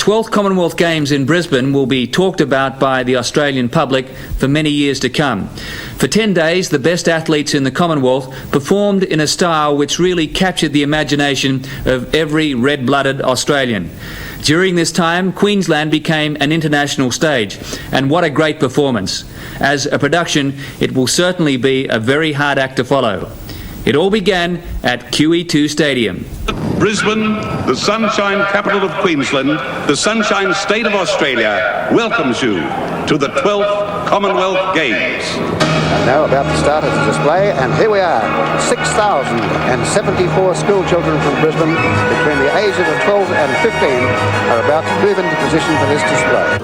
12th Commonwealth Games in Brisbane will be talked about by the Australian public for many years to come. For 10 days, the best athletes in the Commonwealth performed in a style which really captured the imagination of every red-blooded Australian. During this time, Queensland became an international stage, and what a great performance. As a production, it will certainly be a very hard act to follow. It all began at QEII Stadium. Brisbane, the sunshine capital of Queensland, the sunshine state of Australia, welcomes you to the 12th Commonwealth Games. And now about to start the display, and here we are, 6,074 school children from Brisbane between the ages of 12 and 15 are about to move into position for this display.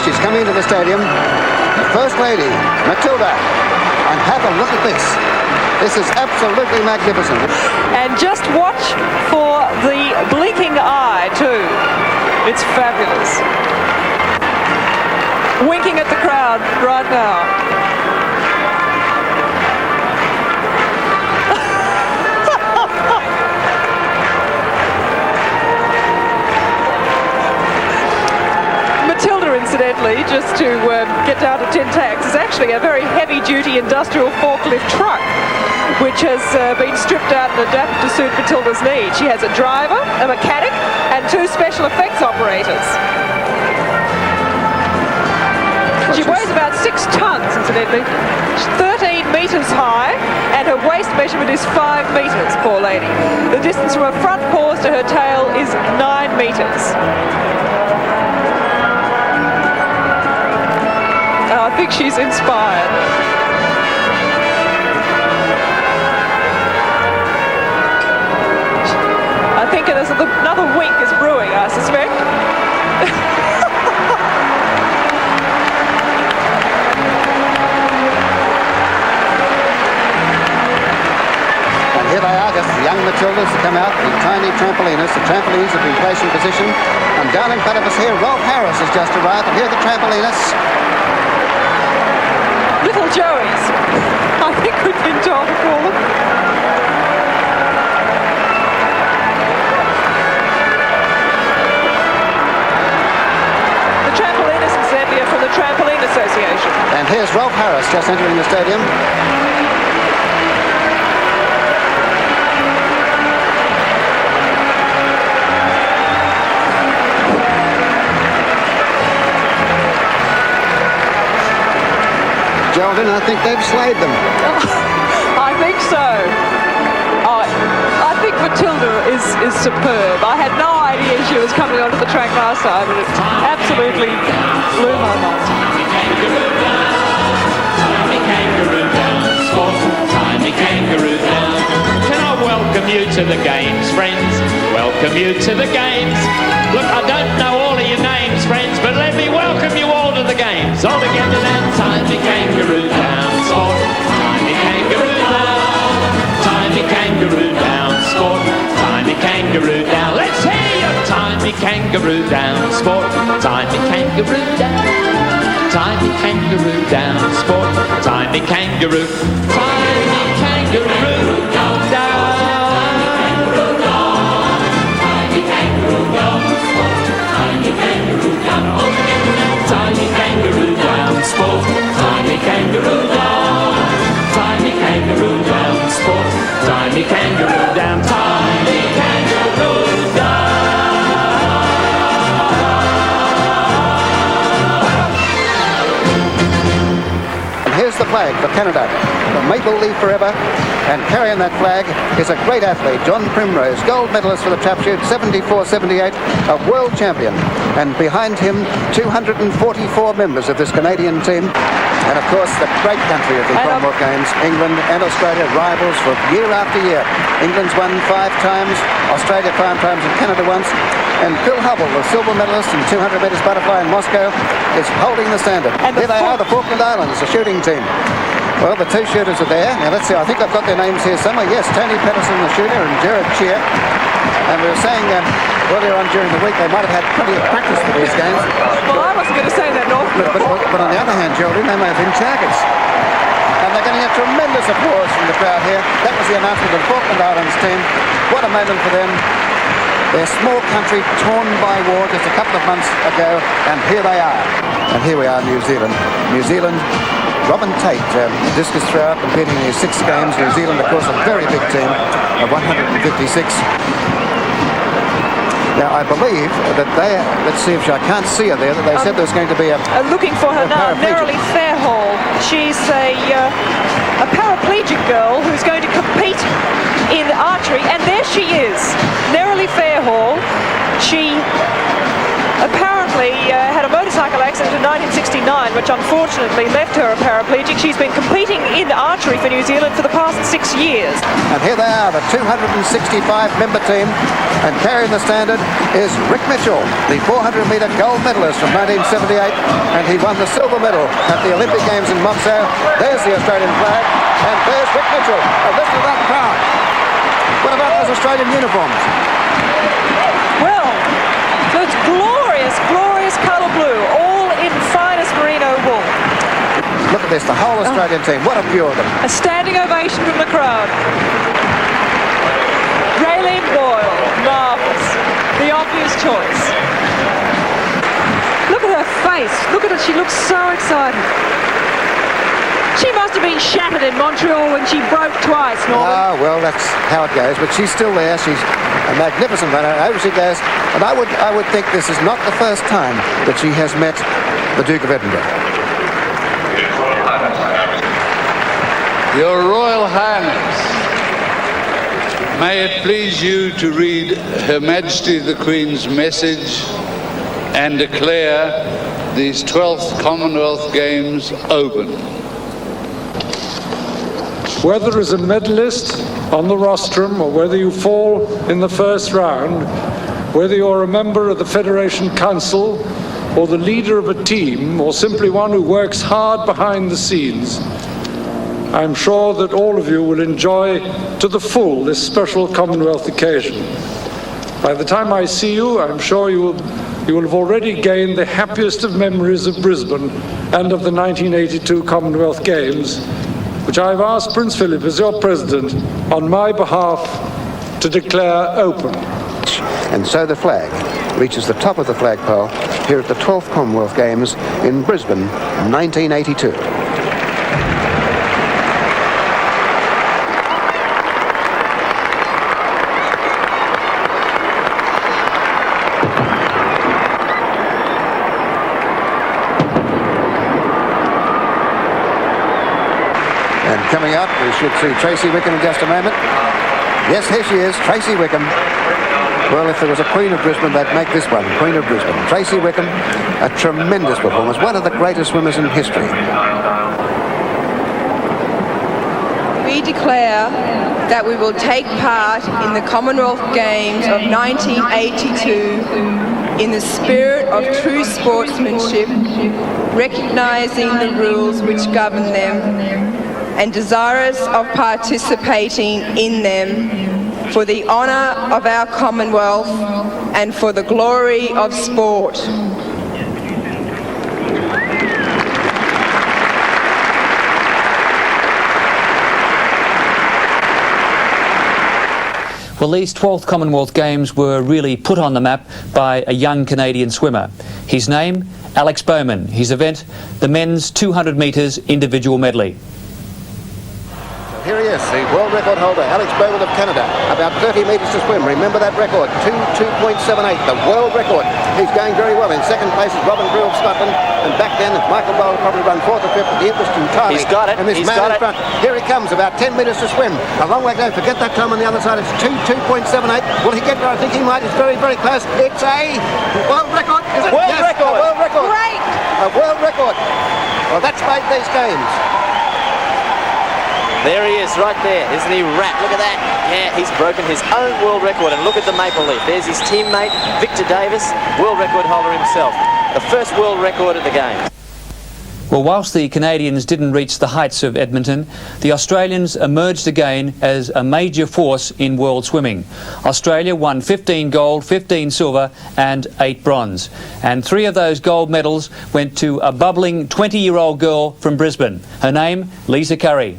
She's coming into the stadium, the First Lady, Matilda, and have a look at this. This is absolutely magnificent. And just watch for the blinking eye too. It's fabulous. Winking at the crowd right now. Incidentally, just to get down to tin tacks, is actually a very heavy-duty industrial forklift truck which has been stripped out and adapted to suit Matilda's needs. She has a driver, a mechanic, and 2 special effects operators. She weighs about 6 tons, incidentally. She's 13 metres high, and her waist measurement is 5 metres, poor lady. The distance from her front paws to her tail is 9 metres. I think she's inspired. I think there's another wink is brewing, I suspect. And here they are, just the young Matildas to come out, the tiny trampolinists. The trampolines have been placed in position. And down in front of us here, Rolf Harris has just arrived. And here are the trampolinists. Little Joeys, I think we've been told to call them. The trampolinists incidentally are from the Trampoline Association. And here's Rolf Harris just entering the stadium. Geraldine, I think they've slayed them. I think so. I think Matilda is superb. I had no idea she was coming onto the track last time, and it absolutely blew my mind. Can I welcome you to the games, friends? Welcome you to the games. Look, I don't know all of your names, friends, but let me welcome you all to the games. All together now, time kangaroo down, sport. Tie me kangaroo down. Tie me kangaroo down, sport. Tie me kangaroo down. Let's hear you. Tie me kangaroo down, sport. Tie me kangaroo down. Tie me kangaroo down, sport. Tie me kangaroo. Tie me kangaroo down. Tiny kangaroo down, sport. Tiny kangaroo down. Tiny kangaroo down, sport. Tiny kangaroo down. Tiny kangaroo And here's the flag for Canada. The maple leaf forever. And carrying that flag is a great athlete, John Primrose, gold medalist for the trap shoot, 74-78, a world champion. And behind him, 244 members of this Canadian team. And of course, the great country of the Commonwealth Games, England and Australia, rivals for year after year. England's won 5 times, Australia 5 times, and Canada once. And Phil Hubble, the silver medalist in 200 metres butterfly in Moscow, is holding the standard. And here they are, the Falkland Islands, the shooting team. Well, the 2 shooters are there. Now, let's see, I think I've got their names here somewhere. Yes, Tony Patterson, the shooter, and Gerard Cheer. And we were saying earlier on during the week they might have had plenty of practice for these games. Well, I wasn't going to say that, North. But on the other hand, Geraldine, they may have been targets. And they're getting a tremendous applause from the crowd here. That was the announcement of the Falkland Islands team. What a moment for them. Their small country torn by war just a couple of months ago, and here they are. And here we are, New Zealand. New Zealand, Robin Tate, discus thrower, competing in his 6 games. New Zealand, of course, a very big team of 156. Now, I believe that they, let's see if I can't see her there, that they said there's going to be a... looking for her now, Nerily Fairhall. She's a paraplegic girl who's going to compete in archery, and there she is, Nerily Fairhall. She apparently had a motorcycle accident in 1969, which unfortunately left her a paraplegic. She's been competing in archery for New Zealand for the past 6 years. And here they are, the 265-member team, and carrying the standard is Rick Mitchell, the 400-metre gold medalist from 1978, and he won the silver medal at the Olympic Games in Moscow. There's the Australian flag, and there's Rick Mitchell. And listen to that crowd. What about those Australian uniforms? Well, those glorious, glorious colour blue, all in finest merino wool. Look at this, the whole Australian team. What a view of them. A standing ovation from the crowd. Raylene Boyle, marvellous. The obvious choice. Look at her face. Look at it. She looks so excited. She must have been shattered in Montreal when she broke twice, Norman. Ah, well, that's how it goes. But she's still there. She's a magnificent runner. Over she goes. And I would think this is not the first time that she has met the Duke of Edinburgh. Your Royal Highness, may it please you to read Her Majesty the Queen's message and declare these 12th Commonwealth Games open. Whether as a medalist on the rostrum or whether you fall in the first round, whether you're a member of the Federation Council or the leader of a team or simply one who works hard behind the scenes, I'm sure that all of you will enjoy to the full this special Commonwealth occasion. By the time I see you, I'm sure you will have already gained the happiest of memories of Brisbane and of the 1982 Commonwealth Games, which I've asked Prince Philip, as your president, on my behalf, to declare open. And so the flag reaches the top of the flagpole here at the 12th Commonwealth Games in Brisbane, 1982. Coming up, we should see Tracy Wickham in just a moment. Yes, here she is, Tracy Wickham. Well, if there was a Queen of Brisbane, they'd make this one, Queen of Brisbane. Tracy Wickham, a tremendous performance, one of the greatest swimmers in history. We declare that we will take part in the Commonwealth Games of 1982 in the spirit of true sportsmanship, recognising the rules which govern them and desirous of participating in them for the honour of our Commonwealth and for the glory of sport. Well, these 12th Commonwealth Games were really put on the map by a young Canadian swimmer. His name, Alex Bowman. His event, the men's 200 metres individual medley. Here he is, the world record holder, Alex Bowman of Canada. About 30 metres to swim. Remember that record, 2.78, the world record. He's going very well. In second place is Robin Brew of Scotland. And back then, Michael Boyle probably run fourth or fifth. The interest entirely. He's got it. And this He's man got in front. Here he comes, about 10 metres to swim. A long way to go. Forget that time on the other side. It's 2.78. Will he get there? I think he might. It's very, very close. It's a world record. Is it? World yes, record. A world record. Great! A world record. Well, that's made these games. There he is, right there. Isn't he wrapped? Look at that. Yeah, he's broken his own world record. And look at the maple leaf. There's his teammate, Victor Davis, world record holder himself. The first world record at the Games. Well, whilst the Canadians didn't reach the heights of Edmonton, the Australians emerged again as a major force in world swimming. Australia won 15 gold, 15 silver and 8 bronze. And 3 of those gold medals went to a bubbling 20-year-old girl from Brisbane. Her name, Lisa Curry.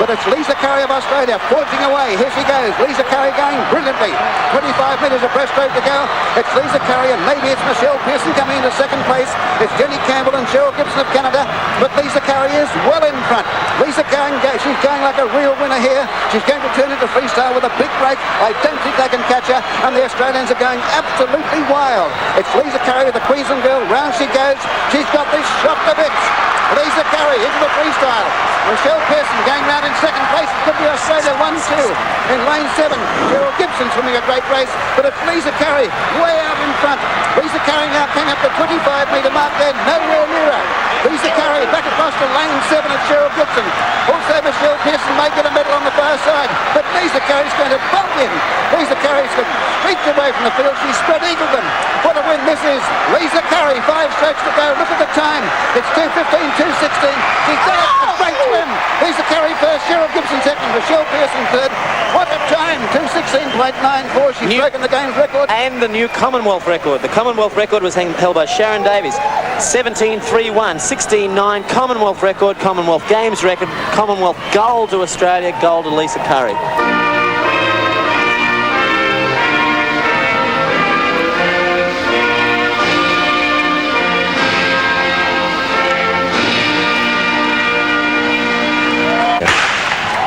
But it's Lisa Curry of Australia forging away. Here she goes. Lisa Curry going brilliantly. 25 metres of breaststroke to go. It's Lisa Curry and maybe it's Michelle Pearson coming into second place. It's Jenny Campbell and Cheryl Gibson of Canada. But Lisa Curry is well in front. Lisa Curry, she's going like a real winner here. She's going to turn into freestyle with a big break. I don't think they can catch her. And the Australians are going absolutely wild. It's Lisa Curry, the Queensland girl. Round she goes. She's got this shot to bits. Lisa Curry into the freestyle. Michelle Pearson going round in second place. It could be Australia 1-2. In lane 7, Cheryl Gibson swimming a great race. But it's Lisa Curry way out in front. Lisa Curry now coming up the 25-metre mark there, nowhere near her. Lisa Curry back across to lane 7 at Cheryl Gibson. Also Michelle Pearson may get a medal on the far side. But Lisa Curry's going to bump in. Lisa Curry's streaked away from the field. She's spread eagled them. What a win this is. Lisa Curry, 5 strokes to go. Look at the time. It's 2:15, 2:16. She's done it. A great swim. Lisa Curry first, Cheryl Gibson second, Michelle Pearson third. What a time. 2:16.94. She's broken the game's record. And the new Commonwealth record. The Commonwealth record was held by Sharon Davies. 17.31, 16.9, Commonwealth record, Commonwealth Games record, Commonwealth gold to Australia, gold to Lisa Curry.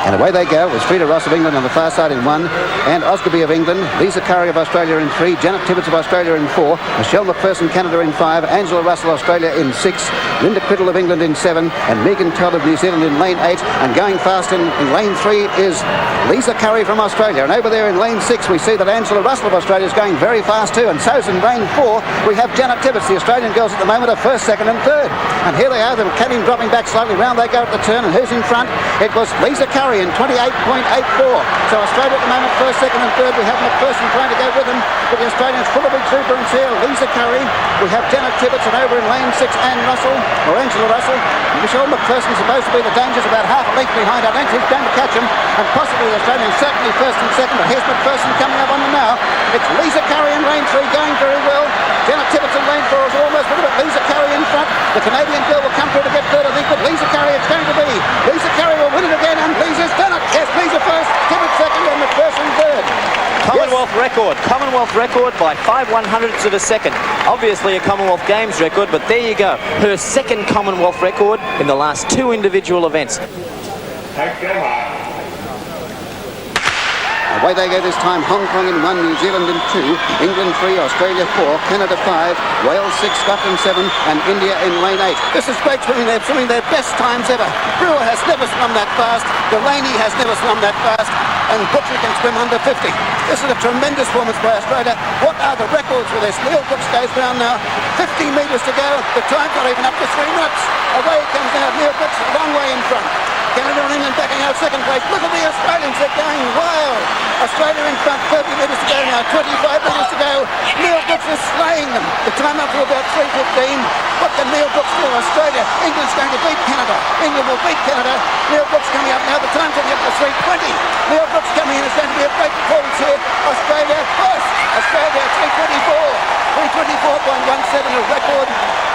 And away they go. It was Frida Ross of England on the far side in 1, Anne Osgerby of England, Lisa Curry of Australia in 3, Janet Tibbetts of Australia in 4, Michelle McPherson Canada in 5, Angela Russell Australia in 6, Linda Criddle of England in 7, and Megan Todd of New Zealand in lane 8. And going fast in lane 3 is Lisa Curry from Australia. And over there in lane 6 we see that Angela Russell of Australia is going very fast too. And so's in lane 4 we have Janet Tibbetts. The Australian girls at the moment are first, second and third. And here they are, the Canadian dropping back slightly. Round they go at the turn. And who's in front? It was Lisa Curry in 28.84. So Australia at the moment first, second and third. We have McPherson trying to go with them, but the Australians full of exuberance here. Lisa Curry, we have Janet Tibbetts, and over in lane 6 Anne Russell, or Angela Russell. Michelle McPherson supposed to be the dangers, about half a length behind. I don't think he's going to catch him, and possibly the Australians certainly first and second, but here's McPherson coming up on them now. It's Lisa Curry in lane 3 going very well. Janet Tibbetts in lane 4 is almost with it, but Lisa Curry in front. The Canadian girl will come through to get third, I think, but Lisa Curry it's going to be. Lisa Curry will win it again, and Lisa's done it. Yes, Lisa first, Tibbetts second, and McPherson third. Commonwealth record. Commonwealth record by 5/100ths of a second. Obviously a Commonwealth Games record, but there you go. Her second Commonwealth record in the last 2 individual events. Away they go this time. Hong Kong in 1, New Zealand in 2, England 3, Australia 4, Canada 5, Wales 6, Scotland 7, and India in lane 8. This is great swimming. They're swimming their best times ever. Brewer has never swum that fast. Delaney has never swum that fast. And Butcher can swim under 50. This is a tremendous performance by Australia. What are the records for this? Neil Brooks goes down now. 50 metres to go. The time's not even up to 3 knots. Away it comes now. Neil Brooks a long way in front. Canada and England backing out second place. Look at the Australians. They're going wild. Australia in front. 30 metres to go now. 25 metres to go. Neil Brooks is slaying them. The time up to about 3:15. What can Neil Brooks do? Australia. England's going to beat Canada. England will beat Canada. Neil Brooks coming up now. The time's only up to 3:20. Neil Brooks coming in. It's going to be a great performance here. Australia first. Australia 3:24. 3:24.17, a record.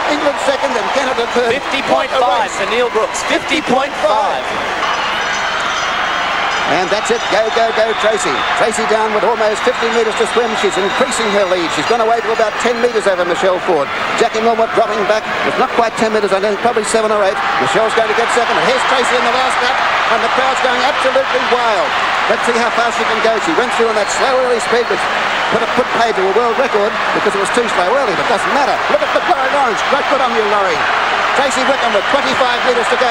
England second and Canada third. 50.5 for Neil Brooks. 50.5. And that's it. Go, go, go, Tracy. Tracy down with almost 50 metres to swim. She's increasing her lead. She's gone away to about 10 metres over Michelle Ford. Jackie Wilmot dropping back. It's not quite 10 metres, I think, probably 7 or 8. Michelle's going to get second. And here's Tracy in the last lap. And the crowd's going absolutely wild. Let's see how fast she can go. She went through on that slow early speed, which put paid to a world record because it was too slow early, but it doesn't matter. Look at the Florida Orange. Great good on you, Laurie. Tracy Wickham with 25 metres to go.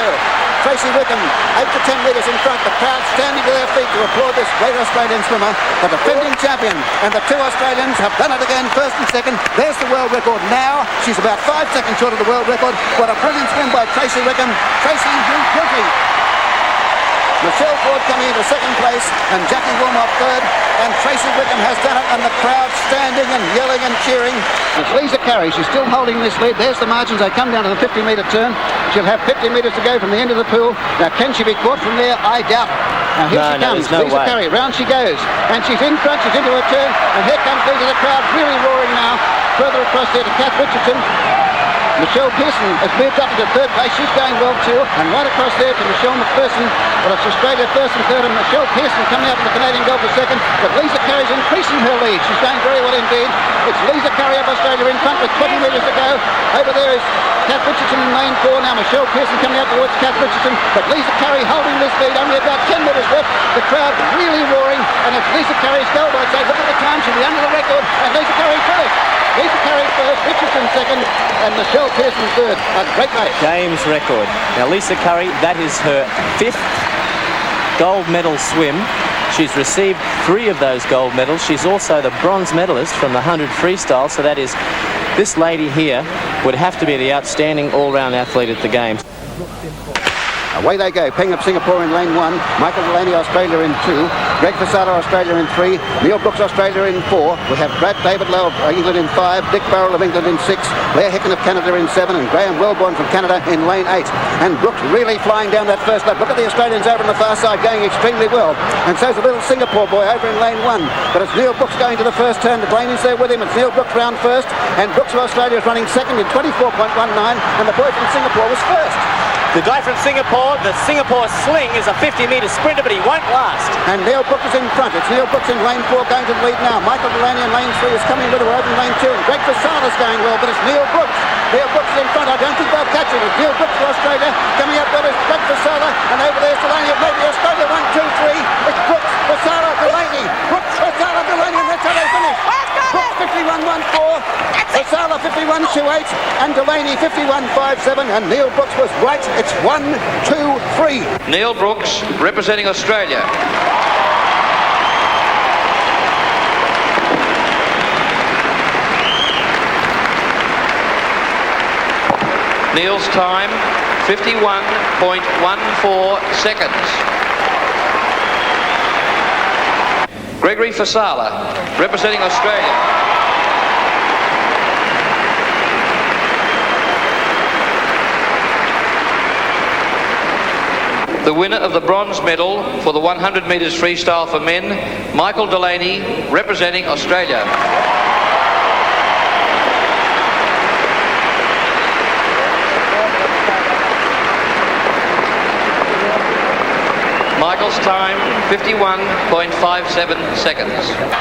Tracy Wickham 8 to 10 metres in front. The crowd standing to their feet to applaud this great Australian swimmer, the defending champion. And the two Australians have done it again, first and second. There's the world record now. She's about 5 seconds short of the world record. What a brilliant swim by Tracy Wickham. Tracy guilty. Michelle Ford coming into second place and Jackie Wilmot third, and Tracy Wickham has done it, and the crowd standing and yelling and cheering. It's Lisa Carey. She's still holding this lead. There's the margins. They come down to the 50-metre turn. She'll have 50 metres to go from the end of the pool. Now, can she be caught from there? I doubt it. Now, here she comes. Lisa Carey. Round she goes. And she's in front. She's into her turn. And here comes Lisa. The crowd really roaring now. Further across there to Kath Richardson. Michelle Pearson has moved up into third place. She's going well too. And right across there to Michelle McPherson. Well, it's Australia first and third, and Michelle Pearson coming out from the Canadian goal for second. But Lisa Carey's increasing her lead. She's going very well indeed. It's Lisa Carey of Australia in front with 20 metres to go. Over there is Kath Richardson in lane 4. Now Michelle Pearson coming out towards Kath Richardson. But Lisa Carey holding this lead. Only about 10 metres left. The crowd really roaring. And it's Lisa Carey's goal. I'd say, look at the time. She'll be under the record. And Lisa Carey first. Lisa Carey first, Richardson second, and Michelle Pearson third. A great race. Games record. Now Lisa Curry, that is her 5th gold medal swim. She's received 3 of those gold medals. She's also the bronze medalist from the 100 freestyle, so that is, this lady here would have to be the outstanding all-round athlete at the Games. Away they go. Peng of Singapore in lane 1. Michael Delaney, Australia in 2. Greg Fasada, Australia in 3. Neil Brooks, Australia in 4. We have Brad David Lowe of England in 5. Dick Burrell of England in 6. Blair Hicken of Canada in 7. And Graham Wellborn from Canada in lane 8. And Brooks really flying down that first lap. Look at the Australians over on the far side going extremely well. And so's a little Singapore boy over in lane 1. But it's Neil Brooks going to the first turn. Delaney's there with him. It's Neil Brooks round first. And Brooks of Australia is running second in 24.19. And the boy from Singapore was first. The guy from Singapore, the Singapore sling, is a 50-metre sprinter, but he won't last. And Neil Brooks is in front. It's Neil Brooks in lane 4 going to the lead now. Michael Delaney in lane 3 is coming with her over in lane 2. And Greg Fasada's going well, but it's Neil Brooks. Neil Brooks is in front. I don't think they'll catch it. It's Neil Brooks for Australia. Coming up well is Greg Fasada. And over there's Delaney. Maybe Australia 1, 2, 3. It's Brooks, Fasada, Delaney. Brooks, Fasada, Delaney. And that's how they finish. Brooks 51.14. Fasada 51.28. And Delaney 51.57. And Neil Brooks was right. It's 1, 2, 3. Neil Brooks representing Australia. Neil's time 51.14 seconds. Gregory Fasala representing Australia. The winner of the bronze medal for the 100 metres freestyle for men, Michael Delaney, representing Australia. Michael's time, 51.57 seconds.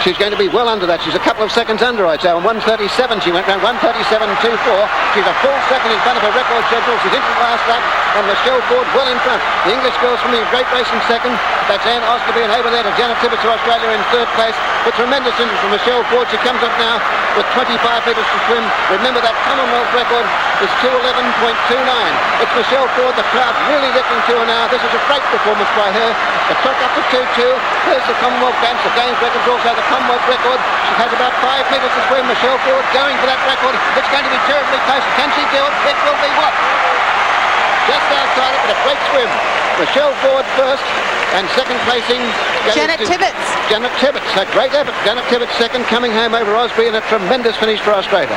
She's going to be well under that. She's a couple of seconds under, I'd say. On 1:37, she went round 1:37.24. She's a full second in front of her record schedule. She's into the last lap, and Michelle Ford well in front. The English girls from the great race in second. That's Anne Oscarby, and over there to Janet Tibbetts of Australia in third place. But tremendous interest from Michelle Ford. She comes up now with 25 metres to swim. Remember that Commonwealth record is 2:11.29. It's Michelle Ford. The crowd really lifting to her now. This is a great performance by her. The clock up to 2:2. Here's the Commonwealth Games. The Games record is also the Commonwealth record. She has about 5 metres to swim. Michelle Ford going for that record. It's going to be terribly close. Can she do it? It will be what? Just outside it, but a great swim. Michelle Ford first, and second placing Janet Tibbetts. Janet Tibbetts, a great effort. Janet Tibbetts second, coming home over Osprey, and a tremendous finish for Australia.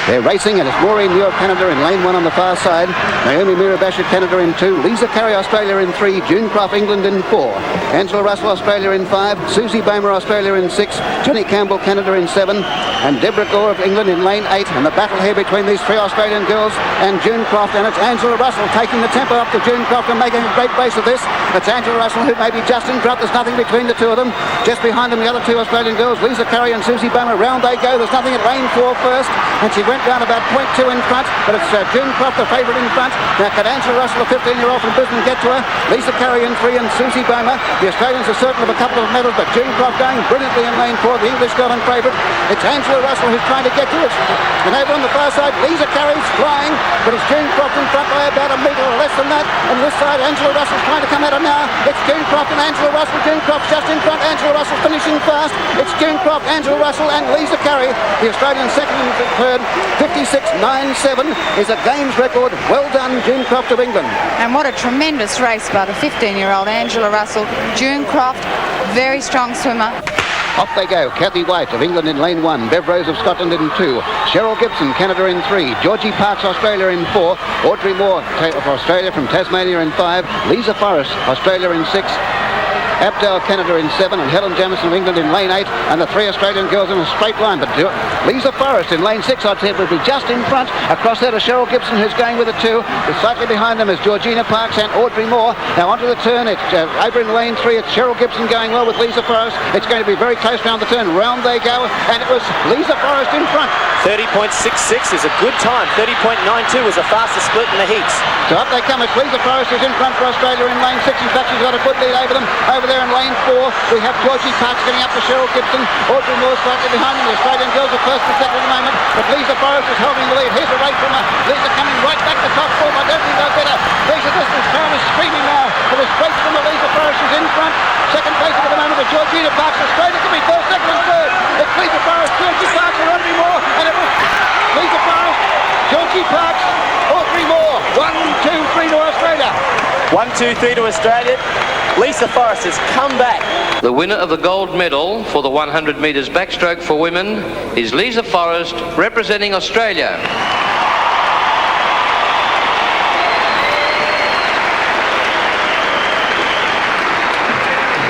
They're racing, and it's Maureen Muir Canada in lane 1 on the far side. Naomi Mirabasha Canada in 2. Lisa Carey Australia in 3. June Croft England in 4. Angela Russell Australia in 5. Susie Bomer Australia in 6. Jenny Campbell Canada in 7. And Deborah Gore of England in lane 8. And the battle here between these 3 Australian girls and June Croft. And it's Angela Russell taking the tempo up to June Croft and making a great race of this. It's Angela Russell who may be just in front. There's nothing between the two of them. Just behind them, the other 2 Australian girls, Lisa Carey and Susie Bomer. Round they go. There's nothing at lane 4 first. And she went round about 0.2 in front, but it's June Croft, the favourite in front. Now, can Angela Russell, a 15-year-old from Brisbane, get to her? Lisa Carey in 3 and Susie Bomer. The Australians are certain of a couple of medals, but June Croft going brilliantly in lane 4, the English girl and favourite. It's Angela Russell who's trying to get to it. And over on the far side, Lisa Carey's flying, but it's June Croft in front by about a metre or less than that. And this side, Angela Russell's trying to come at her now. It's June Croft and Angela Russell. June Croft's just in front. Angela Russell finishing fast. It's June Croft, Angela Russell and Lisa Carey. The Australian second and third, 56.97 is a games record. Well done, June Croft of England. And what a tremendous race by the 15-year-old Angela Russell. June Croft, very strong swimmer. Off they go. Kathy White of England in lane 1. Bev Rose of Scotland in 2. Cheryl Gibson, Canada in 3. Georgie Parks, Australia in 4. Audrey Moore of Australia from Tasmania in 5. Lisa Forrest, Australia in 6. Abdel Canada in 7, and Helen Jamieson of England in lane 8, and the 3 Australian girls in a straight line. But Lisa Forrest in lane 6, I'd say, will be just in front. Across there to Cheryl Gibson, who's going with a 2. Slightly behind them is Georgina Parks and Audrey Moore. Now onto the turn. It's over in lane 3. It's Cheryl Gibson going well with Lisa Forrest. It's going to be very close round the turn. Round they go, and it was Lisa Forrest in front. 30.66 is a good time. 30.92 was a faster split in the heats. So up they come. It's Lisa Forrest who's in front for Australia in lane 6. In fact, she's got a good lead over them. Over there in lane 4, we have Georgie Parks getting up to Cheryl Gibson. Audrey Moore slightly behind them. The Australian girls are first and second at the moment, but Lisa Forrest is holding the lead. Here's a race from her. Lisa coming right back to top form. I don't think they'll get her. Lisa, this crowd is screaming now. It was great from Lisa Forrest who's in front. Second place at the moment with Georgina Parks. Australia can be first, second and third. It's Lisa Forrest, Georgie Parks and Audrey Moore, and it was Lisa Forrest, Georgie Parks, Audrey Moore. 1, 2, 3 to Australia. 1, 2, 3 to Australia. Lisa Forrest has come back. The winner of the gold medal for the 100 metres backstroke for women is Lisa Forrest, representing Australia.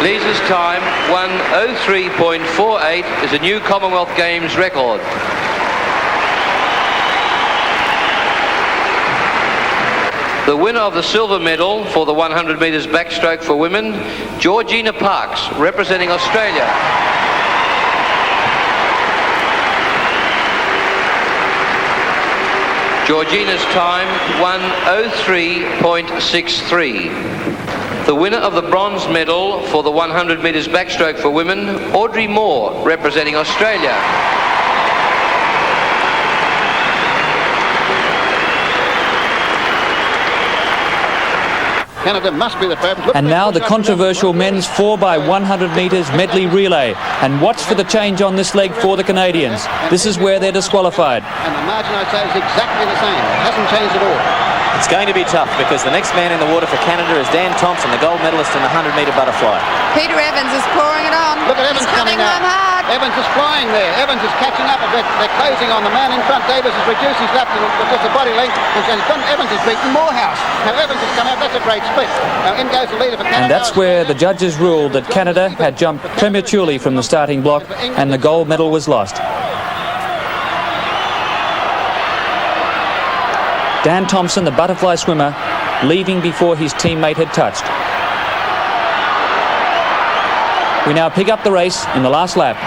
Lisa's time, 1:03.48, is a new Commonwealth Games record. The winner of the silver medal for the 100 metres backstroke for women, Georgina Parks, representing Australia. Georgina's time, 1:03.63. The winner of the bronze medal for the 100 metres backstroke for women, Audrey Moore, representing Australia. Canada must be the favourite. And now the controversial men's 4x100 metres medley relay. And watch for the change on this leg for the Canadians. This is where they're disqualified. And the margin, I'd say, is exactly the same. It hasn't changed at all. It's going to be tough because the next man in the water for Canada is Dan Thompson, the gold medalist in the 100-metre butterfly. Peter Evans is pouring it on. Look at Evans coming on hard. Evans is flying there. Evans is catching up a bit. They're closing on the man in front. Davis has reduced his lap to just a body length. And Evans has beaten Morehouse. Now Evans has come out. That's a great split. Now in goes the leader for Canada. And that's where the judges ruled that Canada had jumped prematurely from the starting block and the gold medal was lost. Dan Thompson, the butterfly swimmer, leaving before his teammate had touched. We now pick up the race in the last lap.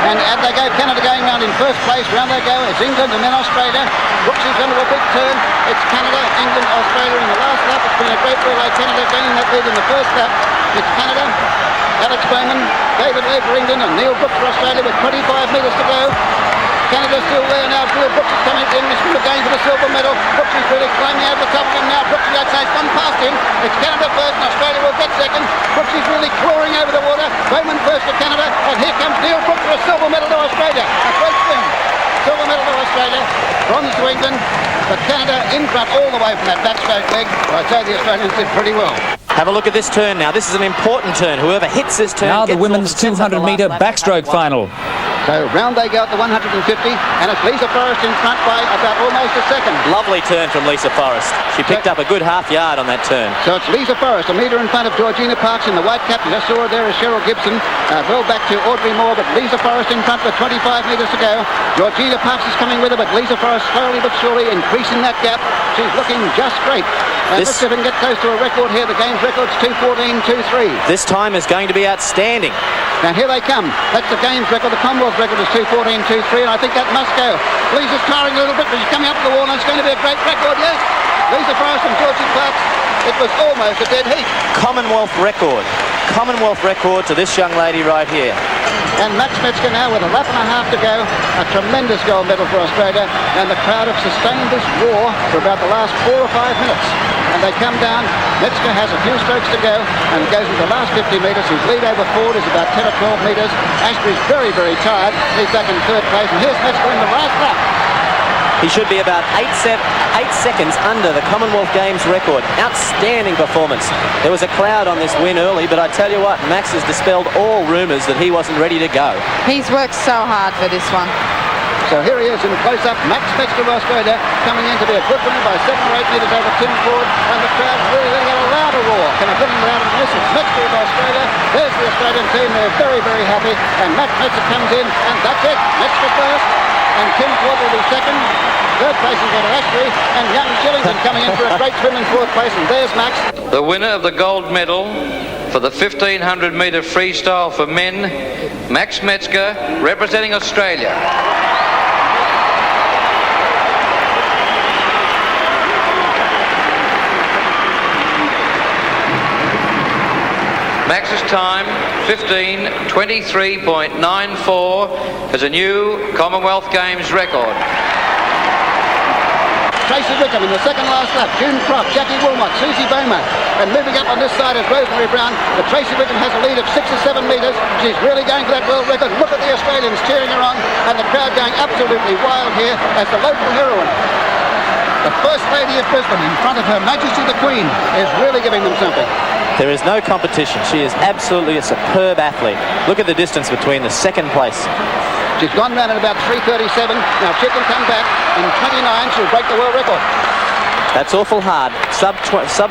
And out they go, Canada going round in first place. Round they go, it's England and then Australia. Brooks is going to a big turn. It's Canada, England, Australia in the last lap. It's been a great relay. Canada gaining that lead in the first lap. It's Canada, Alex Bowman, David Lee for England, and Neil Brooks for Australia with 25 metres to go. Canada's still there now. Neil Brooks is coming in. This is again for the silver medal. Brooks is really climbing out of the top of him now. Brooks, I'd say, has gone past him. It's Canada first and Australia will get second. Brooks is really clawing over the water. Bowman first to Canada, and here comes Neil Brooks for a silver medal to Australia. A great swim. bronze to England, but Canada in front all the way from that backstroke leg. I'd say the Australians did pretty well. Have a look at this turn now. This is an important turn. Whoever hits this turn Now the gets women's off and sets up the 200-metre last lap. backstroke final. So round they go at the 150, and it's Lisa Forrest in front by about almost a second. Lovely turn from Lisa Forrest. She picked up a good half yard on that turn. So it's Lisa Forrest, a metre in front of Georgina Parks in the white cap. You just saw her there as Cheryl Gibson. Well back to Audrey Moore, but Lisa Forrest in front with 25 metres to go. Georgina Parks is coming with her, but Lisa Forrest slowly but surely increasing that gap. She's looking just great. Let's see if we can get close to a record here. The game's record's 2:14.23. This time is going to be outstanding. Now here they come. That's the game's record. The Commonwealth record is 2:14.23, and I think that must go. Lisa's tiring a little bit, but she's coming up to the wall, and it's going to be a great record, yes. Lisa Forrest and Georgie Parks. It was almost a dead heat. Commonwealth record. Commonwealth record to this young lady right here. And Max Metzger now with a lap and a half to go. A tremendous gold medal for Australia. And the crowd have sustained this roar for about the last 4 or 5 minutes. And they come down. Metzger has a few strokes to go and goes into the last 50 metres. His lead over Ford is about 10 or 12 metres. Ashby's very, very tired. He's back in third place. And here's Metzger in the last lap. He should be about 8 seconds under the Commonwealth Games record. Outstanding performance. There was a cloud on this win early, but I tell you what, Max has dispelled all rumours that he wasn't ready to go. He's worked so hard for this one. So here he is in close-up. Max Metzger of Australia coming in to be a good winner by 7 or 8 metres over Tim Ford. And the crowd's really letting out a louder roar. Can I put him louder than this? It's Metzger of Australia. There's the Australian team. They're very, very happy. And Max Metzger comes in, and that's it. Metzger first. And Tim Ford will be second. Third place is at Ashby, and young Shillington coming in for a great swim in fourth place, and there's Max. The winner of the gold medal for the 1500-metre freestyle for men, Max Metzger, representing Australia. Max's time, 15:23.94, is a new Commonwealth Games record. Tracy Wickham in the second last lap, June Croft, Jackie Wilmot, Susie Bowman, and moving up on this side is Rosemary Brown, but Tracy Wickham has a lead of 6 or 7 metres. She's really going for that world record. Look at the Australians cheering her on, and the crowd going absolutely wild here as the local heroine, the First Lady of Brisbane, in front of Her Majesty the Queen, is really giving them something. There is no competition. She is absolutely a superb athlete. Look at the distance between the second place. She's gone round at about 3:37. Now she can come back in 29. She'll break the world record. That's awful hard. Sub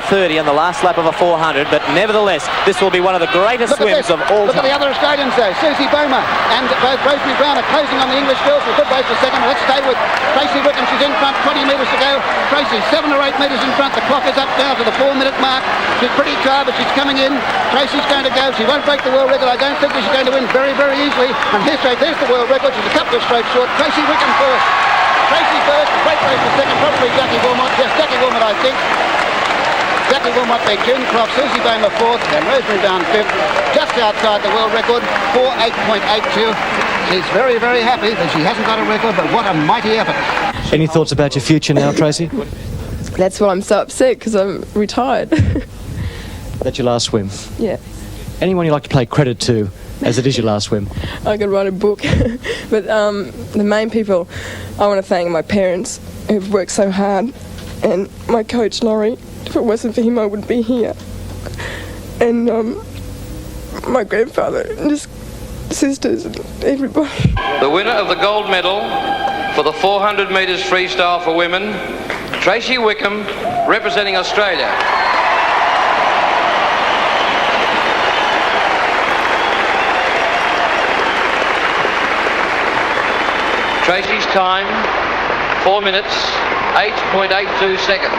30 on the last lap of a 400, but nevertheless, this will be one of the greatest swims of all Look time. at the other Australians though. Susie Bowman and both Rosemary Brown are closing on the English girls for a good way for second. Let's stay with Tracy Wickham. She's in front, 20 metres to go. Tracy 7 or 8 metres in front. The clock is up now to the 4-minute mark. She's pretty tired, but she's coming in. Tracy's going to go. She won't break the world record. I don't think she's going to win very, very easily. And here's the world record. She's a couple of strokes short. Tracy Wickham first. Tracy first, great race for second, probably Jackie Wilmot. Yes, Jackie Wilmot, I think. Jackie Wilmot beat June Croft, Susie Bowman fourth, and Rosemary Brown fifth, just outside the world record, 4:08.82. She's very, very happy that she hasn't got a record, but what a mighty effort. Any thoughts about your future now, Tracy? That's why I'm so upset, because I'm retired. That's your last swim. Yeah. Anyone you'd like to pay credit to, as it is your last swim? I could write a book. But the main people, I want to thank my parents who've worked so hard, and my coach Laurie. If it wasn't for him, I wouldn't be here. And my grandfather, and just sisters and everybody. The winner of the gold medal for the 400 metres freestyle for women, Tracy Wickham, representing Australia. Tracy's time, 4 minutes, 8.82 seconds.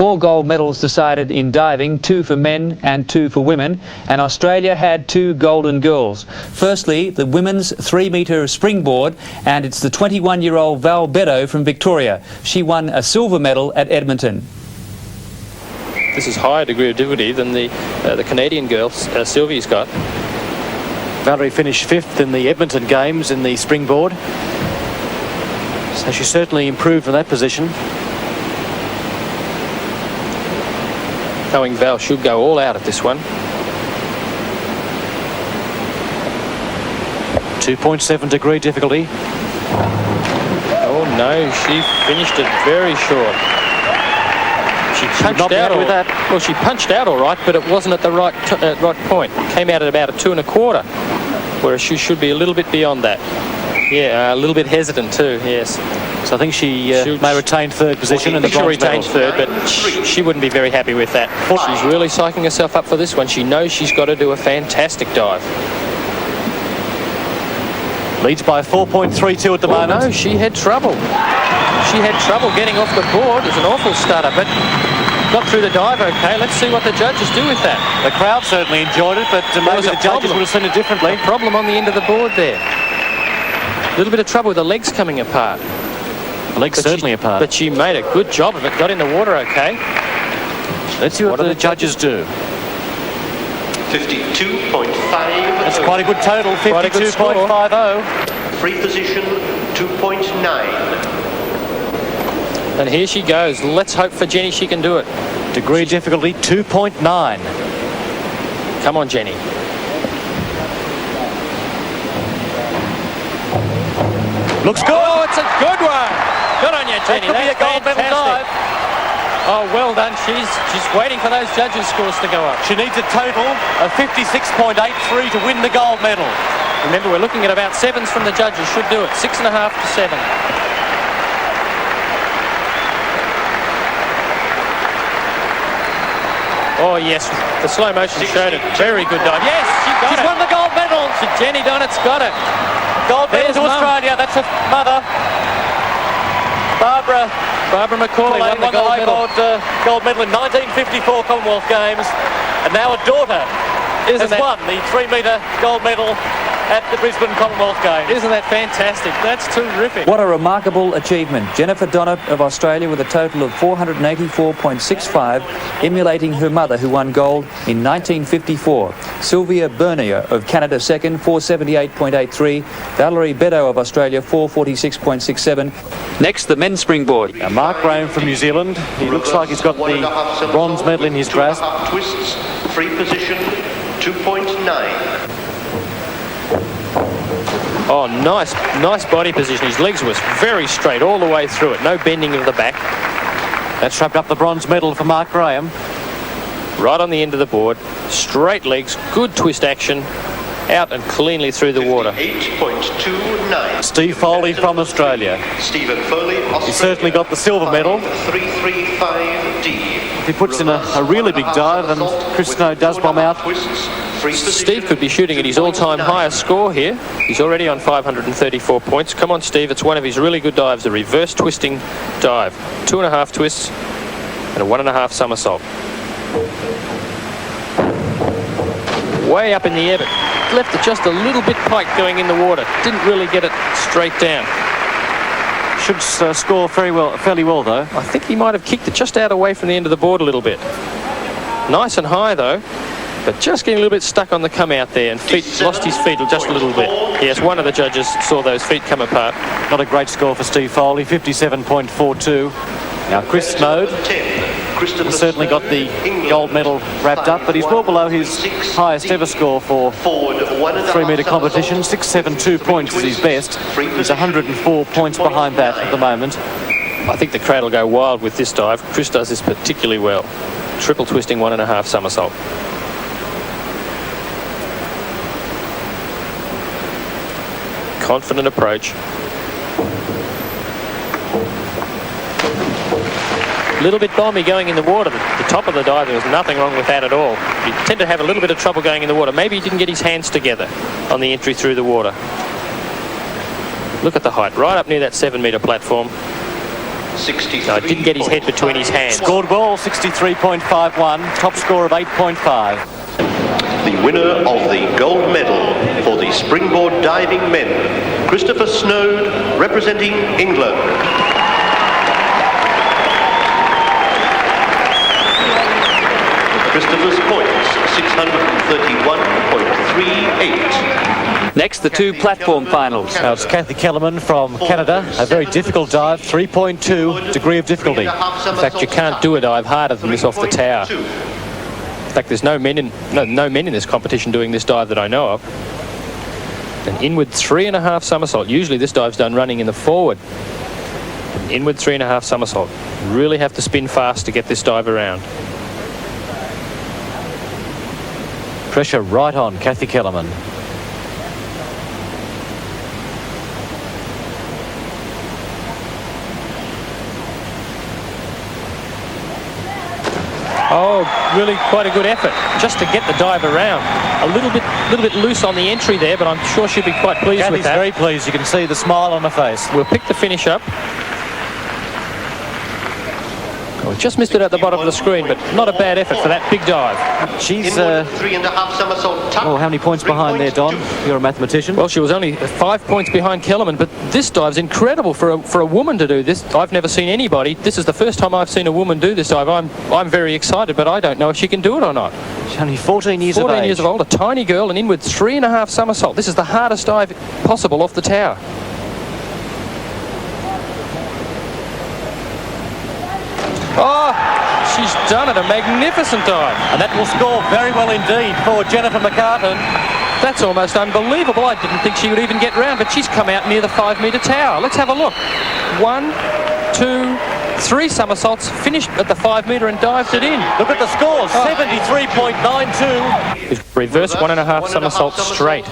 4 gold medals decided in diving, 2 for men and 2 for women, and Australia had 2 golden girls. Firstly, the women's 3-metre springboard, and it's the 21-year-old Val Beddoe from Victoria. She won a silver medal at Edmonton. This is higher degree of difficulty than the Canadian girl, Sylvie's got. Valerie finished 5th in the Edmonton Games in the springboard. So she certainly improved from that position. Knowing Val should go all out at this one. 2.7 degree difficulty. Oh no, she finished it very short. She punched out with that. Well, she punched out all right, but it wasn't at the right point. Came out at about a 2 1/4, whereas she should be a little bit beyond that. Yeah, a little bit hesitant too, yes. So I think she may retain 3rd position in the bronze medal. She retained 3rd, but she wouldn't be very happy with that. She's really psyching herself up for this one. She knows she's got to do a fantastic dive. Leads by 4.32 at the moment. No, she had trouble. She had trouble getting off the board. It was an awful stutter, but got through the dive okay. Let's see what the judges do with that. The crowd certainly enjoyed it, but maybe the judges would have seen it differently. Problem on the end of the board there. A little bit of trouble with the legs coming apart. The legs certainly apart. But she made a good job of it. Got in the water okay. Let's see what the judges do. 52.5. That's quite a good total, 52.50. Free position, 2.9. And here she goes. Let's hope for Jenny she can do it. Degree difficulty, 2.9. Come on, Jenny. Looks good. Oh, it's a good one. Good on you, Jenny. That could be a gold medal dive. Oh, well done. She's waiting for those judges' scores to go up. She needs a total of 56.83 to win the gold medal. Remember, we're looking at about 7s from the judges. Should do it. 6.5 to 7. Oh, yes. The slow motion showed it. Very good dive. Yes, She's won the gold medal. Jenny Donnett's got it. Gold medal to Australia. That's her mother. Barbara McCauley won the gold medal in 1954 Commonwealth Games, and now her daughter has won the 3-metre gold medal at the Brisbane Commonwealth Games. Isn't that fantastic? That's terrific. What a remarkable achievement. Jennifer Donnett of Australia with a total of 484.65, emulating her mother who won gold in 1954. Sylvia Bernier of Canada second, 478.83. Valerie Beddoe of Australia, 446.67. Next, the men's springboard. Now, Mark Graham from New Zealand. He looks like he's got the bronze medal in his grasp. Twists, free position, 2.9. Oh, nice body position. His legs was very straight all the way through it. No bending of the back. That's wrapped up the bronze medal for Mark Graham. Right on the end of the board. Straight legs, good twist action. Out and cleanly through the water. 8.29. Steve Foley from Australia. Stephen Foley, Australia. He certainly got the silver medal. 335D. If he puts in a really big dive and Chris Snow does bomb out. Steve could be shooting at his all-time highest score here. He's already on 534 points. Come on, Steve. It's one of his really good dives, a reverse twisting dive. 2.5 twists and a 1.5 somersault. Way up in the air, but left it just a little bit piked going in the water. Didn't really get it straight down. Should score fairly well, though. I think he might have kicked it just out away from the end of the board a little bit. Nice and high, though. But just getting a little bit stuck on the come out there and lost his feet just a little bit. Yes, one of the judges saw those feet come apart. Not a great score for Steve Foley, 57.42. Now Chris Snowd has certainly got the gold medal wrapped up, but he's well below his highest ever score for 3-metre competition. 672 points is his best. He's 104 points behind that at the moment. I think the crowd will go wild with this dive. Chris does this particularly well. Triple twisting 1.5 somersault. Confident approach. A little bit bomby going in the water. The top of the dive, there was nothing wrong with that at all. You tend to have a little bit of trouble going in the water. Maybe he didn't get his hands together on the entry through the water. Look at the height, right up near that 7-metre platform. 63. No, it didn't get his head between his hands. Scored well, 63.51, top score of 8.5. The winner of the gold medal for the springboard diving men, Christopher Snowd, representing England. Christopher's points, 631.38. Next, the two platform finals. Now it's Kathy Kellerman from Canada. A very difficult dive, 3.2 degree of difficulty. In fact, you can't do a dive harder than this off the tower. In fact, there's no men in this competition doing this dive that I know of. An inward 3.5 somersault. Usually this dive's done running in the forward. An inward 3.5 somersault. Really have to spin fast to get this dive around. Pressure right on Kathy Kellerman. Oh, really quite a good effort just to get the dive around. A little bit loose on the entry there, but I'm sure she'll be quite pleased with that. Very pleased. You can see the smile on her face. We'll pick the finish up. We just missed it at the bottom of the screen, but not a bad effort for that big dive. She's 3.5 somersault tuck. Oh, how many points behind there, Don? You're a mathematician. Well, she was only 5 points behind Kellerman, but this dive's incredible for a woman to do this. I've never seen anybody. This is the first time I've seen a woman do this dive. I'm very excited, but I don't know if she can do it or not. She's only 14 years of age. 14 years old, a tiny girl, and inward 3.5 somersault. This is the hardest dive possible off the tower. Oh, she's done it, a magnificent dive. And that will score very well indeed for Jennifer McCartan. That's almost unbelievable. I didn't think she would even get round, but she's come out near the 5-metre tower. Let's have a look. 1, 2, 3 somersaults, finished at the 5-metre and dived it in. Look at the scores, 73.92. Reverse 1.5 somersault straight.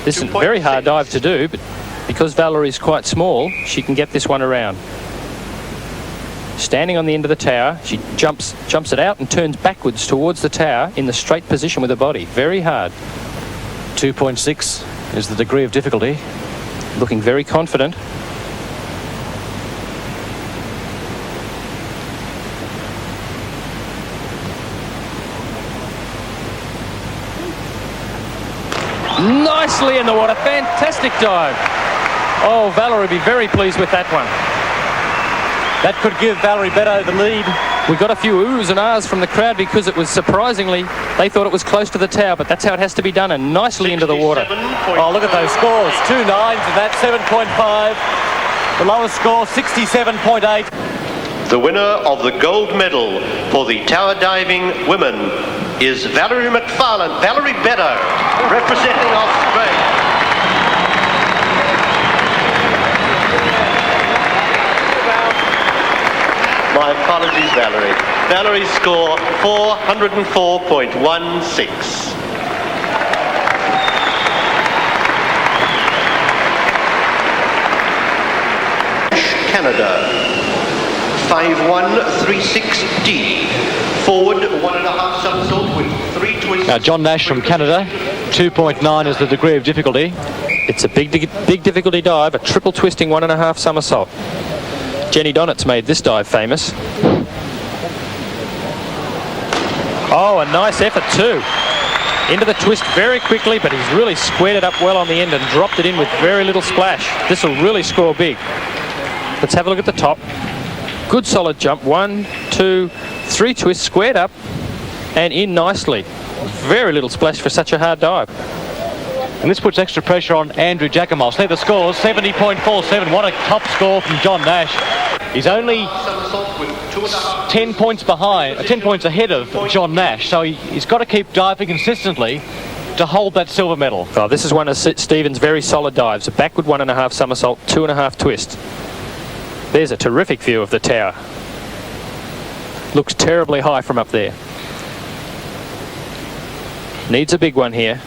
This is a very hard dive to do, but because Valerie's quite small, she can get this one around. Standing on the end of the tower, she jumps it out and turns backwards towards the tower in the straight position with her body. Very hard. 2.6 is the degree of difficulty. Looking very confident. Nicely in the water. Fantastic dive. Oh, Valerie will be very pleased with that one. That could give Valerie Beto the lead. We got a few oohs and ahs from the crowd because it was surprisingly, they thought it was close to the tower, but that's how it has to be done, and nicely into the water. Oh, look at those scores. 2 9s and that 7.5. The lowest score, 67.8. The winner of the gold medal for the tower diving women is Valerie Beto, representing Australia. My apologies, Valerie. Valerie's score, 404.16. Canada, 5136D. Forward, 1.5 somersault with 3 twists. Now, John Nash from Canada, 2.9 is the degree of difficulty. It's a big difficulty dive, a triple twisting 1.5 somersault. Jenny Donnett's made this dive famous. Oh, a nice effort too. Into the twist very quickly, but he's really squared it up well on the end and dropped it in with very little splash. This will really score big. Let's have a look at the top. Good solid jump. 1, 2, 3 twists, squared up and in nicely. Very little splash for such a hard dive. And this puts extra pressure on Andrew Jacomos. They're the scores, 70.47. What a top score from John Nash. He's only 10 points behind, 10 points ahead of John Nash. So he's got to keep diving consistently to hold that silver medal. Oh, this is one of Stephen's very solid dives. A backward 1.5 somersault, 2.5 twist. There's a terrific view of the tower. Looks terribly high from up there. Needs a big one here.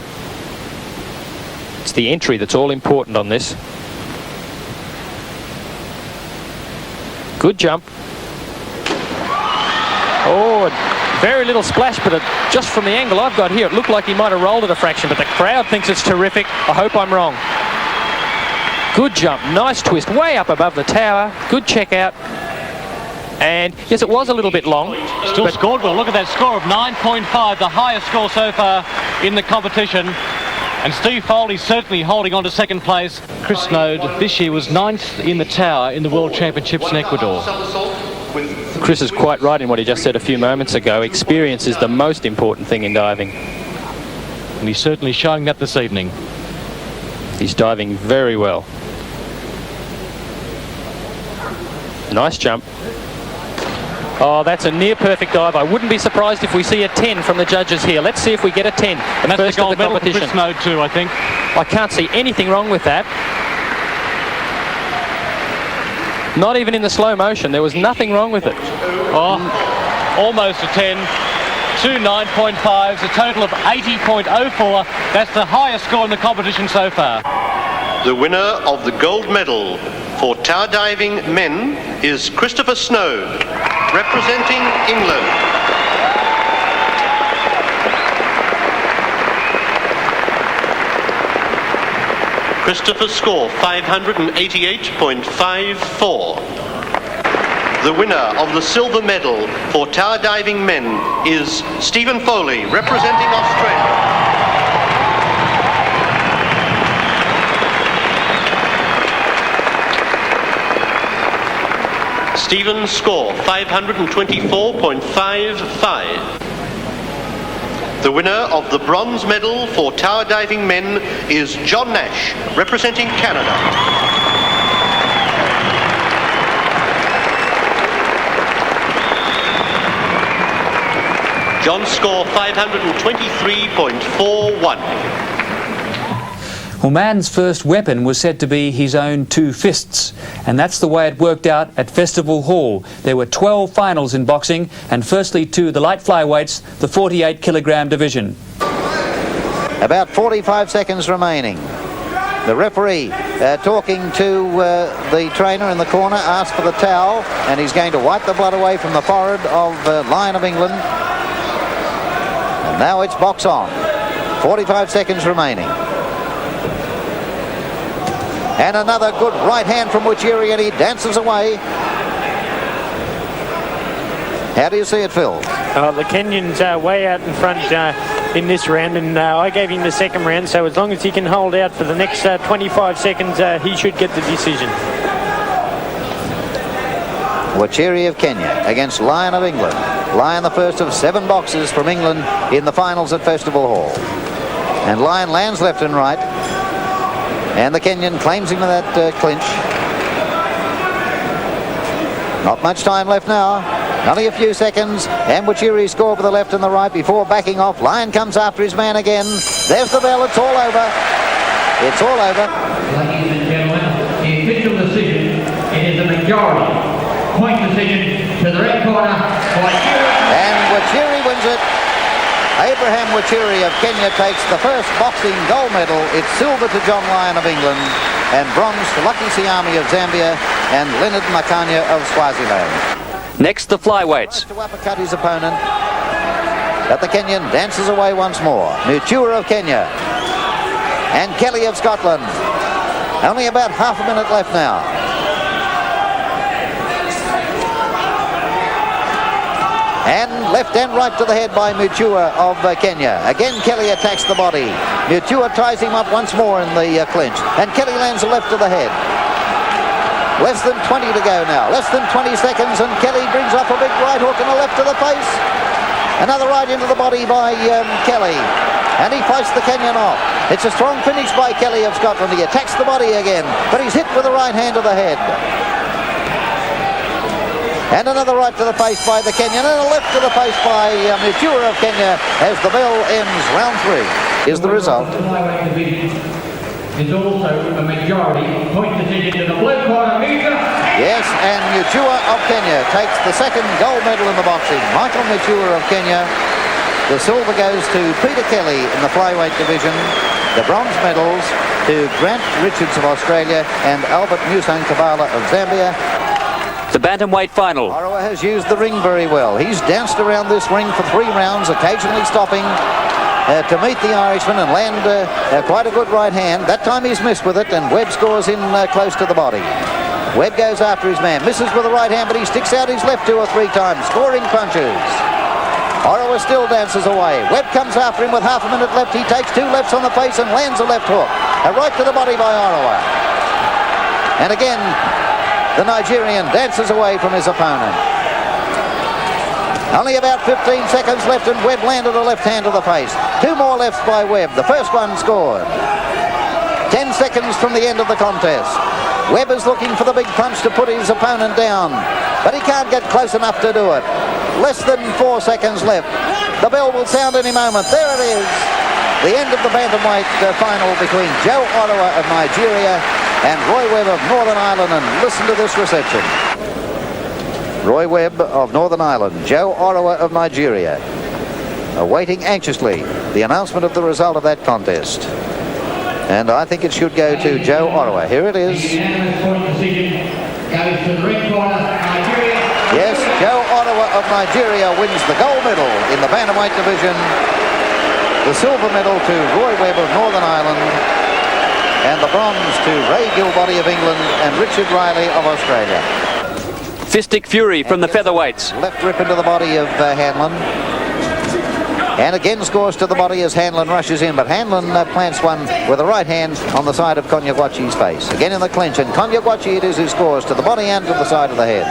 It's the entry that's all important on this. Good jump. Oh, very little splash, but just from the angle I've got here, it looked like he might have rolled it a fraction, but the crowd thinks it's terrific. I hope I'm wrong. Good jump, nice twist, way up above the tower. Good check out. And yes, it was a little bit long. Still scored well. Look at that score of 9.5, the highest score so far in the competition. And Steve Foley certainly holding on to second place. Chris Snowd this year was 9th in the tower in the World Championships in Ecuador. Chris is quite right in what he just said a few moments ago. Experience is the most important thing in diving. And he's certainly showing that this evening. He's diving very well. Nice jump. Oh, that's a near perfect dive. I wouldn't be surprised if we see a 10 from the judges here. Let's see if we get a 10. And that's the gold medal for Chris Snowd too, I think. I can't see anything wrong with that. Not even in the slow motion. There was nothing wrong with it. Oh, almost a 10. Two 9.5s, a total of 80.04. That's the highest score in the competition so far. The winner of the gold medal for tower diving men is Christopher Snowd, representing England. Christopher's score 588.54. The winner of the silver medal for tower diving men is Stephen Foley, representing Australia. Stephen's score 524.55. The winner of the bronze medal for tower diving men is John Nash, representing Canada. John's score 523.41. Well, man's first weapon was said to be his own 2 fists, and that's the way it worked out at Festival Hall. There were 12 finals in boxing, and firstly to the light flyweights, the 48-kilogram division. About 45 seconds remaining. The referee talking to the trainer in the corner, asked for the towel, and he's going to wipe the blood away from the forehead of Lion of England. And now it's box on. 45 seconds remaining. And another good right hand from QEII, and he dances away. How do you see it, Phil? The Kenyan's way out in front in this round, and I gave him the second round, so as long as he can hold out for the next 25 seconds, he should get the decision. QEII of Kenya against Lion of England. Lion the first of 7 boxers from England in the finals at Festival Hall. And Lion lands left and right. And the Kenyan claims him in that clinch. Not much time left now. Only a few seconds. And QEII score for the left and the right before backing off. Lion comes after his man again. There's the bell. It's all over. It's all over. Ladies and gentlemen, the official decision, it is a majority. Point decision to the red corner. And QEII wins it. Abraham QEII of Kenya takes the first boxing gold medal. It's silver to John Lion of England and bronze to Lucky Siami of Zambia and Leonard Makanya of Swaziland. Next, the flyweights. To uppercut his opponent, but the Kenyan dances away once more. Mutua of Kenya and Kelly of Scotland. Only about half a minute left now. And left and right to the head by Mutua of Kenya. Again, Kelly attacks the body. Mutua ties him up once more in the clinch. And Kelly lands a left to the head. Less than 20 to go now. Less than 20 seconds, and Kelly brings up a big right hook and a left to the face. Another right into the body by Kelly. And he fights the Kenyan off. It's a strong finish by Kelly of Scotland. He attacks the body again, but he's hit with the right hand to the head. And another right to the face by the Kenyan, and a left to the face by Mutua of Kenya as the bell ends round 3. Here's the result. Is also a majority. Point decision to the blue corner. Yes, and Mutua of Kenya takes the second gold medal in the boxing. Michael Mutua of Kenya. The silver goes to Peter Kelly in the flyweight division. The bronze medals to Grant Richards of Australia and Albert Musang Kabala of Zambia. The bantamweight final. Orowa has used the ring very well. He's danced around this ring for 3 rounds, occasionally stopping to meet the Irishman and land quite a good right hand. That time he's missed with it, and Webb scores in close to the body. Webb goes after his man, misses with the right hand, but he sticks out his left 2 or 3 times, scoring punches. Orawa still dances away. Webb comes after him with half a minute left. He takes 2 lefts on the face and lands a left hook. A right to the body by Orawa. And again, the Nigerian dances away from his opponent. Only about 15 seconds left, and Webb landed a left hand to the face. 2 more lefts by Webb. The first one scored. 10 seconds from the end of the contest. Webb is looking for the big punch to put his opponent down, but he can't get close enough to do it. Less than 4 seconds left. The bell will sound any moment. There it is. The end of the bantamweight final between Joe Orawa of Nigeria and Roy Webb of Northern Ireland. And listen to this reception. Roy Webb of Northern Ireland, Joe Orawa of Nigeria, awaiting anxiously the announcement of the result of that contest. And I think it should go to Joe Orawa. Here it is. Yes, Joe Orawa of Nigeria wins the gold medal in the bantamweight division. The silver medal to Roy Webb of Northern Ireland. And the bronze to Ray Gilbody of England and Richard Riley of Australia. Fistic fury from the featherweights. Left rip into the body of Hanlon. And again scores to the body as Hanlon rushes in, but Hanlon plants one with the right hand on the side of Konyaguachi's face. Again in the clinch, and Konyaguachi it is who scores to the body and to the side of the head.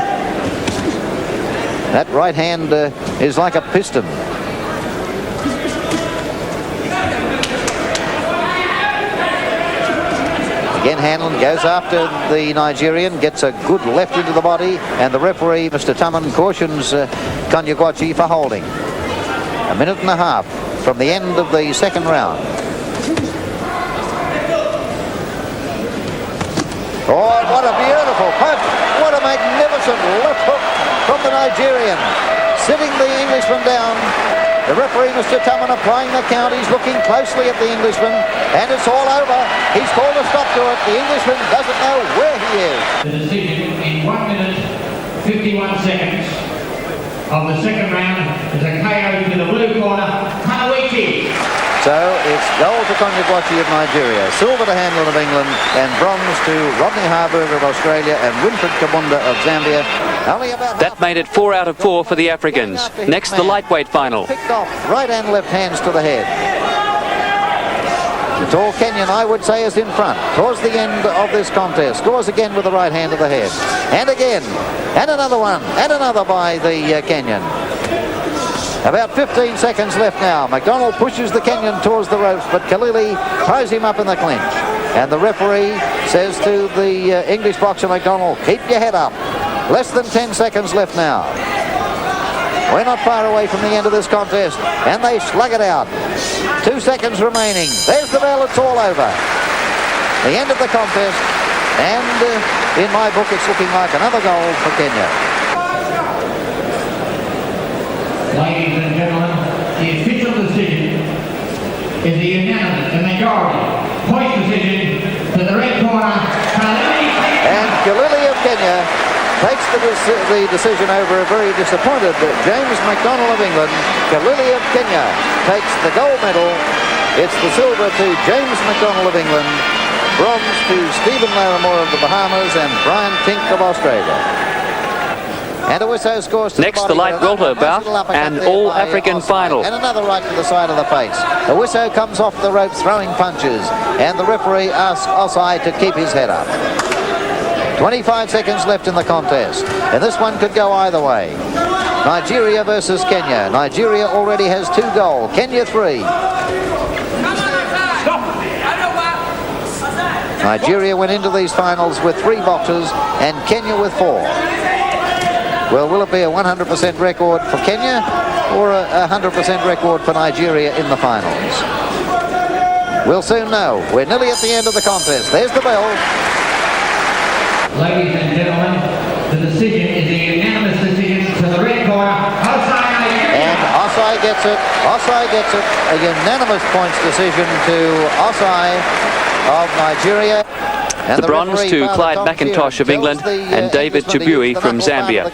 That right hand is like a piston. Again, Hanlon goes after the Nigerian, gets a good left into the body, and the referee, Mr. Tumman, cautions Konyaguachi for holding. A minute and a half from the end of the second round. Oh, what a beautiful punch. What a magnificent left hook from the Nigerian. Sitting the Englishman down. The referee, Mr. Tumman, applying the count. He's looking closely at the Englishman, and it's all over. He's called a stop to it. The Englishman doesn't know where he is. The decision in 1 minute, 51 seconds of the second round is a KO to the blue corner, Kanawichi. So it's gold to Konyaguachi of Nigeria, silver to Hanlon of England, and bronze to Rodney Harburger of Australia and Winfred Kabunda of Zambia. That made it 4 out of 4 for the Africans. Next, the lightweight final. Picked off right and left hands to the head. The tall Kenyan, I would say, is in front towards the end of this contest. Scores again with the right hand to the head. And again. And another one. And another by the Kenyan. About 15 seconds left now. McDonald pushes the Kenyan towards the ropes, but Kalili ties him up in the clinch. And the referee says to the English boxer McDonald, keep your head up. Less than 10 seconds left now. We're not far away from the end of this contest, and they slug it out. 2 seconds remaining. There's the bell. It's all over. The end of the contest, and in my book, it's looking like another gold for Kenya. Ladies and gentlemen, the official decision is the unanimous, the majority point decision to the red corner, Kalili. And Kalili of Kenya takes the decision over a very disappointed James McDonald of England. Kalili of Kenya takes the gold medal. It's the silver to James McDonald of England, bronze to Stephen Larimore of the Bahamas, and Brian Tink of Australia. And Awiso scores to next, the light welter bout and all-African final. And another right to the side of the face. Awiso comes off the rope throwing punches, and the referee asks Osai to keep his head up. 25 seconds left in the contest, and this one could go either way. Nigeria versus Kenya. Nigeria already has 2 gold, Kenya 3. Nigeria went into these finals with 3 boxers and Kenya with 4. Well, will it be a 100% record for Kenya or a 100% record for Nigeria in the finals? We'll soon know. We're nearly at the end of the contest. There's the bell. Ladies and gentlemen, the decision is a unanimous decision to the red corner, Osai Nigeria. And Osai gets it. Osai gets it. A unanimous points decision to Osai of Nigeria. The bronze to Clyde McIntosh of England and David Chibui from Zambia.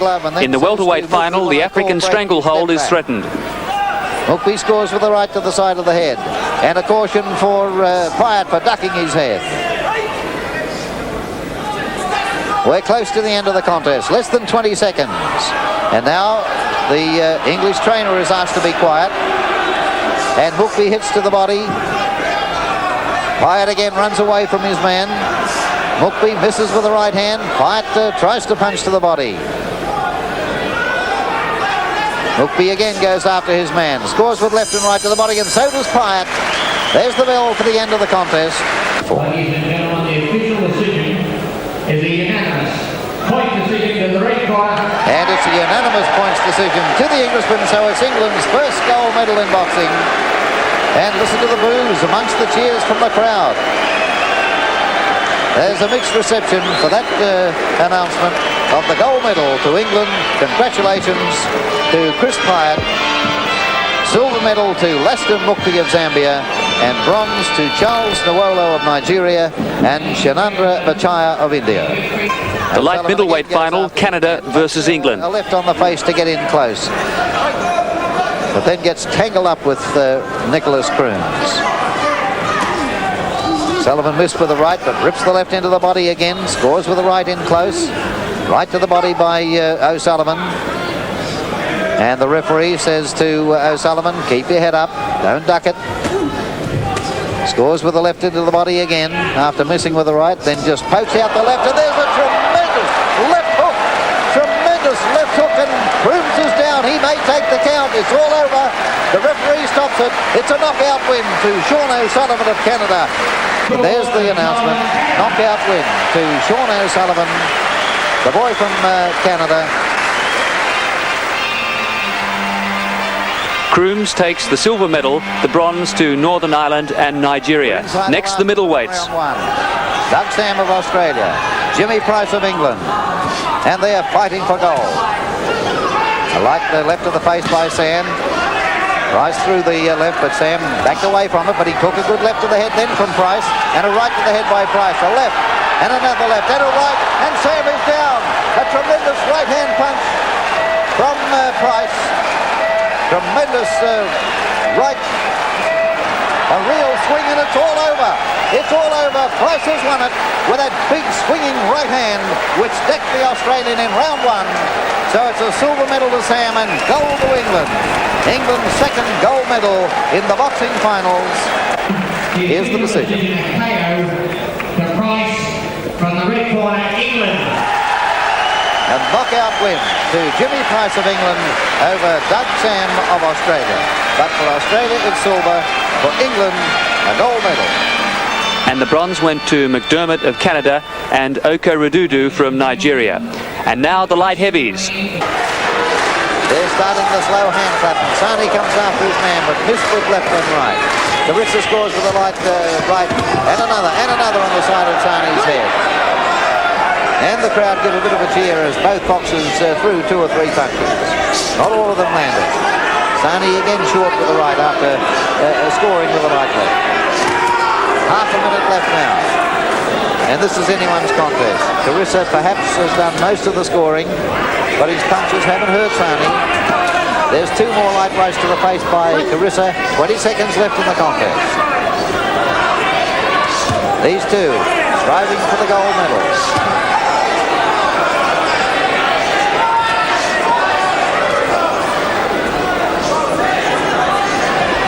In the welterweight final, the African stranglehold is threatened. Mukbi scores with the right to the side of the head. And a caution for Pyatt for ducking his head. We're close to the end of the contest, less than 20 seconds. And now the English trainer is asked to be quiet. And Hookby hits to the body. Pyatt again runs away from his man. Hookby misses with the right hand. Pyatt tries to punch to the body. Hookby again goes after his man. Scores with left and right to the body, and so does Pyatt. There's the bell for the end of the contest. Ladies and gentlemen, the official decision is a unanimous point decision to the red corner. And it's a unanimous points decision to the Englishman, so it's England's first gold medal in boxing. And listen to the boos amongst the cheers from the crowd. There's a mixed reception for that announcement of the gold medal to England. Congratulations to Chris Pyatt. Silver medal to Laston Mukti of Zambia, and bronze to Charles Nwolo of Nigeria and Shanandra Bachaya of India. The light middleweight final, Canada versus England. A left on the face to get in close, but then gets tangled up with Nicholas Crooms. Sullivan missed with the right, but rips the left into the body again. Scores with the right in close. Right to the body by O'Sullivan. And the referee says to O'Sullivan, keep your head up, don't duck it. Scores with the left into the body again after missing with the right, then just pokes out the left, and there's a tremendous left hook. Tremendous left hook, and Crooms is down. He may take the count. It's all over. The referee stops it. It's a knockout win to Sean O'Sullivan of Canada. There's the announcement. Knockout win to Sean O'Sullivan, the boy from Canada. Crooms takes the silver medal, the bronze to Northern Ireland and Nigeria. Next, the middleweights. Doug Sam of Australia, Jimmy Price of England, and they are fighting for gold. I like the left of the face by Sam. Price through the left, but Sam backed away from it, but he took a good left to the head then from Price, and a right to the head by Price. A left, and another left, and a right, and Sam is down. A tremendous right-hand punch from Price. Tremendous right, a real swing, and it's all over. It's all over. Price has won it with that big swinging right hand which decked the Australian in round one. So it's a silver medal to Sam and gold to England. England's second gold medal in the boxing finals. Here's the decision. The Price from the red corner, England. A knockout win to Jimmy Price of England over Doug Sam of Australia. But for Australia, it's silver. For England, a gold medal. And the bronze went to McDermott of Canada and Oko Redudu from Nigeria. And now the light heavies. They're starting the slow hand pattern. Sani comes after his man with missed with left and right. Carissa scores with a light right, and another on the side of Sani's head. And the crowd give a bit of a cheer as both boxers threw 2 or 3 punches. Not all of them landed. Sani again short with the right after scoring with the right leg. Half a minute left now. And this is anyone's contest. Carissa perhaps has done most of the scoring, but his punches haven't hurt Sani. There's 2 more light rights to the face by Carissa. 20 seconds left in the contest. These two striving for the gold medals.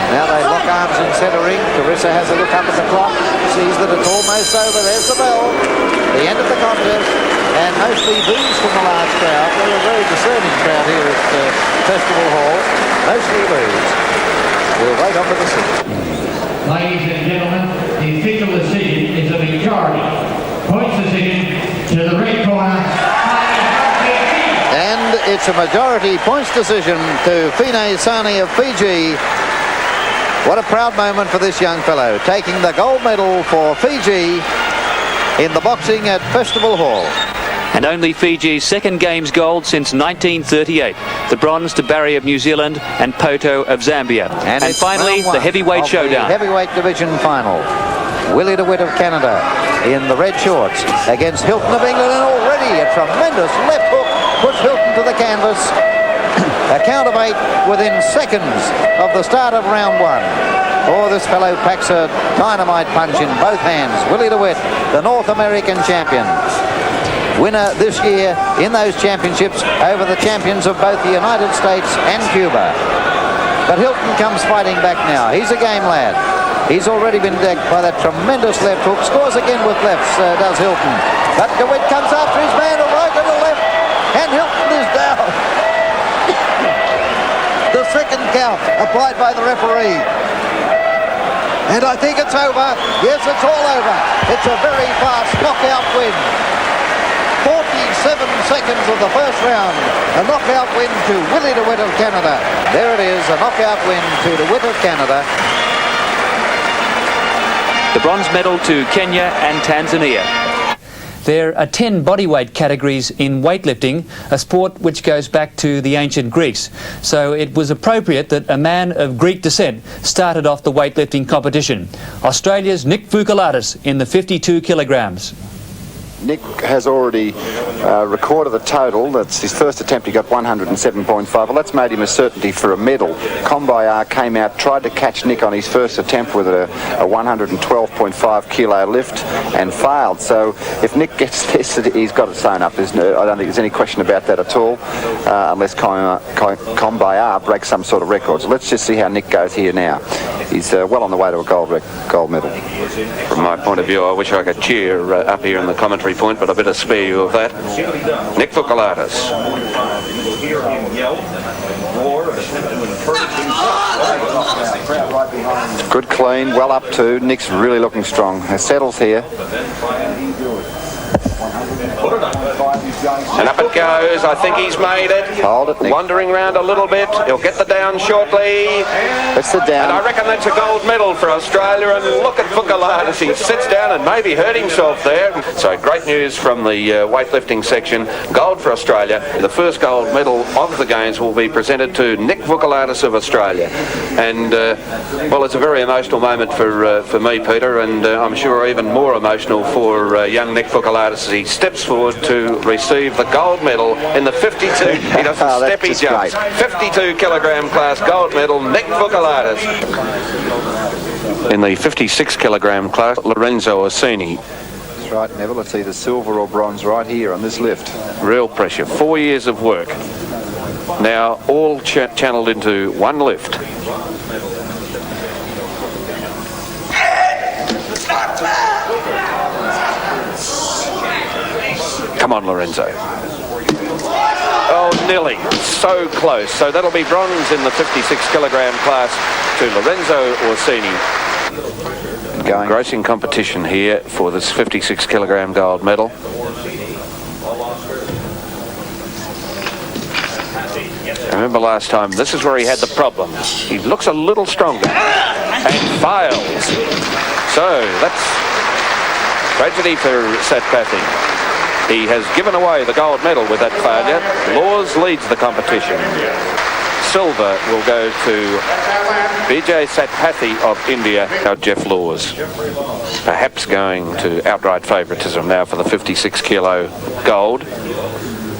Now they lock arms in centre ring. Carissa has a look up at the clock, sees that it's almost over. There's the bell. The end of the contest, and mostly boos from the large crowd. They're a very discerning crowd here at Festival Hall. Mostly boos. We'll wait on the decision. Ladies and gentlemen, the official decision is a majority. Points decision to the red corner. And it's a majority points decision to Fine Sani of Fiji. What a proud moment for this young fellow, taking the gold medal for Fiji in the boxing at Festival Hall. And only Fiji's second Games gold since 1938. The bronze to Barry of New Zealand and Poto of Zambia. And finally, the heavyweight showdown. The heavyweight division final. Willie DeWitt of Canada in the red shorts against Hilton of England, and already a tremendous left hook puts Hilton to the canvas. A count of 8 within seconds of the start of round 1. Oh, this fellow packs a dynamite punch in both hands. Willie DeWitt, the North American champion. winner this year in those championships over the champions of both the United States and Cuba. But Hilton comes fighting back now. He's a game lad. He's already been decked by that tremendous left hook. Scores again with lefts, does Hilton. But DeWitt comes after his man, a right and a left, and Hilton is down. The second count applied by the referee. And I think it's over. Yes, it's all over. It's a very fast knockout win. 47 seconds of the first round. A knockout win to Willie DeWitt of Canada. There it is, a knockout win to DeWitt of Canada. The bronze medal to Kenya and Tanzania. There are 10 bodyweight categories in weightlifting, a sport which goes back to the ancient Greeks. So it was appropriate that a man of Greek descent started off the weightlifting competition. Australia's Nick Voukalatis in the 52 kilograms. Nick has already recorded the total. That's his first attempt. He got 107.5. Well, that's made him a certainty for a medal. QEII came out, tried to catch Nick on his first attempt with a 112.5 kilo lift and failed. So if Nick gets this, he's got it sewn up. I don't think there's any question about that at all, unless QEII breaks some sort of record. So let's just see how Nick goes here now. He's well on the way to a gold medal. From my point of view, I wish I could cheer up here in the commentary point, but I better spare you of that. Nick Voukalatis. Good clean, well up to. Nick's really looking strong. Settles here. And up it goes. I think he's made it. Hold it, Nick. Wandering around a little bit. He'll get the down shortly. That's the down. And I reckon that's a gold medal for Australia. And look at Voukalatis. He sits down and maybe hurt himself there. So great news from the weightlifting section. Gold for Australia. The first gold medal of the Games will be presented to Nick Voukalatis of Australia. And, well, it's a very emotional moment for me, Peter, and I'm sure even more emotional for young Nick Voukalatis as he steps forward to receive the gold medal in the 52. He doesn't step, he jumps. 52 kilogram class gold medal, Nick Voukalatis. In the 56 kilogram class, Lorenzo Orsini. That's right, Neville. Let's see the silver or bronze right here on this lift. Real pressure. 4 years of work. Now all channeled into one lift. Come on, Lorenzo. Oh, nearly. So close. So that'll be bronze in the 56 kilogram class to Lorenzo Orsini. Grossing competition here for this 56 kilogram gold medal. Remember last time, this is where he had the problem. He looks a little stronger and fails. So that's tragedy for Satpathy. He has given away the gold medal with that failure. Laws leads the competition. Silver will go to Vijay Satpathy of India. Now Jeff Laws, perhaps going to outright favouritism now for the 56 kilo gold.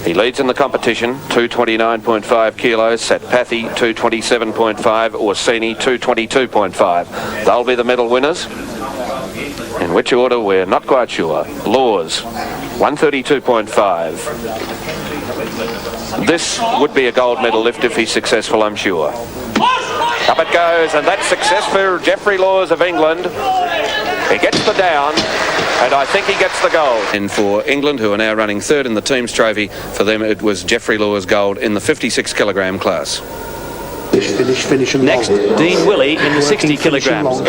He leads in the competition, 229.5 kilos, Satpathy 227.5, Orsini 222.5. They'll be the medal winners. In which order, we're not quite sure. Laws, 132.5. This would be a gold medal lift if he's successful, I'm sure. Up it goes, and that's success for Jeffrey Laws of England. He gets the down, and I think he gets the gold. And for England, who are now running third in the team's trophy, for them it was Jeffrey Laws gold in the 56 kilogram class. Next, Dean Willey in the 60 kilograms.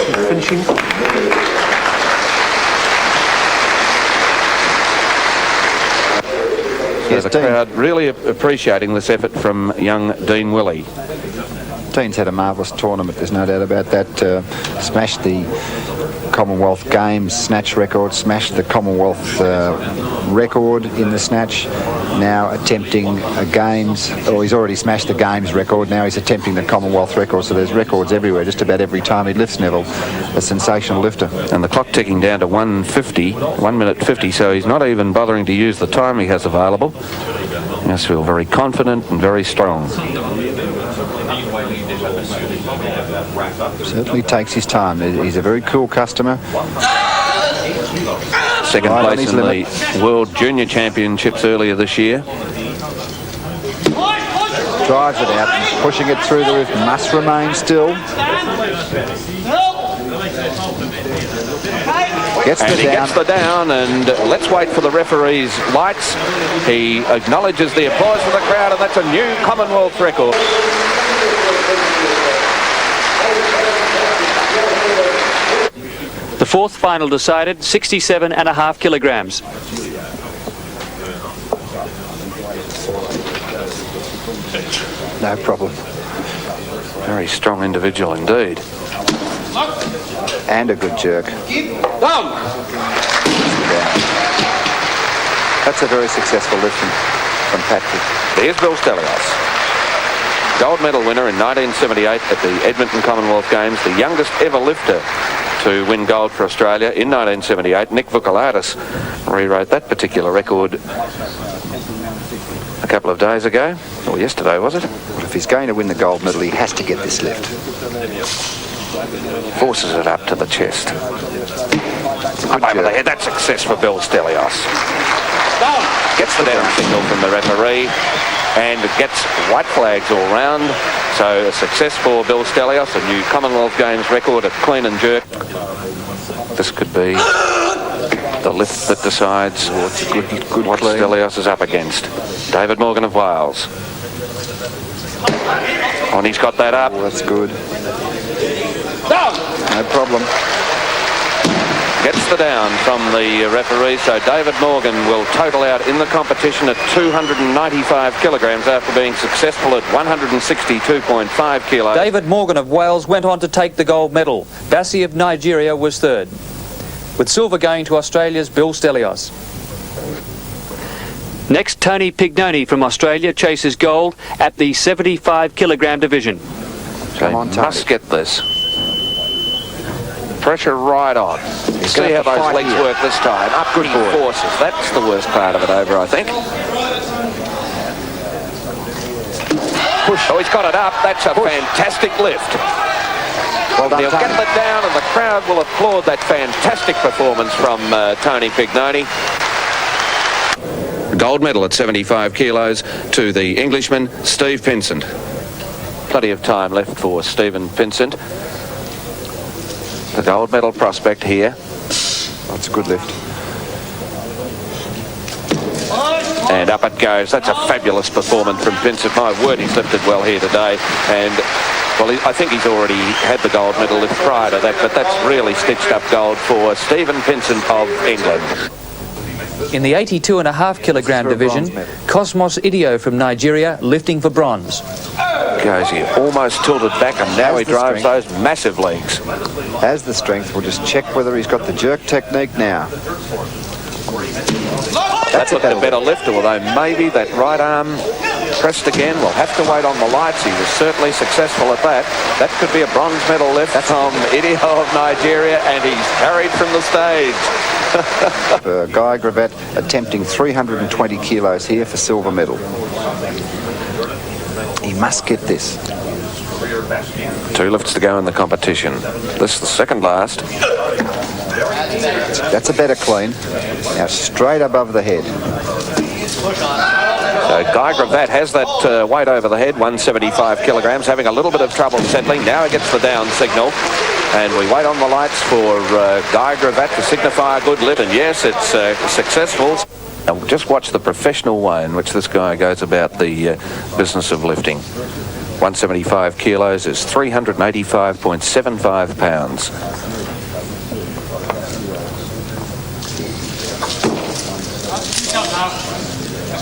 There's a crowd really appreciating this effort from young Dean Willey. Dean's had a marvellous tournament, there's no doubt about that. Smashed the Commonwealth Games snatch record, smashed the Commonwealth record in the snatch, now attempting a Games, or he's already smashed the Games record, now he's attempting the Commonwealth record, so there's records everywhere, just about every time he lifts, Neville. A sensational lifter. And the clock ticking down to 1:50, 1 minute 50, so he's not even bothering to use the time he has available. He must feel very confident and very strong. Certainly takes his time. He's a very cool customer. Second place in the World Junior Championships earlier this year. Drives it out, pushing it through the roof, must remain still. Gets the down, and let's wait for the referee's lights. He acknowledges the applause from the crowd, and that's a new Commonwealth record. The fourth final decided 67.5 kilograms. No problem. Very strong individual indeed. And a good jerk. That's a very successful lift from Patrick. There's Bill Stelios. Gold medal winner in 1978 at the Edmonton Commonwealth Games, the youngest ever lifter to win gold for Australia in 1978. Nick Vukalatis rewrote that particular record a couple of days ago, or yesterday was it? Well, if he's going to win the gold medal, he has to get this lift. Forces it up to the chest. Up over the head. That's success for Bill Stelios. Gets the down signal from the referee and gets white flags all round. So a success for Bill Stelios, a new Commonwealth Games record at clean and jerk. This could be the lift that decides what Stelios is up against. David Morgan of Wales. Oh, and he's got that up. Oh, that's good. No problem. Gets the down from the referee, so David Morgan will total out in the competition at 295 kilograms after being successful at 162.5 kilos. David Morgan of Wales went on to take the gold medal. Bassi of Nigeria was third, with silver going to Australia's Bill Stelios. Next, Tony Pignoni from Australia chases gold at the 75 kilogram division. Come on, must get this. Pressure right on. See how those legs work this time. Up good forces. That's the worst part of it over, I think. Push. Oh, he's got it up. That's a fantastic lift. Well done, He'll get it down, and the crowd will applaud that fantastic performance from Tony Pignoni. Gold medal at 75 kilos to the Englishman, Steve Pinsent. Plenty of time left for Stephen Pinsent. The gold medal prospect here. That's a good lift. And up it goes. That's a fabulous performance from Pinsent. My word, he's lifted well here today. And, well, I think he's already had the gold medal lift prior to that, but that's really stitched up gold for Stephen Pinsent of England. In the 82.5 kilogram division, Cosmos Idio from Nigeria lifting for bronze. Goes here, almost tilted back, and now he drives those massive legs. Has the strength. We'll just check whether he's got the jerk technique now. That's a better lift, although maybe that right arm pressed again. We'll have to wait on the lights. He was certainly successful at that. That could be a bronze medal lift from Idio of Nigeria, and he's carried from the stage. Guy Gravet attempting 320 kilos here for silver medal. He must get this. 2 lifts to go in the competition. This is the second last. That's a better clean. Now straight above the head. So Guy Gravet has that weight over the head, 175 kilograms, having a little bit of trouble settling. Now he gets the down signal. And we wait on the lights for Guy Gravet to signify a good lift. And yes, it's successful. Now just watch the professional way in which this guy goes about the business of lifting. 175 kilos is 385.75 pounds.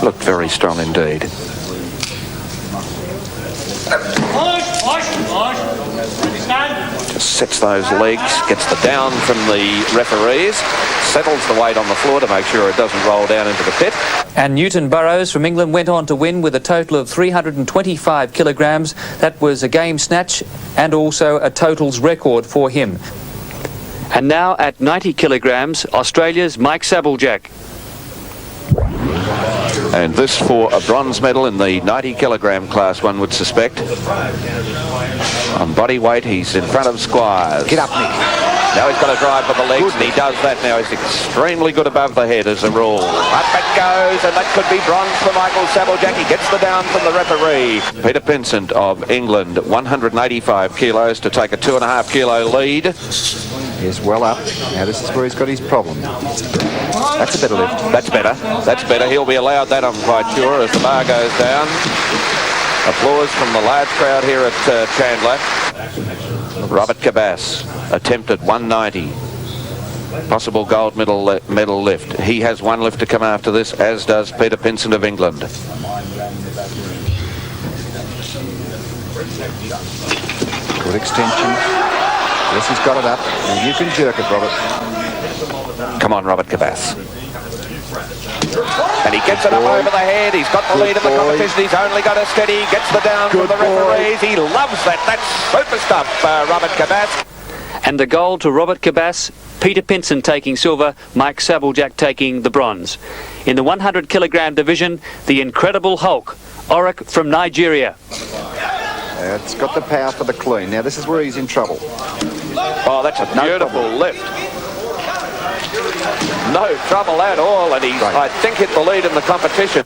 Looked very strong indeed. Just sets those legs, gets the down from the referees, settles the weight on the floor to make sure it doesn't roll down into the pit. And Newton Burrows from England went on to win with a total of 325 kilograms. That was a game snatch and also a totals record for him. And now at 90 kilograms, Australia's Mike Sabeljack. And this for a bronze medal in the 90 kilogram class, one would suspect. On body weight, he's in front of Squires. Get up, Nick. Now he's got to drive with the legs, and he does that now. He's extremely good above the head as a rule. Up it goes, and that could be bronze for Michael Sabblejack. He gets the down from the referee. Peter Pinsent of England, 185 kilos to take a 2.5 kilo lead. He's well up. Now this is where he's got his problem. That's a better lift. That's better. That's better. He'll be allowed that, I'm quite sure, as the bar goes down. Applause from the large crowd here at Chandler. Robert Cabas attempted 190. Possible gold medal lift. He has one lift to come after this, as does Peter Pinsent of England. Good extension. Yes, he's got it up. And you can jerk it, Robert. Come on, Robert Cabas. And he gets it up over the head. He's got the lead in the competition. He's only got a steady. Gets the down from the referees. He loves that. That's super stuff, Robert Cabas. And the gold to Robert Cabas, Peter Pinsent taking silver, Mike Sabblejack taking the bronze. In the 100 kilogram division, the incredible Hulk, Oric from Nigeria. It's got the power for the clean. Now this is where he's in trouble. Oh, that's a beautiful lift. No trouble at all, and he's, I think, hit the lead in the competition.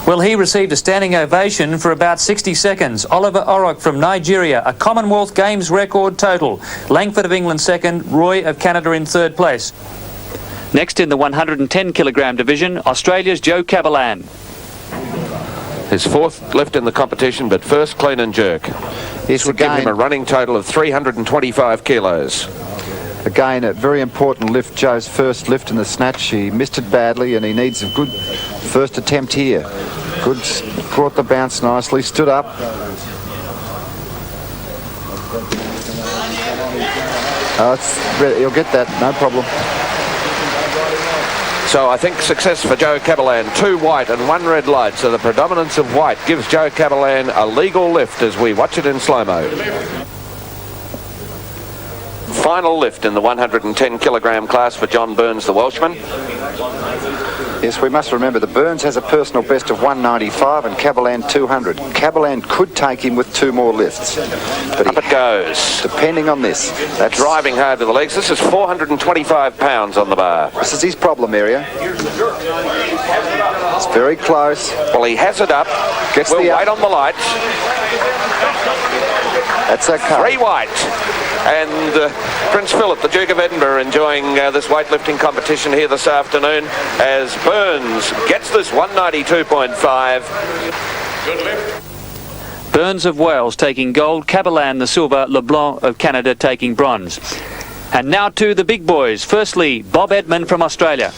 Well, he received a standing ovation for about 60 seconds. Oliver Oric from Nigeria, a Commonwealth Games record total. Langford of England second, Roy of Canada in third place. Next in the 110 kilogram division, Australia's Joe Cabalan. His fourth lift in the competition, but first clean and jerk. This would give him a running total of 325 kilos. Again, a very important lift. Joe's first lift in the snatch. He missed it badly, and he needs a good first attempt here. Good, caught the bounce nicely, stood up. He'll get that, no problem. So I think success for Joe Cabalan. 2 white and 1 red light. So the predominance of white gives Joe Cabalan a legal lift as we watch it in slow-mo. Final lift in the 110 kilogram class for John Burns, the Welshman. Yes, we must remember that Burns has a personal best of 195 and Cabalan 200. Cabalan could take him with 2 more lifts. But up it goes. Depending on this. That's driving hard with the legs. This is 425 pounds on the bar. This is his problem area. It's very close. Well, he has it up. Gets we'll the wait on the lights. That's okay. 3 white. And Prince Philip, the Duke of Edinburgh, enjoying this weightlifting competition here this afternoon as Burns gets this 192.5. Good lift. Burns of Wales taking gold, Cabalan the silver, LeBlanc of Canada taking bronze. And now to the big boys. Firstly, Bob Edmond from Australia.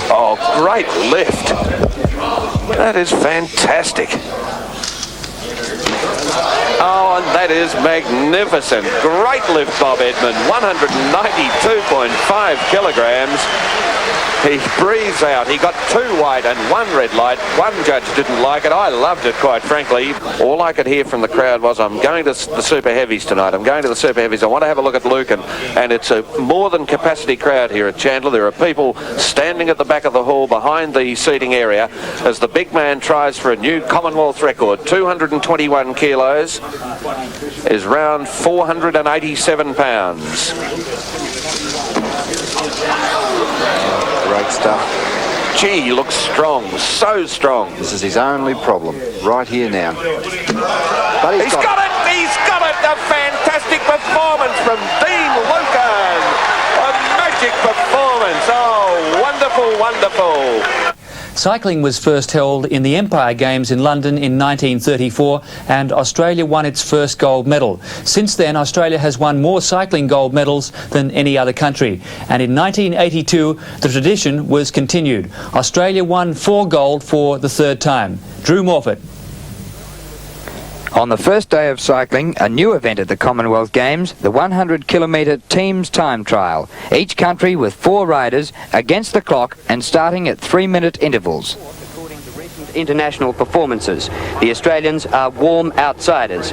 Oh, great lift. That is fantastic. Oh, and that is magnificent. Great lift, Bob Edmond. 192.5 kilograms. He breathes out. He got 2 white and 1 red light. One judge didn't like it. I loved it, quite frankly. All I could hear from the crowd was, I'm going to the super heavies tonight. I'm going to the super heavies. I want to have a look at Lucan. And it's a more than capacity crowd here at Chandler. There are people standing at the back of the hall behind the seating area as the big man tries for a new Commonwealth record. 221 kilos is round 487 pounds. Great stuff. Gee, he looks strong, so strong. This is his only problem, right here now. But he's got it! He's got it! A fantastic performance from Dean Lucan! A magic performance! Oh, wonderful, wonderful! Cycling was first held in the Empire Games in London in 1934 and Australia won its first gold medal. Since then, Australia has won more cycling gold medals than any other country. And in 1982, the tradition was continued. Australia won 4 gold for the 3rd time. Drew Morfitt. On the first day of cycling, a new event at the Commonwealth Games, the 100-kilometre teams time trial. Each country with 4 riders against the clock and starting at 3-minute intervals. According to recent international performances, the Australians are warm outsiders.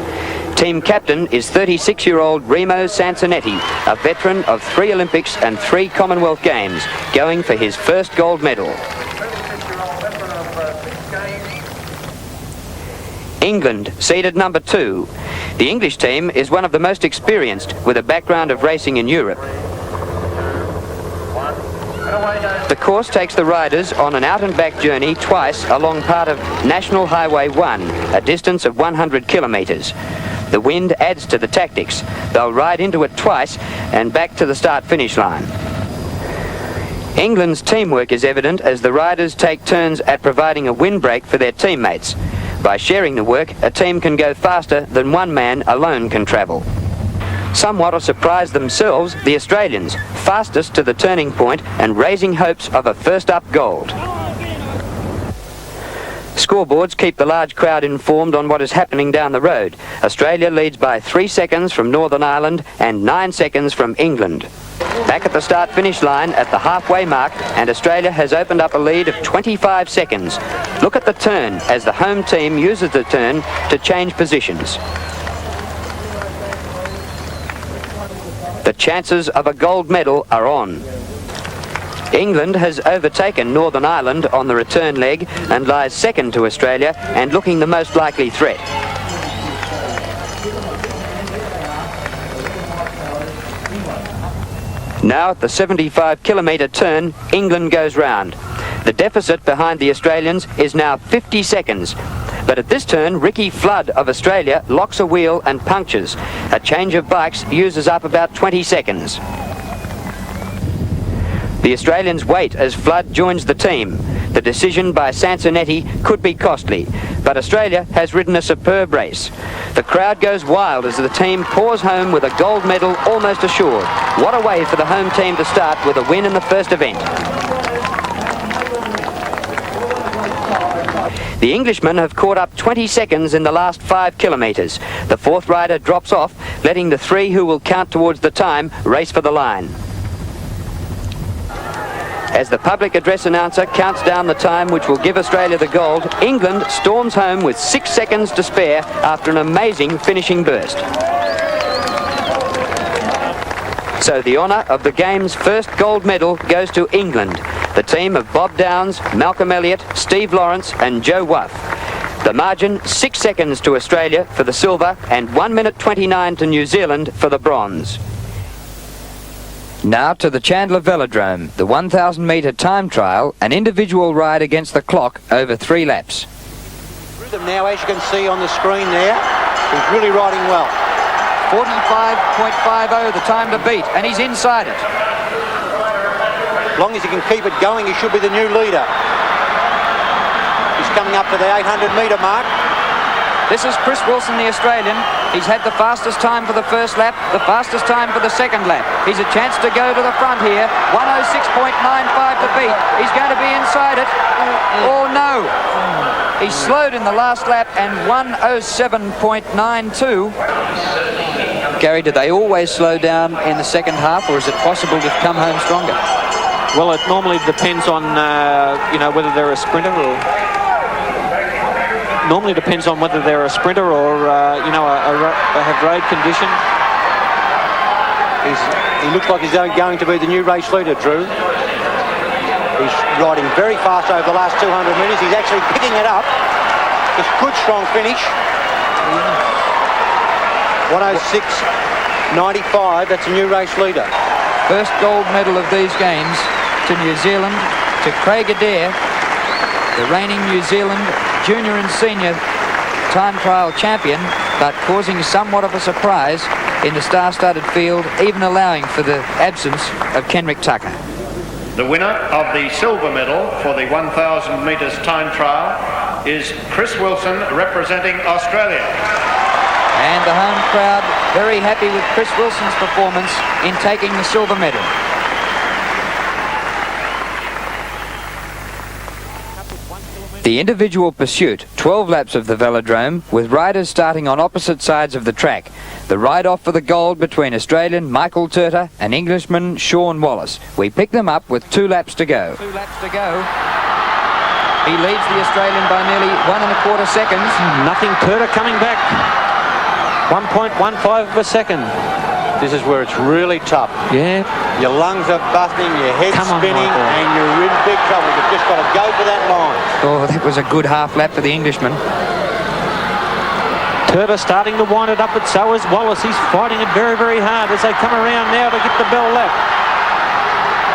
Team captain is 36-year-old Remo Sansonetti, a veteran of 3 Olympics and 3 Commonwealth Games, going for his first gold medal. England, seeded number 2. The English team is one of the most experienced, with a background of racing in Europe. The course takes the riders on an out-and-back journey twice along part of National Highway 1, a distance of 100 kilometres. The wind adds to the tactics. They'll ride into it twice and back to the start-finish line. England's teamwork is evident as the riders take turns at providing a windbreak for their teammates. By sharing the work, a team can go faster than one man alone can travel. Somewhat surprised themselves, the Australians, fastest to the turning point and raising hopes of a first-up gold. Scoreboards keep the large crowd informed on what is happening down the road. Australia leads by 3 seconds from Northern Ireland and 9 seconds from England. Back at the start-finish line at the halfway mark, and Australia has opened up a lead of 25 seconds. Look at the turn as the home team uses the turn to change positions. The chances of a gold medal are on. England has overtaken Northern Ireland on the return leg and lies second to Australia and looking the most likely threat. Now at the 75-kilometre turn, England goes round. The deficit behind the Australians is now 50 seconds. But at this turn, Ricky Flood of Australia locks a wheel and punctures. A change of bikes uses up about 20 seconds. The Australians wait as Flood joins the team. The decision by Sansonetti could be costly, but Australia has ridden a superb race. The crowd goes wild as the team pours home with a gold medal almost assured. What a way for the home team to start with a win in the first event. The Englishmen have caught up 20 seconds in the last 5 kilometres. The 4th rider drops off, letting the 3 who will count towards the time race for the line. As the public address announcer counts down the time which will give Australia the gold, England storms home with 6 seconds to spare after an amazing finishing burst. So the honour of the game's first gold medal goes to England, the team of Bob Downs, Malcolm Elliott, Steve Lawrence and Joe Wuff. The margin, 6 seconds to Australia for the silver and 1 minute 29 to New Zealand for the bronze. Now to the Chandler Velodrome, the 1,000-metre time trial, an individual ride against the clock over 3 laps. Rhythm now, as you can see on the screen there, he's really riding well. 45.50 the time to beat, and he's inside it. As long as he can keep it going, he should be the new leader. He's coming up to the 800-metre mark. This is Chris Wilson, the Australian. He's had the fastest time for the first lap, the fastest time for the second lap. He's a chance to go to the front here. 106.95 to beat. He's going to be inside it. Oh no! He slowed in the last lap and 107.92. Gary, do they always slow down in the second half, or is it possible to come home stronger? Well, it normally depends on, whether they're a sprinter or... Normally depends on whether they're a sprinter or, they have road condition. He looks like he's going to be the new race leader, Drew. He's riding very fast over the last 200 metres. He's actually picking it up. Just good, strong finish. 106.95, that's a new race leader. First gold medal of these games to New Zealand, to Craig Adair, the reigning New Zealand junior and senior time trial champion, but causing somewhat of a surprise in the star-studded field, even allowing for the absence of Kenrick Tucker. The winner of the silver medal for the 1,000 metres time trial is Chris Wilson, representing Australia. And the home crowd very happy with Chris Wilson's performance in taking the silver medal. The individual pursuit, 12 laps of the velodrome, with riders starting on opposite sides of the track. The ride-off for the gold between Australian Michael Turter and Englishman Sean Wallace. We pick them up with 2 laps to go. 2 laps to go. He leads the Australian by nearly 1 1/4 seconds. Nothing, Turter coming back. 1.15 of a second. This is where it's really tough. Yeah. Your lungs are busting, your head's spinning, and you're in big trouble. You've just got to go for that line. Oh, that was a good half lap for the Englishman. Turner starting to wind it up, but so is Wallace. He's fighting it very, very hard as they come around now to get the bell lap.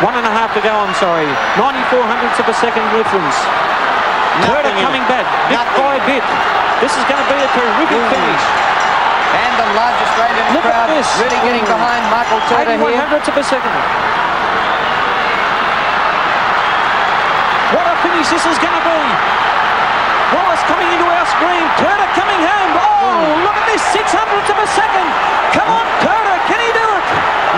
1.5 to go, I'm sorry. 94 hundredths of a second difference. Turner coming back, bit by bit. This is going to be a terrific finish. And the large Australian crowd really getting behind Michael Turner here. 81 hundredths of a second. What a finish this is going to be. Wallace coming into our screen. Turner coming home. Oh, look at this, 600ths of a second. Come on, Turner, can he do it?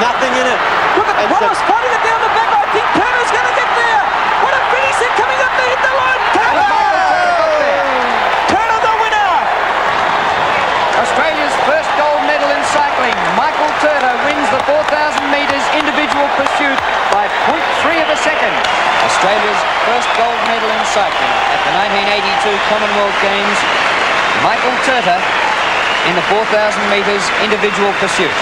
Nothing in it. Look at Wallace fighting it down the back. I think Turner's going to get there. What a finish, they're coming up to hit the line. Turner! Turner the winner. Australia's first gold medal in cycling. Michael Turner wins the 4,000 metres individual pursuit by 0.3 of a second. Australia's first gold medal in cycling at the 1982 Commonwealth Games. Michael Turner in the 4,000 metres individual pursuit.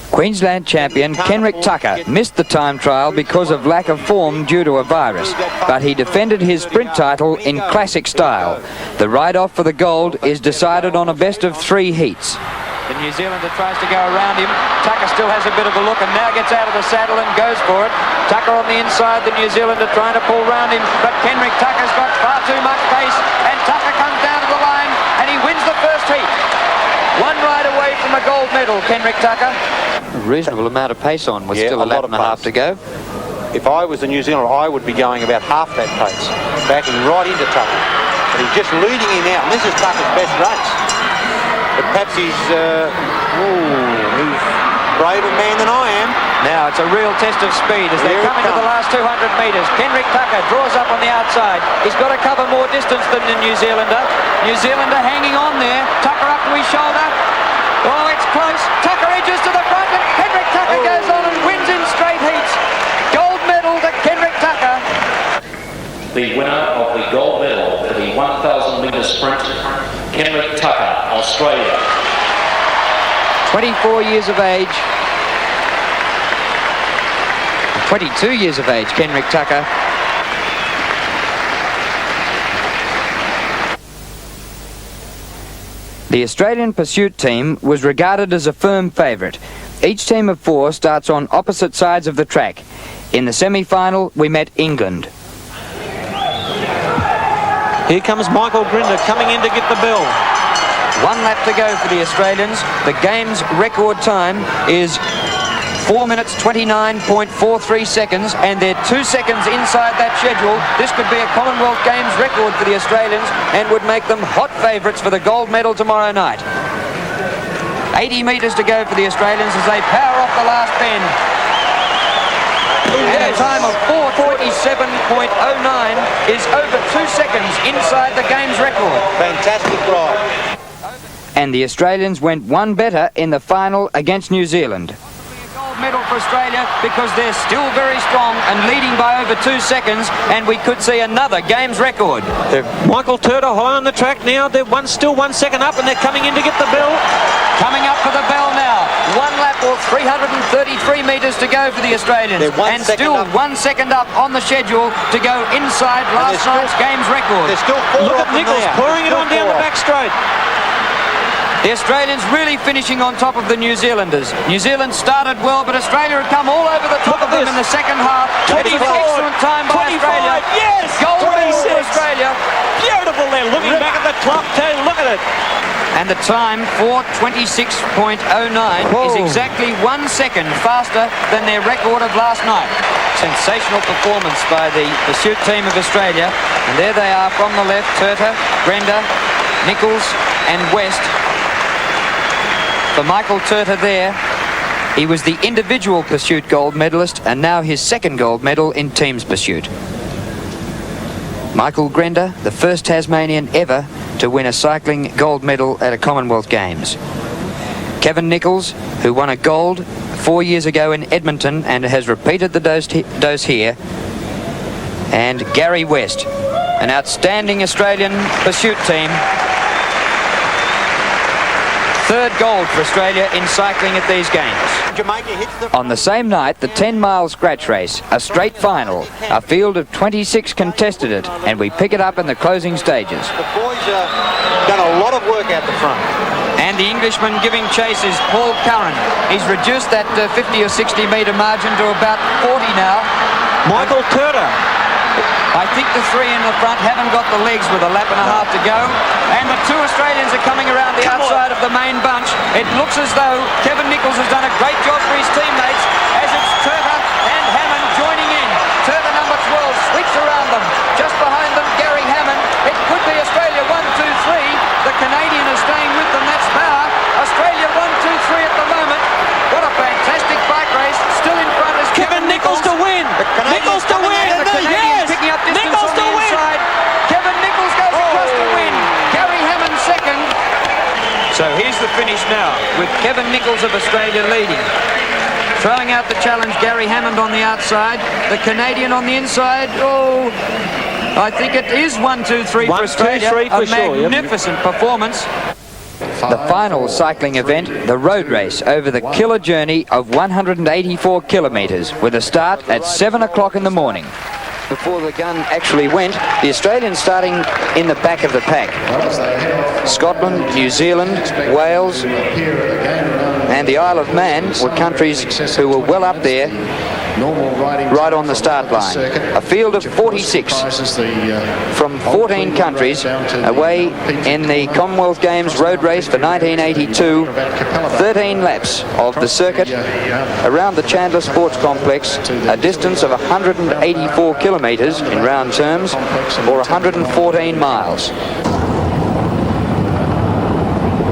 Queensland champion Kenrick Tucker missed the time trial because of lack of form due to a virus, but he defended his sprint title in classic style. The ride-off for the gold is decided on a best-of-3 heats. The New Zealander tries to go around him. Tucker still has a bit of a look and now gets out of the saddle and goes for it. Tucker on the inside, the New Zealander trying to pull round him, but Kenrick Tucker's got far too much pace, and Tucker comes down to the line and he wins the first heat. One ride away from a gold medal, Kenrick Tucker. A reasonable amount of pace on with still a lap and a half to go. If I was the New Zealander, I would be going about half that pace, backing right into Tucker. But he's just leading him out, and this is Tucker's best race. But perhaps he's a braver man than I am. Now it's a real test of speed as they come into the last 200 metres. Kenrick Tucker draws up on the outside. He's got to cover more distance than the New Zealander. New Zealander hanging on there. Tucker up to his shoulder. Oh, it's close. Tucker edges to the front and Kenrick Tucker goes on and wins in straight heats. Gold medal to Kenrick Tucker. The winner of the gold medal for the 1,000 metre sprint, Kenrick Tucker, Australia. 24 years of age. 22 years of age, Kenrick Tucker. The Australian pursuit team was regarded as a firm favourite. Each team of 4 starts on opposite sides of the track. In the semi-final, we met England. Here comes Michael Grinder coming in to get the bell. 1 lap to go for the Australians. The game's record time is 4 minutes 29.43 seconds, and they're 2 seconds inside that schedule. This could be a Commonwealth Games record for the Australians and would make them hot favourites for the gold medal tomorrow night. 80 metres to go for the Australians as they power off the last bend. And a time of 4:47.09 is over 2 seconds inside the game's record. Fantastic ride. And the Australians went 1 better in the final against New Zealand. Medal for Australia because they're still very strong and leading by over 2 seconds, and we could see another games record. Michael Turner high on the track now. They're still 1 second up, and they're coming in to get the bell. Coming up for the bell now. 1 lap or 333 metres to go for the Australians, and still 1 second up on the schedule to go inside last night's games record. Look at Nichols pouring it on down the back straight. The Australians really finishing on top of the New Zealanders. New Zealand started well, but Australia had come all over the top of them in the second half. It's an excellent time by Australia. Yes! Gold medal for Australia. Beautiful there, looking back at the clock too. Look at it. And the time, 4:26.09, is exactly 1 second faster than their record of last night. Sensational performance by the pursuit team of Australia. And there they are from the left, Turter, Grender, Nichols and West. For Michael Turter there, he was the individual pursuit gold medalist and now his second gold medal in teams pursuit. Michael Grender, the first Tasmanian ever to win a cycling gold medal at a Commonwealth Games. Kevin Nichols, who won a gold 4 years ago in Edmonton and has repeated the dose here. And Gary West, an outstanding Australian pursuit team. third gold for Australia in cycling at these games. On the same night, the 10-mile scratch race, a straight final. A field of 26 contested it, and we pick it up in the closing stages. The boys have done a lot of work out the front. And the Englishman giving chase is Paul Curran. He's reduced that 50 or 60 metre margin to about 40 now. Michael Turner. I think the three in the front haven't got the legs with a lap and a half to go. And the two Australians are coming around the outside of the main bunch. It looks as though Kevin Nichols has done a great job for his teammates as it's Turner and Hammond joining in. Turner number 12 sweeps around them. Just behind them, Gary Hammond. It could be Australia 1, 2, 3. The Canadian is staying with them. That's Bauer. Australia 1, 2, 3 at the moment. What a fantastic bike race. Still in front is Kevin Nichols to win. Nichols to win. The Canadian picking up distance on the inside. Kevin Nichols goes across to win. Gary Hammond second. So here's the finish now with Kevin Nichols of Australia leading. Throwing out the challenge, Gary Hammond on the outside. The Canadian on the inside. Oh, I think it is 1, 2, 3 for Australia. 1, 2, 3 for a magnificent performance. The final cycling event, the road race over the killer journey of 184 kilometres with a start at 7 o'clock in the morning. Before the gun actually went, the Australians starting in the back of the pack. Scotland, New Zealand, Wales and the Isle of Man were countries who were well up there right on the start line. A field of 46 from 14 countries away in the Commonwealth Games road race for 1982. 13 laps of the circuit around the Chandler Sports Complex, a distance of 184 kilometres in round terms, or 114 miles.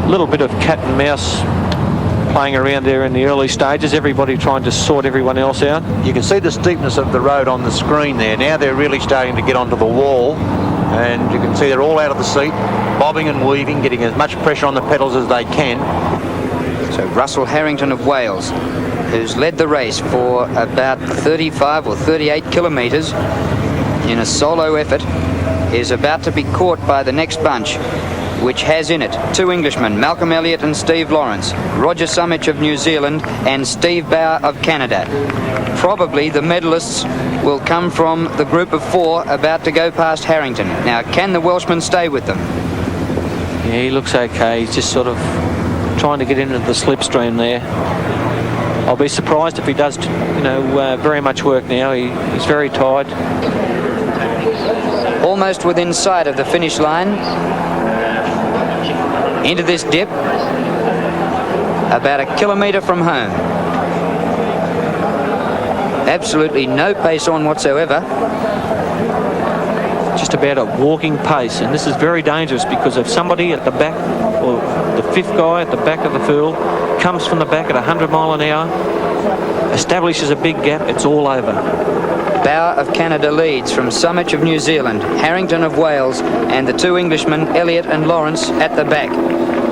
A little bit of cat and mouse playing around there in the early stages, everybody trying to sort everyone else out. You can see the steepness of the road on the screen there. Now they're really starting to get onto the wall, and you can see they're all out of the seat, bobbing and weaving, getting as much pressure on the pedals as they can. So Russell Harrington of Wales, who's led the race for about 35 or 38 kilometres in a solo effort, is about to be caught by the next bunch, which has in it two Englishmen, Malcolm Elliott and Steve Lawrence, Roger Sumich of New Zealand and Steve Bauer of Canada. Probably the medalists will come from the group of four about to go past Harrington. Now, can the Welshman stay with them? Yeah, he looks okay. He's just sort of trying to get into the slipstream there. I'll be surprised if he does, very much work now. He's very tired. Almost within sight of the finish line. Into this dip, about a kilometre from home. Absolutely no pace on whatsoever. Just about a walking pace, and this is very dangerous because if somebody at the back, or the fifth guy at the back of the field, comes from the back at 100 mile an hour, establishes a big gap, it's all over. Bauer of Canada leads from Sumich of New Zealand, Harrington of Wales, and the two Englishmen, Elliott and Lawrence, at the back.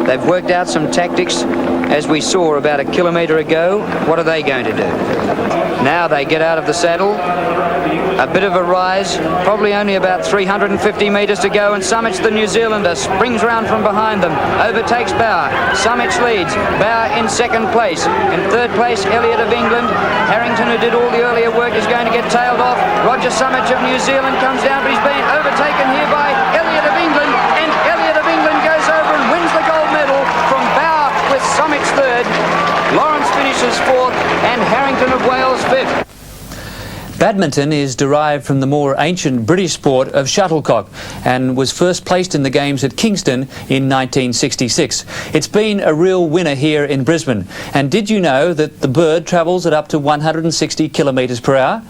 They've worked out some tactics, as we saw about a kilometre ago. What are they going to do? Now they get out of the saddle. A bit of a rise, probably only about 350 metres to go, and Sumich, the New Zealander, springs round from behind them, overtakes Bauer. Sumich leads, Bauer in second place. In third place, Elliott of England. Harrington, who did all the earlier work, is going to get tailed off. Roger Sumich of New Zealand comes down, but he's being overtaken here by Elliott of England, and Elliott of England goes over and wins the gold medal from Bauer with Sumich third. Lawrence finishes fourth, and Harrington of Wales fifth. Badminton is derived from the more ancient British sport of shuttlecock and was first placed in the games at Kingston in 1966. It's been a real winner here in Brisbane. And did you know that the bird travels at up to 160 kilometres per hour?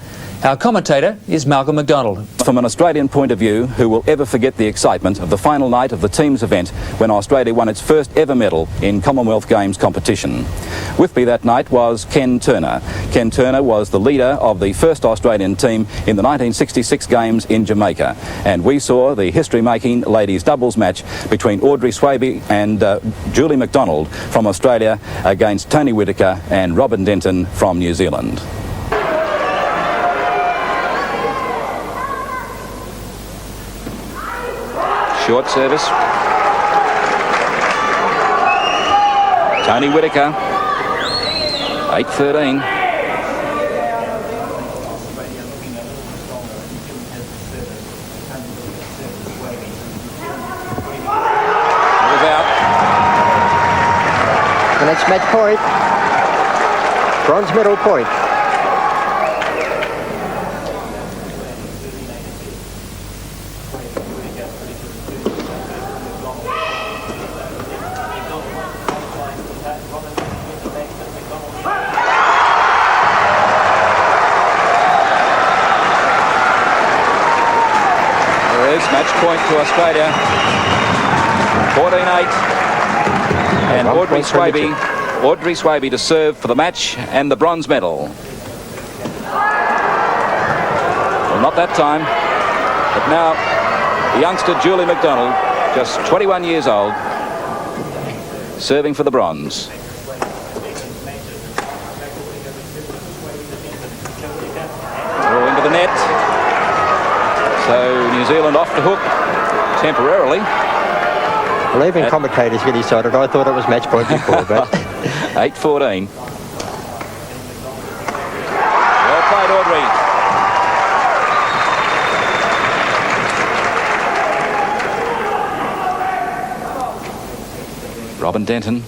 Our commentator is Malcolm McDonald. From an Australian point of view, who will ever forget the excitement of the final night of the team's event when Australia won its first ever medal in Commonwealth Games competition? With me that night was Ken Turner. Ken Turner was the leader of the first Australian team in the 1966 Games in Jamaica. And we saw the history-making ladies doubles match between Audrey Swaby and Julie McDonald from Australia against Tony Whitaker and Robin Denton from New Zealand. Short service. Tony Whittaker, 8-13. The next match point, bronze medal point. There is match point to Australia, 14-8. And Audrey Swaby to serve for the match and the bronze medal. Well, not that time, but now the youngster Julie McDonald, just 21 years old, serving for the bronze. Oh, into the net. So New Zealand off the hook temporarily. Well, even commentators get excited. I thought it was match point before, but 8-14. Well played, Audrey. Robin Denton.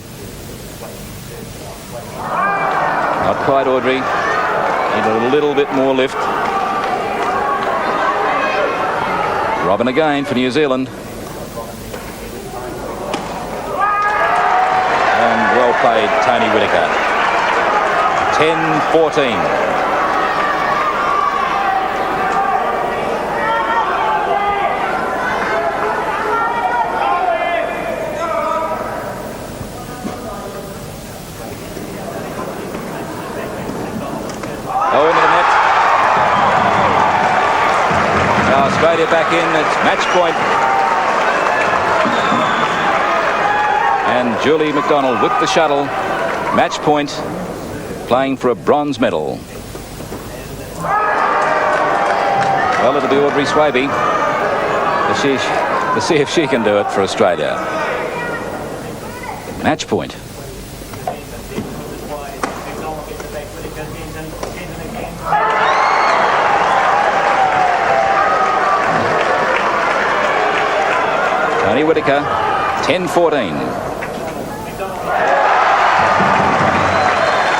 Not quite, Audrey. Need a little bit more lift. Robin again for New Zealand. Well played, Tony Whittaker. 10-14. Oh, into the net. Now Australia back in. It's match point. And Julie McDonald with the shuttle. Match point, playing for a bronze medal. Well, it'll be Audrey Swaby to see if she can do it for Australia. Match point. Tony Whittaker, 10-14.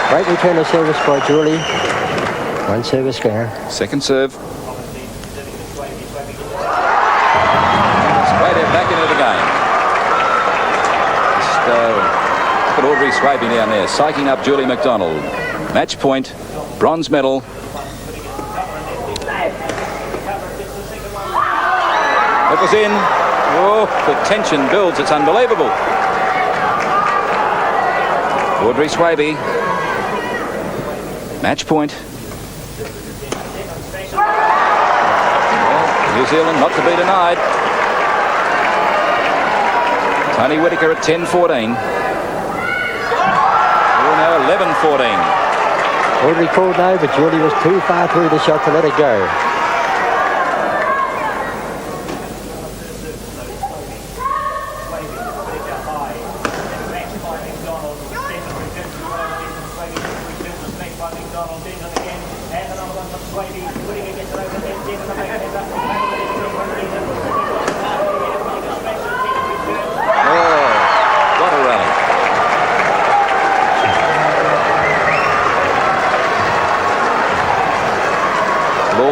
Great return of service by Julie. One service clear. Second serve. Australia back into the game. Just look at Audrey Swaby down there, psyching up Julie McDonald. Match point, bronze medal. It was in. Oh, the tension builds. It's unbelievable. Audrey Swaby. Match point. Well, New Zealand not to be denied. Tony Whittaker at 10-14. Oh, now 11-14. Audrey called no, but Julie was too far through the shot to let it go.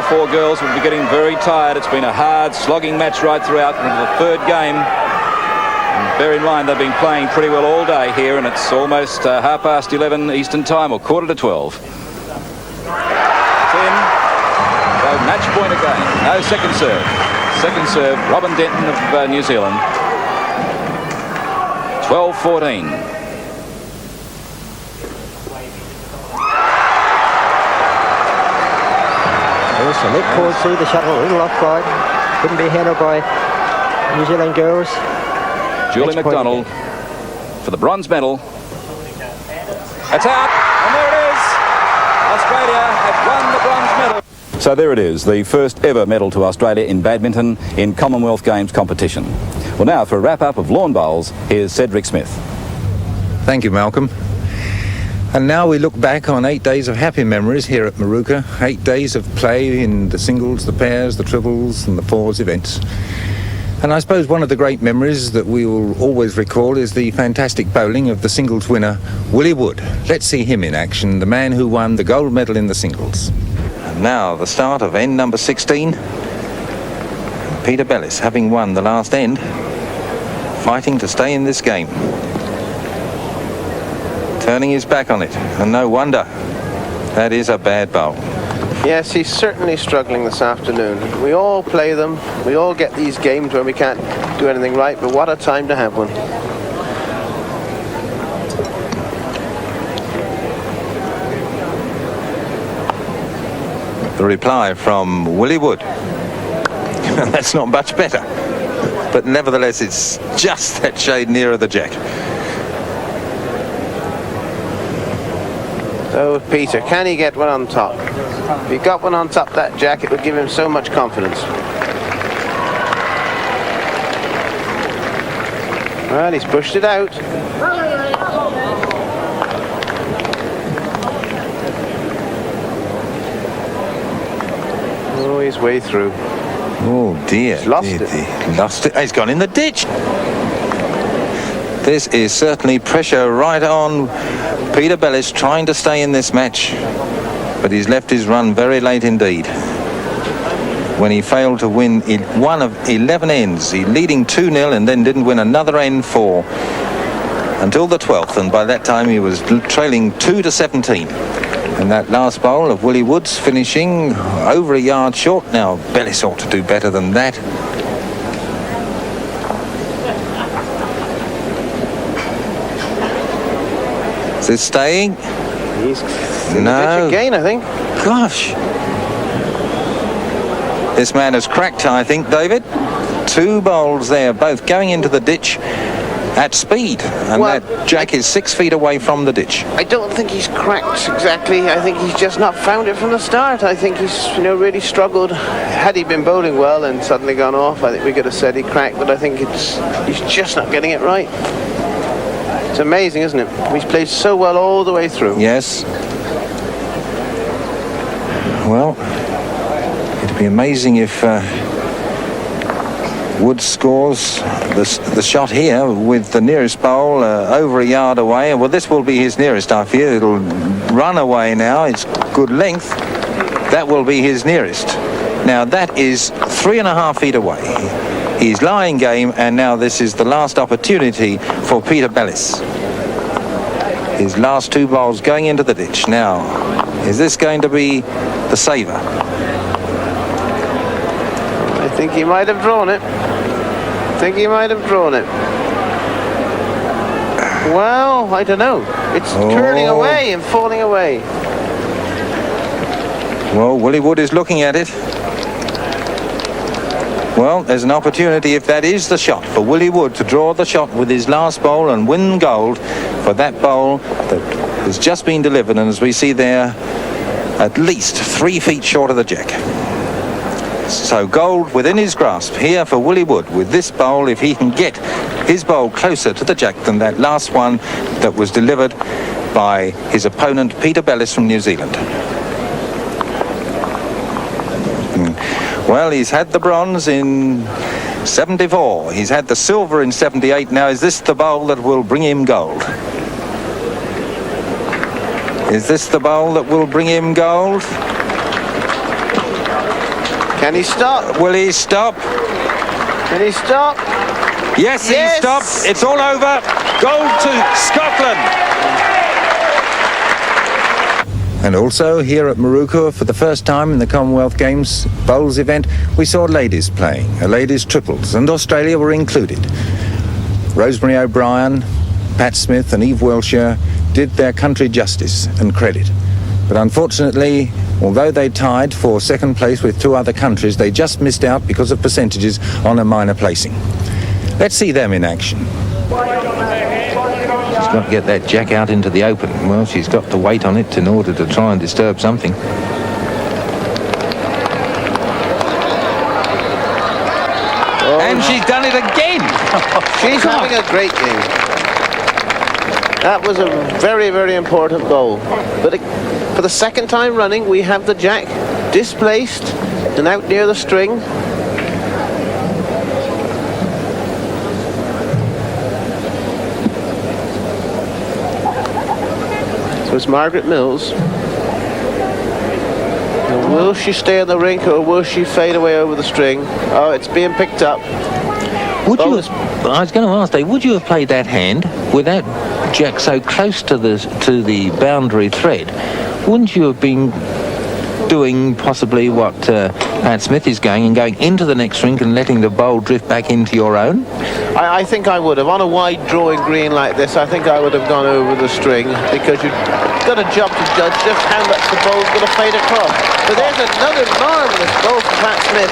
Four girls will be getting very tired. It's been a hard, slogging match right throughout into the third game. And bear in mind, they've been playing pretty well all day here, and it's almost 11:30 Eastern Time, or 11:45. It's in. So match point again. No second serve. Second serve, Robin Denton of New Zealand. 12-14. So net called through the shuttle, a little offside. Couldn't be handled by New Zealand girls. Julie McDonald for the bronze medal. It's out, and there it is. Australia have won the bronze medal. So there it is, the first ever medal to Australia in badminton in Commonwealth Games competition. Well, now for a wrap-up of lawn bowls, here's Cedric Smith. Thank you, Malcolm. And now we look back on 8 days of happy memories here at Moorooka. 8 days of play in the singles, the pairs, the triples and the fours events. And I suppose one of the great memories that we will always recall is the fantastic bowling of the singles winner, Willie Wood. Let's see him in action, the man who won the gold medal in the singles. And now the start of end number 16. Peter Bellis, having won the last end, fighting to stay in this game. Turning his back on it, and no wonder. That is a bad bowl. Yes, he's certainly struggling this afternoon. We all play them. We all get these games where we can't do anything right, but what a time to have one. The reply from Willie Wood. That's not much better. But nevertheless, it's just that shade nearer the jack. So Peter, can he get one on top? If he got one on top that jack, it would give him so much confidence. Well, he's pushed it out. Oh, he's way through. Oh dear. He's lost it. He lost it. He's gone in the ditch. This is certainly pressure right on Peter Bellis trying to stay in this match. But he's left his run very late indeed. When he failed to win one of 11 ends, he leading 2-0 and then didn't win another end for until the 12th. And by that time he was trailing 2-17. And that last bowl of Willie Wood's finishing over a yard short. Now Bellis ought to do better than that. Is this staying? He's in the ditch again, I think. Gosh. This man has cracked, I think, David. 2 bowls there, both going into the ditch at speed. And well, that jack is 6 feet away from the ditch. I don't think he's cracked exactly. I think he's just not found it from the start. I think he's, really struggled. Had he been bowling well and suddenly gone off, I think we could have said he cracked, but I think he's just not getting it right. It's amazing, isn't it? He's played so well all the way through. Yes. Well, it'd be amazing if Wood scores the shot here with the nearest bowl over a yard away. Well, this will be his nearest, I fear. It'll run away now. It's good length. That will be his nearest. Now, that is 3.5 feet away. He's lying game, and now this is the last opportunity for Peter Bellis. His last 2 balls going into the ditch. Now, is this going to be the saver? I think he might have drawn it. Well, I don't know. It's turning away and falling away. Well, Willie Wood is looking at it. Well, there's an opportunity, if that is the shot, for Willie Wood to draw the shot with his last bowl and win gold for that bowl that has just been delivered, and as we see there, at least 3 feet short of the jack. So gold within his grasp here for Willie Wood with this bowl, if he can get his bowl closer to the jack than that last one that was delivered by his opponent Peter Bellis from New Zealand. Well, he's had the bronze in 74. He's had the silver in 78. Now, is this the bowl that will bring him gold? Is this the bowl that will bring him gold? Can he stop? Will he stop? Can he stop? Yes, he stopped. It's all over. Gold to Scotland. And also here at Moorooka, for the first time in the Commonwealth Games bowls event, we saw ladies playing, a ladies triples, and Australia were included. Rosemary O'Brien, Pat Smith and Eve Welshire did their country justice and credit. But unfortunately, although they tied for second place with 2 other countries, they just missed out because of percentages on a minor placing. Let's see them in action. She's got to get that jack out into the open. Well, she's got to wait on it in order to try and disturb something. Oh, and she's done it again. She's having a great game. That was a very, very important goal. But for the second time running, we have the jack displaced and out near the string. So it's Margaret Mills. And will she stay in the rink or will she fade away over the string? Oh, it's being picked up. Would you? I was going to ask, Dave, would you have played that hand with that jack so close to the boundary thread? Wouldn't you have been doing possibly what Pat Smith is going and going into the next rink and letting the bowl drift back into your own? I think I would have. On a wide drawing green like this, I think I would have gone over the string because you've got a job to judge just how much the bowl's going to fade across. But there's another marvellous goal for Pat Smith.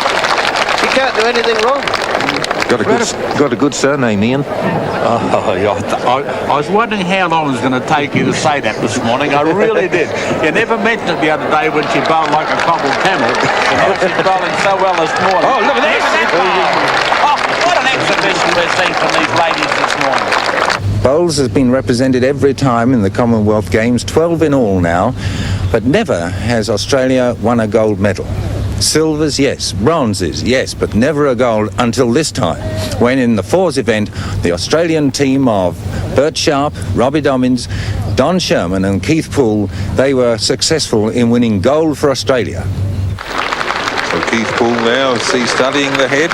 He can't do anything wrong. Got a good surname, Ian. Oh, yeah. I was wondering how long it was going to take you to say that this morning. I really did. You never mentioned it the other day when she bowled like a cobbled camel. And now she's bowling so well this morning. Oh, look at that! Oh, what an exhibition we're seeing from these ladies this morning. Bowls has been represented every time in the Commonwealth Games, 12 in all now, but never has Australia won a gold medal. Silvers, yes. Bronzes, yes, but never a gold until this time, when in the fours event, the Australian team of Bert Sharp, Robbie Dobbins, Don Sherman and Keith Poole, they were successful in winning gold for Australia. So Keith Poole now, studying the head.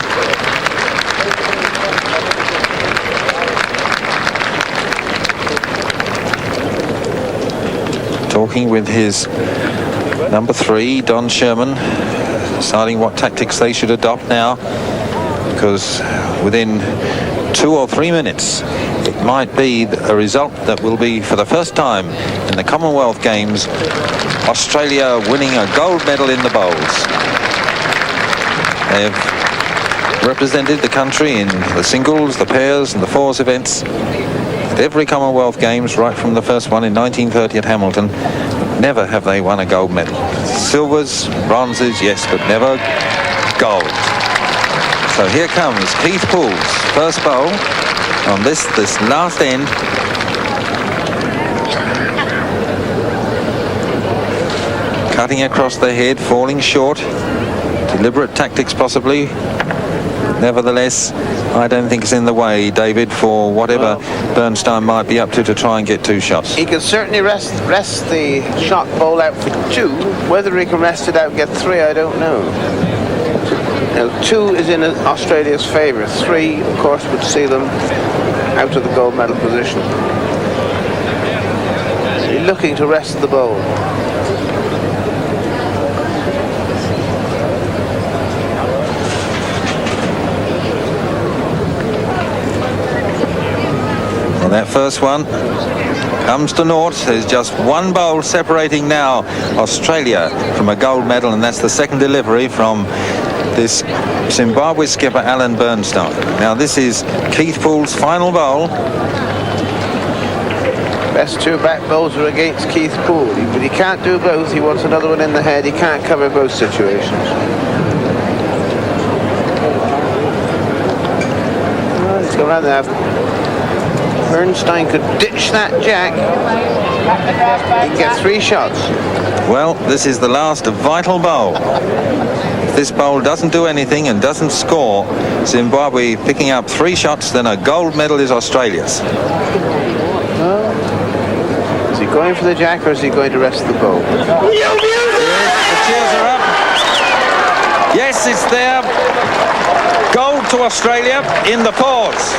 Talking with his number 3, Don Sherman, deciding what tactics they should adopt now, because within 2 or 3 minutes it might be a result that will be, for the first time in the Commonwealth Games, Australia winning a gold medal in the bowls. They have represented the country in the singles, the pairs and the fours events at every Commonwealth Games, right from the first one in 1930 at Hamilton. Never have they won a gold medal. Silvers, bronzes, yes, but never gold. So here comes Keith Poole's first bowl on this last end. Cutting across the head, falling short. Deliberate tactics possibly. Nevertheless, I don't think it's in the way, David, for whatever Bernstein might be up to try and get 2 shots. He can certainly rest the shot bowl out for 2. Whether he can rest it out and get 3, I don't know. Now, 2 is in Australia's favour. 3, of course, would see them out of the gold medal position. So you're looking to rest the bowl. Well, that first one comes to naught. There's just one bowl separating now Australia from a gold medal, and that's the second delivery from this Zimbabwe skipper Alan Bernstein. Now this is Keith Poole's final bowl. Best 2 back bowls are against Keith Poole, but he can't do both. He wants another one in the head. He can't cover both situations. Well, he's going around there. Bernstein could ditch that jack. He can get 3 shots. Well, this is the last vital bowl. If this bowl doesn't do anything and doesn't score, Zimbabwe picking up 3 shots, then a gold medal is Australia's. Is he going for the jack or is he going to rest the bowl? Yes, the cheers are up. Yes, it's there. Gold to Australia in the fours.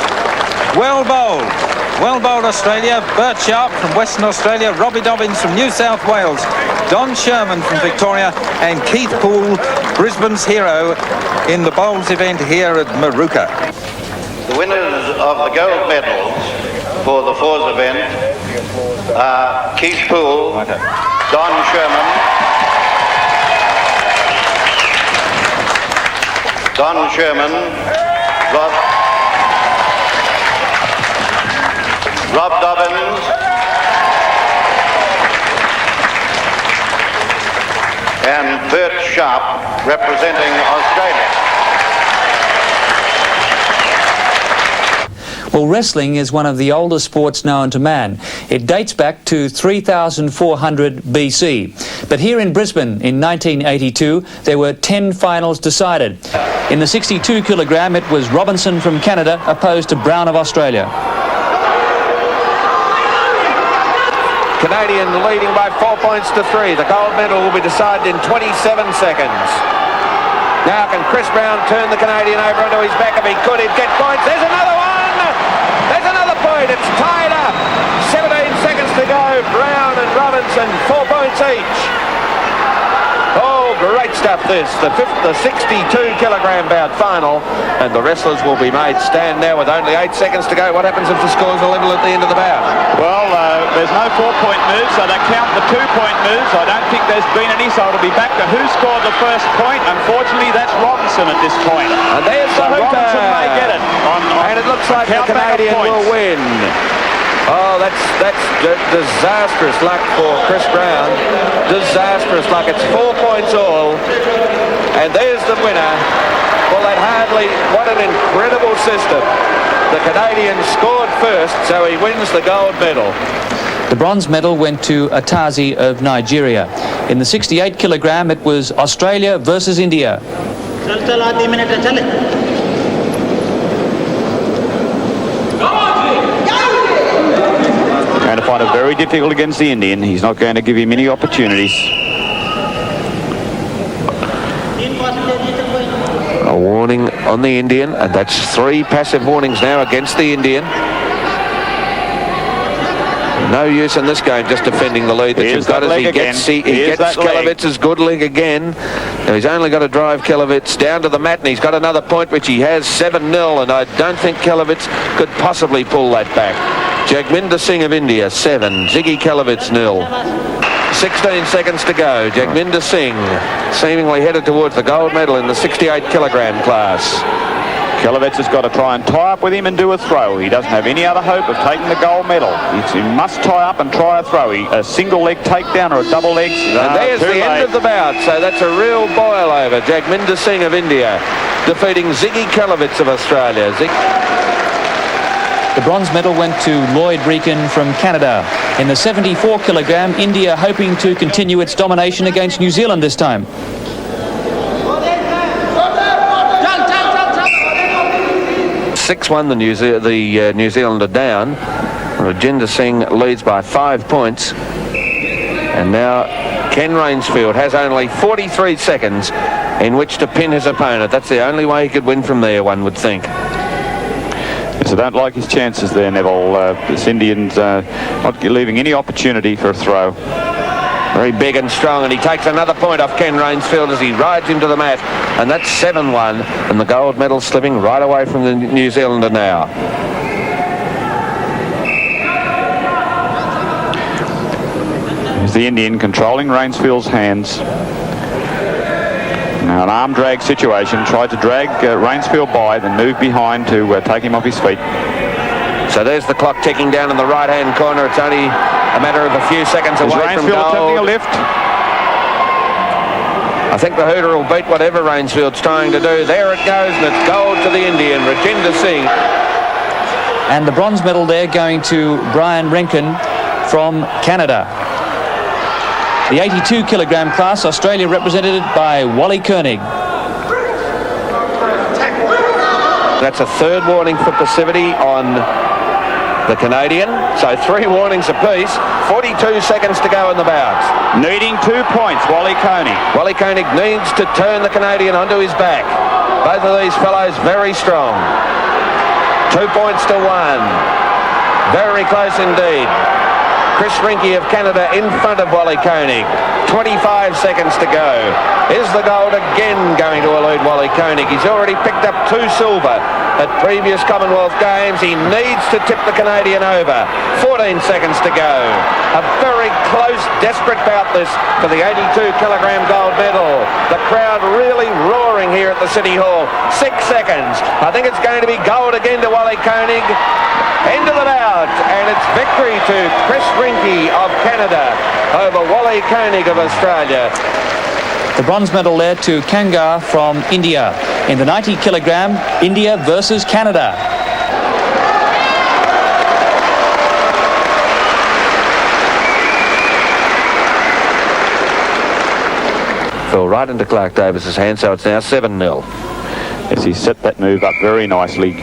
Well bowled. Well bowled Australia. Bert Sharp from Western Australia, Robbie Dobbins from New South Wales, Don Sherman from Victoria, and Keith Poole, Brisbane's hero in the bowls event here at Maruka. The winners of the gold medals for the fours event are Keith Poole, Don Sherman, Rob Dobbins, and Bert Sharp, representing Australia. Well, wrestling is one of the oldest sports known to man. It dates back to 3400 BC. But here in Brisbane in 1982, there were 10 finals decided. In the 62 kilogram, it was Robinson from Canada opposed to Brown of Australia. Canadian leading by 4 points to 3. The gold medal will be decided in 27 seconds. Now can Chris Brown turn the Canadian over onto his back? If he could, he'd get points. There's another one! There's another point. It's tied up. 17 seconds to go. Brown and Robinson, 4 points each. Oh, great stuff this. The 62 kilogram bout final. And the wrestlers will be made stand now with only 8 seconds to go. What happens if the scores are level at the end of the bout? Well, there's no 4-point moves, so they count the 2-point moves. I don't think there's been any, so it'll be back to who scored the first point. Unfortunately, that's Robinson at this point. And there's so the Robinson may get it. And it looks like the Canadian will win. Oh, that's disastrous luck for Chris Brown. Disastrous luck. It's 4 points all. And there's the winner. Well, that hardly... What an incredible system. The Canadian scored first, so he wins the gold medal. The bronze medal went to Atazi of Nigeria. In the 68 kilogram, it was Australia versus India. Going to find it very difficult against the Indian. He's not going to give him any opportunities. A warning on the Indian, and that's 3 passive warnings now against the Indian. No use in this game just defending the lead that you've got as he gets Kelavitz's good leg again. Now he's only got to drive Kelavitz down to the mat, and he's got another point which he has 7-0, and I don't think Kelavitz could possibly pull that back. Jagminder Singh of India 7, Ziggy Kelavitz 0. 16 seconds to go. Jagminder Singh seemingly headed towards the gold medal in the 68 kilogram class. Kelavitz has got to try and tie up with him and do a throw. He doesn't have any other hope of taking the gold medal. He must tie up and try a throw. A single leg takedown or a double leg. And there's the end of the bout. So that's a real boil over. Jagminder Singh of India defeating Ziggy Kelavitz of Australia. The bronze medal went to Lloyd Reekin from Canada. In the 74 kilogram, India hoping to continue its domination against New Zealand this time. 6-1 the New Zealander down. Rajinder Singh leads by 5 points. And now Ken Rainsfield has only 43 seconds in which to pin his opponent. That's the only way he could win from there, one would think. Yes, I don't like his chances there, Neville. This Indian's not leaving any opportunity for a throw. Very big and strong, and he takes another point off Ken Rainsfield as he rides him to the mat. And that's 7-1, and the gold medal slipping right away from the New Zealander now. Here's the Indian controlling Rainsfield's hands. Now an arm drag situation. Tried to drag Rainsfield by, then move behind to take him off his feet. So there's the clock ticking down in the right-hand corner. It's only a matter of a few seconds away from gold. Rainsfield attempting a lift. I think the hooter will beat whatever Rainsfield's trying to do. There it goes, and it's gold to the Indian, Rajinder Singh. And the bronze medal there going to Brian Renkin from Canada. The 82 kilogram class, Australia represented by Wally Koenig. That's a 3rd warning for passivity on the Canadian. So 3 warnings apiece. 42 seconds to go in the bout. Needing 2 points, Wally Koenig. Wally Koenig needs to turn the Canadian onto his back. Both of these fellows very strong. 2 points to 1. Very close indeed. Chris Rinke of Canada in front of Wally Koenig. 25 seconds to go. Is the gold again going to elude Wally Koenig? He's already picked up 2 silver at previous Commonwealth Games. He needs to tip the Canadian over. 14 seconds to go. A very close, desperate bout this for the 82 kilogram gold medal. The crowd really roaring here at the City Hall. 6 seconds. I think it's going to be gold again to Wally Koenig. End of the bout, and it's victory to Chris Rinke of Canada over Wally Koenig of Australia. The bronze medal there to Kangar from India. In the 90 kilogram, India versus Canada. fell right into Clark Davis's hand, so it's now 7-0. Yes, he set that move up very nicely.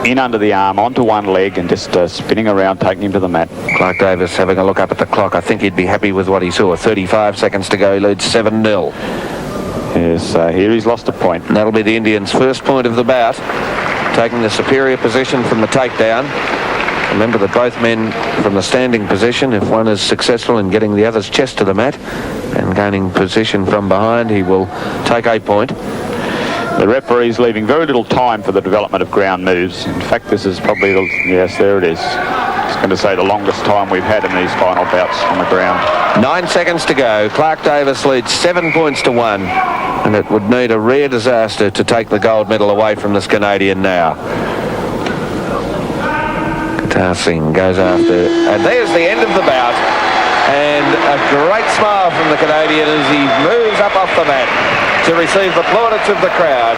In under the arm, onto one leg, and just spinning around, taking him to the mat. Clark Davis having a look up at the clock. I think he'd be happy with what he saw. 35 seconds to go. He leads 7-0. Yes, here he's lost a point. And that'll be the Indians' first point of the bout, taking the superior position from the takedown. Remember that both men from the standing position, if one is successful in getting the other's chest to the mat and gaining position from behind, he will take a point. The referee's leaving very little time for the development of ground moves. In fact, this is probably, yes, there it is. It's going to say the longest time we've had in these final bouts on the ground. 9 seconds to go. Clark Davis leads 7 points to 1. And it would need a rare disaster to take the gold medal away from this Canadian now. Qatar Singh goes after. And there's the end of the bout. And a great smile from the Canadian as he moves up off the mat to receive the plaudits of the crowd.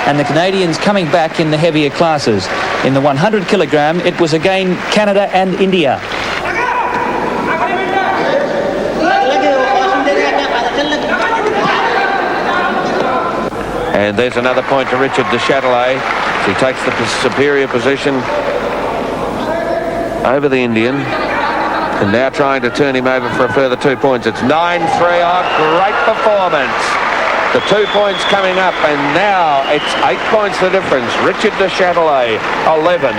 And the Canadians coming back in the heavier classes. In the 100 kilogram, it was again Canada and India. And there's another point to Richard de Chatelet. He takes the superior position over the Indian. And now trying to turn him over for a further 2 points. It's 9-3. Great performance. The 2 points coming up, and now it's 8 points the difference. Richard de Chatelet, 11.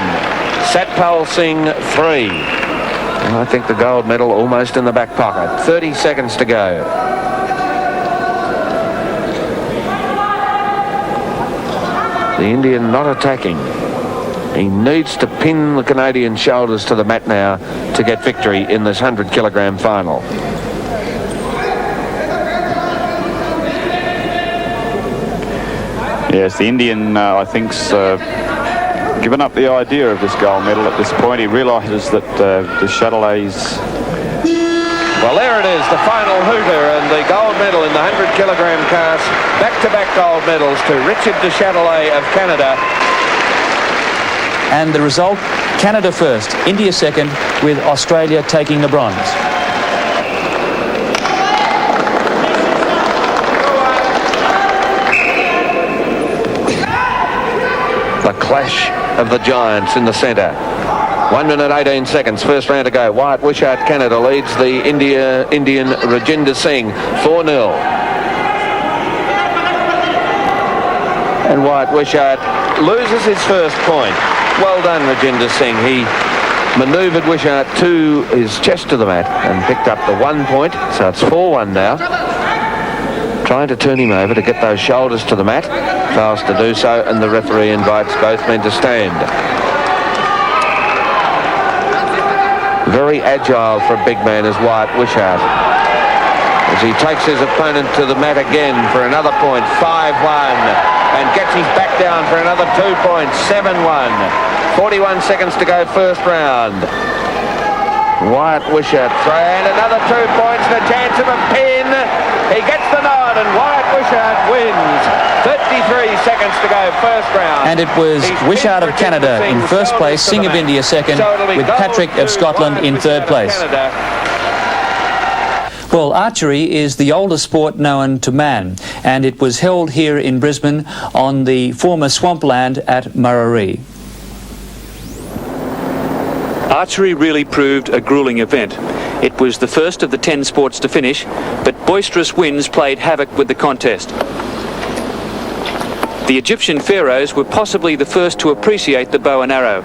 Satpal Singh, 3. And I think the gold medal almost in the back pocket. 30 seconds to go. The Indian not attacking. He needs to pin the Canadian shoulders to the mat now to get victory in this 100 kilogram final. Yes, the Indian, I think's given up the idea of this gold medal at this point. He realises that the Chatelet's... Well, there it is, the final hooter, and the gold medal in the 100 kilogram cast. Back-to-back gold medals to Richard de Chatelet of Canada. And the result, Canada first, India second, with Australia taking the bronze. The clash of the giants in the centre. 1 minute 18 seconds, first round to go. Wyatt Wishart, Canada, leads the Indian Rajinder Singh 4-0. And Wyatt Wishart loses his first point. Well done, Rajinder Singh. He manoeuvred Wishart to his chest to the mat and picked up the 1 point. So it's 4-1 now. Trying to turn him over to get those shoulders to the mat. Fails to do so, and the referee invites both men to stand. Very agile for a big man as Wyatt Wishart. As he takes his opponent to the mat again for another point, 5-1. And gets his back down for another 2 points, 7-1. 41 seconds to go first round. Wyatt Wishart, and another 2 points and a chance of a pin. He gets the nod and Wyatt Wishart wins. 33 seconds to go first round. And it was Wishart of Canada in first place, Singh of India second, with Patrick of Scotland in third place. Well, archery is the oldest sport known to man, and it was held here in Brisbane on the former swampland at Murarrie. Archery really proved a gruelling event. It was the first of the 10 sports to finish, but boisterous winds played havoc with the contest. The Egyptian pharaohs were possibly the first to appreciate the bow and arrow.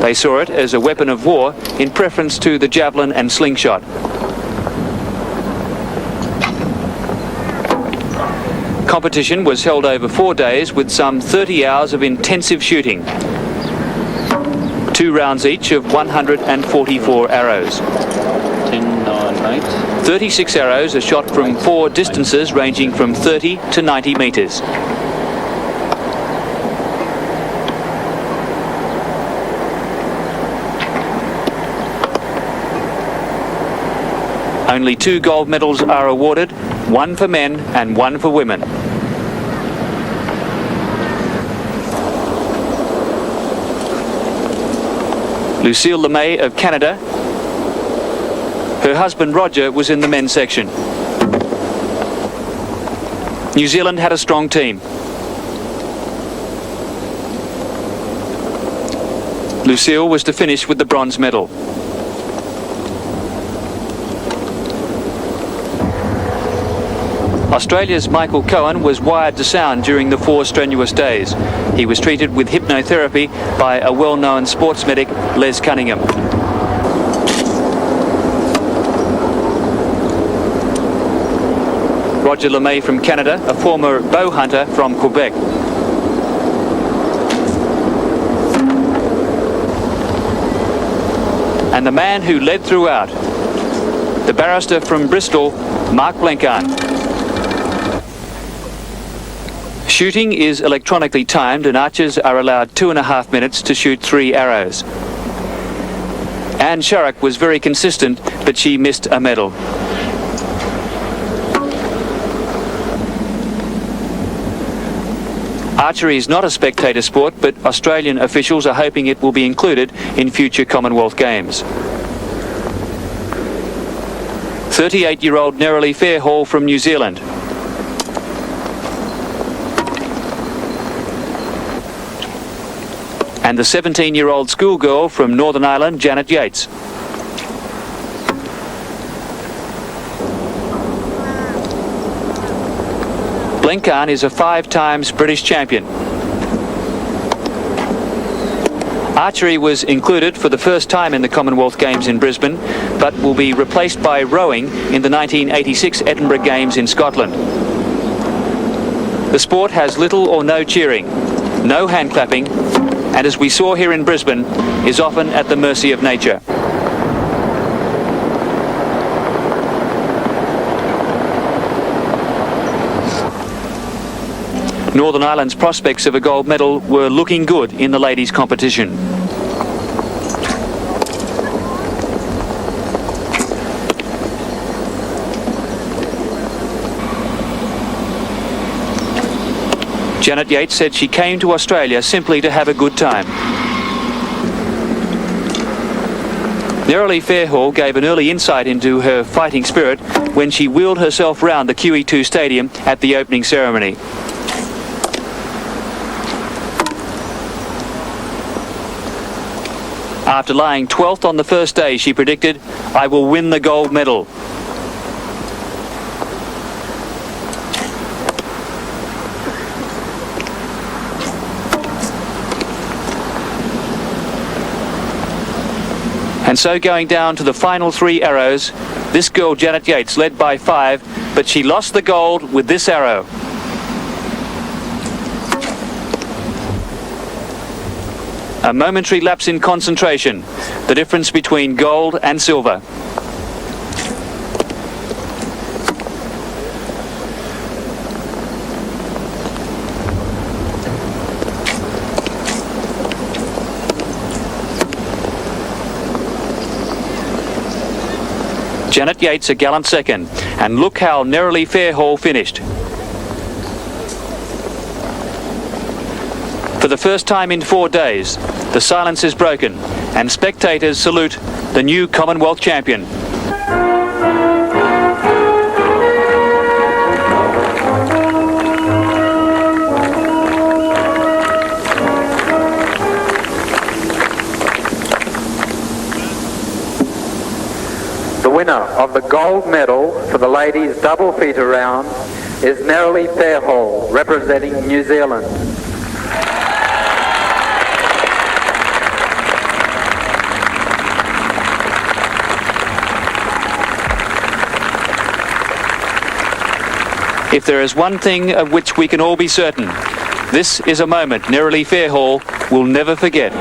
They saw it as a weapon of war in preference to the javelin and slingshot. Competition was held over 4 days with some 30 hours of intensive shooting. 2 rounds each of 144 arrows. 10, 9, 8. 36 arrows are shot from 4 distances ranging from 30 to 90 metres. Only 2 gold medals are awarded, 1 for men and 1 for women. Lucille LeMay of Canada. Her husband Roger was in the men's section. New Zealand had a strong team. Lucille was to finish with the bronze medal. Australia's Michael Cohen was wired to sound during the 4 strenuous days. He was treated with hypnotherapy by a well-known sports medic, Les Cunningham. Roger LeMay from Canada, a former bow hunter from Quebec. And the man who led throughout, the barrister from Bristol, Mark Blenkarn. Shooting is electronically timed and archers are allowed 2.5 minutes to shoot 3 arrows. Anne Sharrock was very consistent, but she missed a medal. Archery is not a spectator sport, but Australian officials are hoping it will be included in future Commonwealth Games. 38-year-old Nerily Fairhall from New Zealand. And the 17-year-old schoolgirl from Northern Ireland, Janet Yates. Blenkarn is a 5 times British champion. Archery was included for the first time in the Commonwealth Games in Brisbane, but will be replaced by rowing in the 1986 Edinburgh Games in Scotland. The sport has little or no cheering, no hand clapping, and as we saw here in Brisbane, is often at the mercy of nature. Northern Ireland's prospects of a gold medal were looking good in the ladies' competition. Janet Yates said she came to Australia simply to have a good time. Nerily Fairhall gave an early insight into her fighting spirit when she wheeled herself round the QEII Stadium at the opening ceremony. After lying 12th on the first day, she predicted, "I will win the gold medal." And so going down to the final 3 arrows, this girl Janet Yates led by 5, but she lost the gold with this arrow. A momentary lapse in concentration, the difference between gold and silver. Janet Yates a gallant second, and look how Nerily Fairhall finished. For the first time in 4 days, the silence is broken, and spectators salute the new Commonwealth champion. The winner of the gold medal for the ladies double feater round is Nerily Fairhall, representing New Zealand. If there is one thing of which we can all be certain, this is a moment Nerily Fairhall will never forget.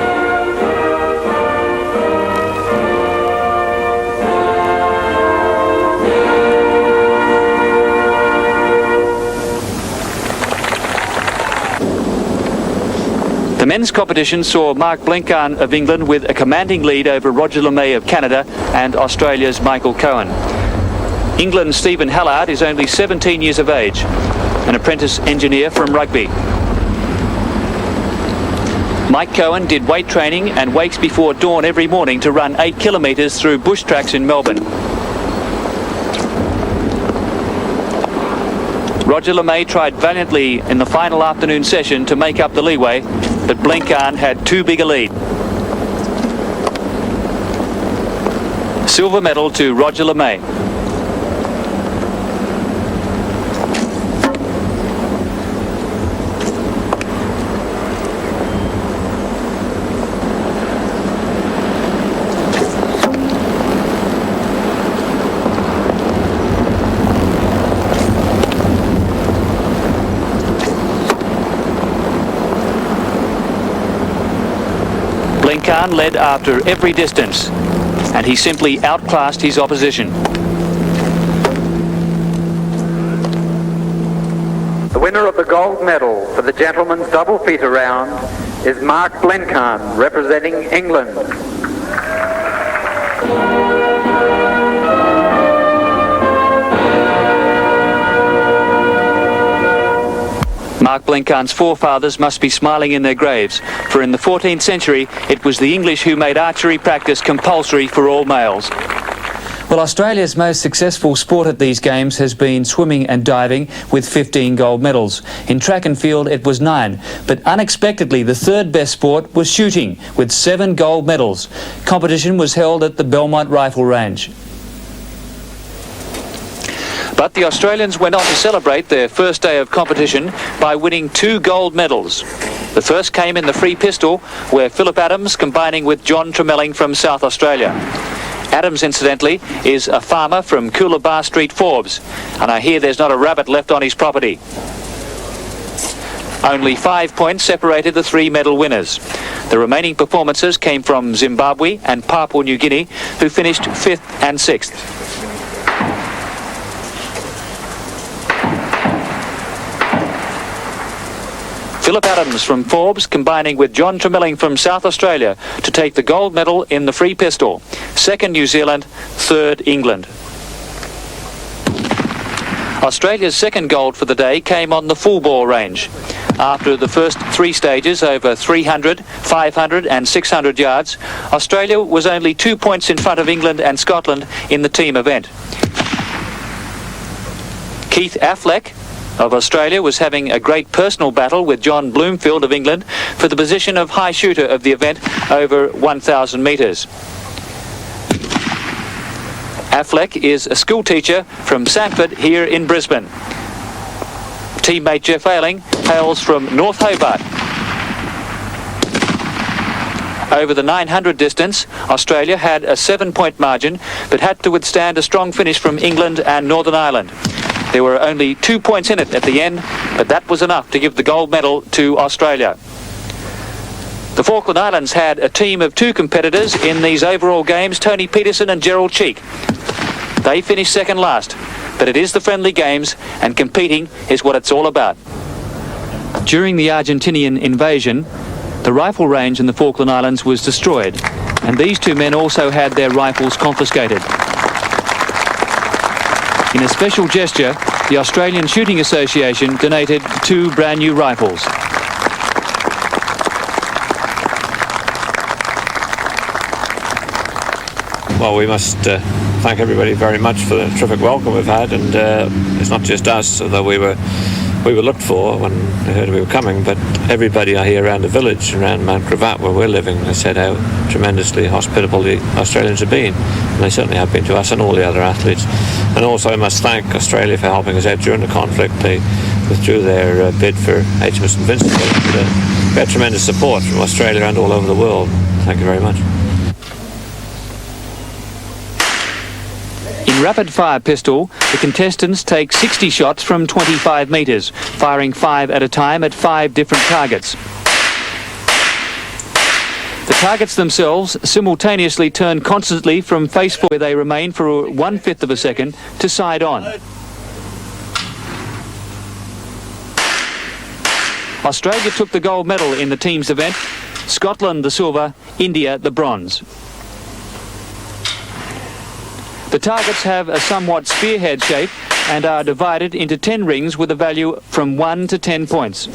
The men's competition saw Mark Blenkarn of England with a commanding lead over Roger LeMay of Canada and Australia's Michael Cohen. England's Stephen Hallard is only 17 years of age, an apprentice engineer from rugby. Mike Cohen did weight training and wakes before dawn every morning to run 8 kilometres through bush tracks in Melbourne. Roger LeMay tried valiantly in the final afternoon session to make up the leeway, but Blencarn had too big a lead. Silver medal to Roger LeMay. Blencarn led after every distance, and he simply outclassed his opposition. The winner of the gold medal for the gentlemen's double feater round is Mark Blencarn, representing England. Mark Blencarn's forefathers must be smiling in their graves, for in the 14th century it was the English who made archery practice compulsory for all males. Well, Australia's most successful sport at these games has been swimming and diving, with 15 gold medals. In track and field it was 9, but unexpectedly the third best sport was shooting, with 7 gold medals. Competition was held at the Belmont Rifle Range. But the Australians went on to celebrate their first day of competition by winning 2 gold medals. The first came in the free pistol, where Phillip Adams combining with John Tremelling from South Australia. Adams, incidentally, is a farmer from Coolabah Street, Forbes, and I hear there's not a rabbit left on his property. Only 5 points separated the 3 medal winners. The remaining performances came from Zimbabwe and Papua New Guinea, who finished 5th and 6th. Phillip Adams from Forbes combining with John Tremelling from South Australia to take the gold medal in the free pistol. 2nd New Zealand, 3rd England. Australia's second gold for the day came on the full bore range. After the first 3 stages over 300, 500 and 600 yards, Australia was only 2 points in front of England and Scotland in the team event. Keith Affleck of Australia was having a great personal battle with John Bloomfield of England for the position of high shooter of the event over 1,000 metres. Affleck is a school teacher from Sanford here in Brisbane. Teammate Jeff Ayling hails from North Hobart. Over the 900 distance, Australia had a 7-point margin, but had to withstand a strong finish from England and Northern Ireland. There were only 2 points in it at the end, but that was enough to give the gold medal to Australia. The Falkland Islands had a team of 2 competitors in these overall games, Tony Peterson and Gerald Cheek. They finished second last, but it is the friendly games, and competing is what it's all about. During the Argentinian invasion, the rifle range in the Falkland Islands was destroyed, and these 2 men also had their rifles confiscated. In a special gesture, the Australian Shooting Association donated 2 brand new rifles. Well, we must thank everybody very much for the terrific welcome we've had, and it's not just us, although we were looked for when they heard we were coming, but everybody here around the village, around Mount Gravatt where we're living, has said how tremendously hospitable the Australians have been, and they certainly have been to us and all the other athletes. And also I must thank Australia for helping us out during the conflict. They withdrew their bid for HMS St Vincent, but we had tremendous support from Australia and all over the world. Thank you very much. In rapid-fire pistol, the contestants take 60 shots from 25 metres, firing 5 at a time at 5 different targets. The targets themselves simultaneously turn constantly from face forward, where they remain for 1/5 of a second, to side on. Australia took the gold medal in the team's event, Scotland the silver, India the bronze. The targets have a somewhat spearhead shape and are divided into 10 rings with a value from 1 to 10 points.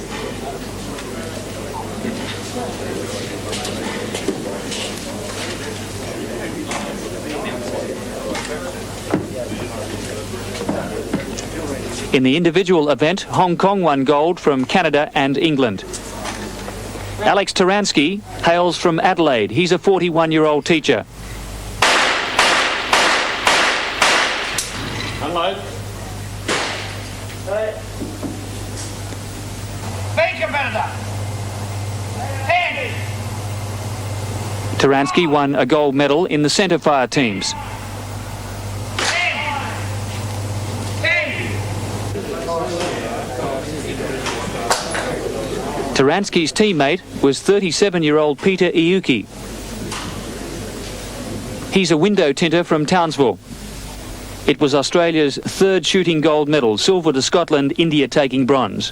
In the individual event, Hong Kong won gold from Canada and England. Alex Taransky hails from Adelaide. He's a 41-year-old teacher. Unload. Main competitor. Taransky won a gold medal in the centre fire teams. Taransky's teammate was 37-year-old Peter Iuki. He's a window tinter from Townsville. It was Australia's third shooting gold medal, silver to Scotland, India taking bronze.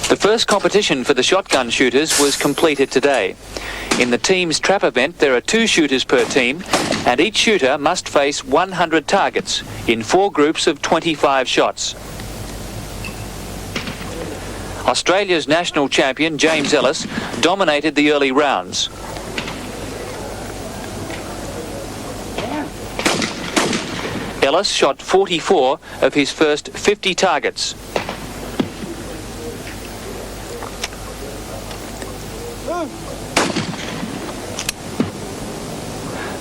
The first competition for the shotgun shooters was completed today. In the team's trap event, there are 2 shooters per team, and each shooter must face 100 targets in 4 groups of 25 shots. Australia's national champion, James Ellis, dominated the early rounds. Ellis shot 44 of his first 50 targets.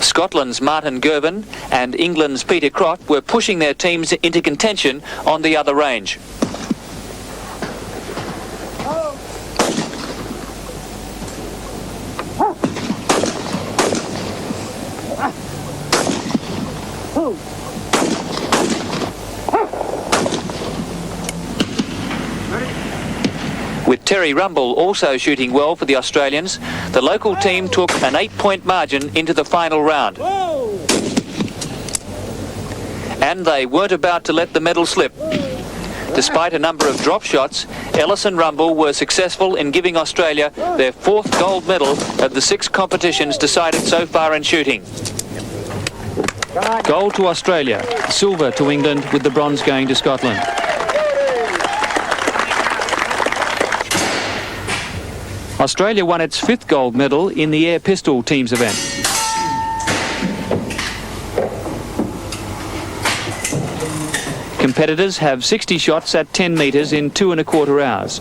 Scotland's Martin Girvan and England's Peter Crott were pushing their teams into contention on the other range. With Terry Rumble also shooting well for the Australians, the local team took an 8-point margin into the final round. And they weren't about to let the medal slip. Despite a number of drop shots, Ellis and Rumble were successful in giving Australia their 4th gold medal of the 6 competitions decided so far in shooting. Gold to Australia, silver to England, with the bronze going to Scotland. Australia won its 5th gold medal in the air pistol teams event. Competitors have 60 shots at 10 metres in 2 1/4 hours.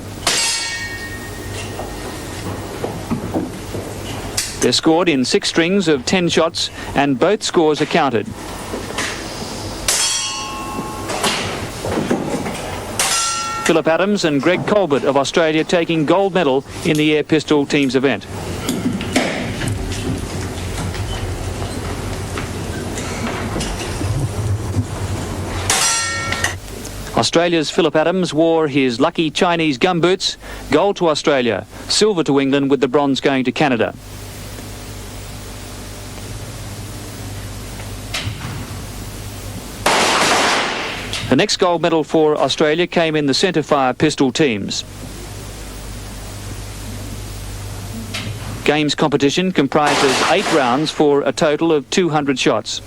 They're scored in 6 strings of 10 shots, and both scores are counted. Phillip Adams and Greg Colbert of Australia taking gold medal in the air pistol teams event. Australia's Phillip Adams wore his lucky Chinese gumboots. Gold to Australia, silver to England, with the bronze going to Canada. The next gold medal for Australia came in the centre fire pistol teams. Games competition comprises 8 rounds for a total of 200 shots.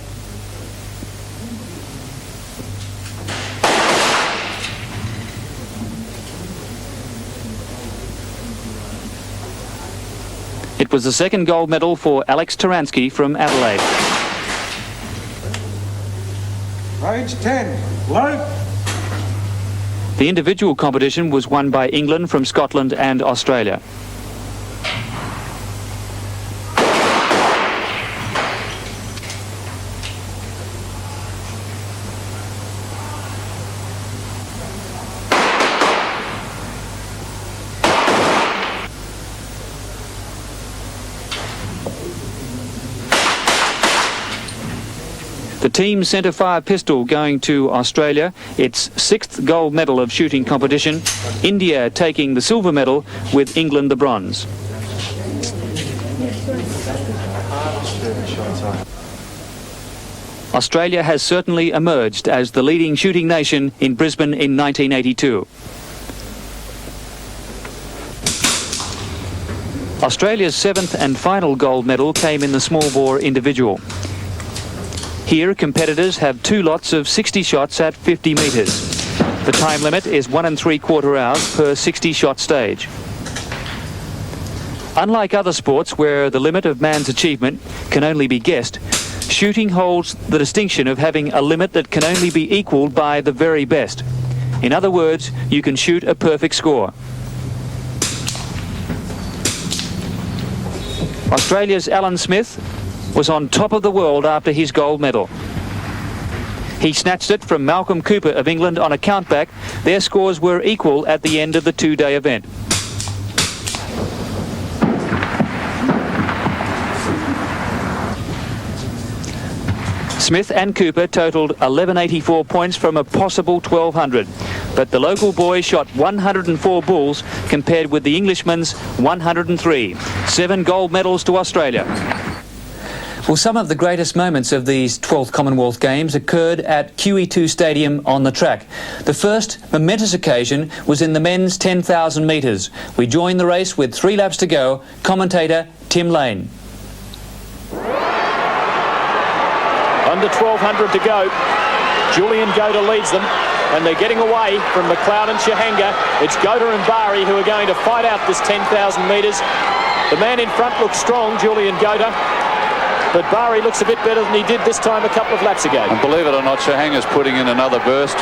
It was the 2nd gold medal for Alex Taransky from Adelaide. Range 10, load. The individual competition was won by England from Scotland and Australia. The team centre fire pistol going to Australia, its 6th gold medal of shooting competition. India taking the silver medal, with England the bronze. Australia has certainly emerged as the leading shooting nation in Brisbane in 1982. Australia's 7th and final gold medal came in the small bore individual. Here, competitors have 2 lots of 60 shots at 50 metres. The time limit is 1 3/4 hours per 60-shot stage. Unlike other sports where the limit of man's achievement can only be guessed, Shooting holds the distinction of having a limit that can only be equalled by the very best. In other words, you can shoot a perfect score. Australia's Alan Smith was on top of the world after his gold medal. He snatched it from Malcolm Cooper of England on a countback. Their scores were equal at the end of the two-day event. Smith and Cooper totalled 1184 points from a possible 1200, but the local boys shot 104 bulls compared with the Englishman's 103. 7 gold medals to Australia. Well, some of the greatest moments of these 12th Commonwealth Games occurred at QEII Stadium on the track. The first momentous occasion was in the men's 10,000 metres. We joined the race with 3 laps to go. Commentator Tim Lane. Under 1,200 to go. Julian Goda leads them, and they're getting away from McLeod and Shahanga. It's Goda and Bari who are going to fight out this 10,000 metres. The man in front looks strong, Julian Goda, but Bari looks a bit better than he did this time a couple of laps ago. And believe it or not, Shahanga's putting in another burst.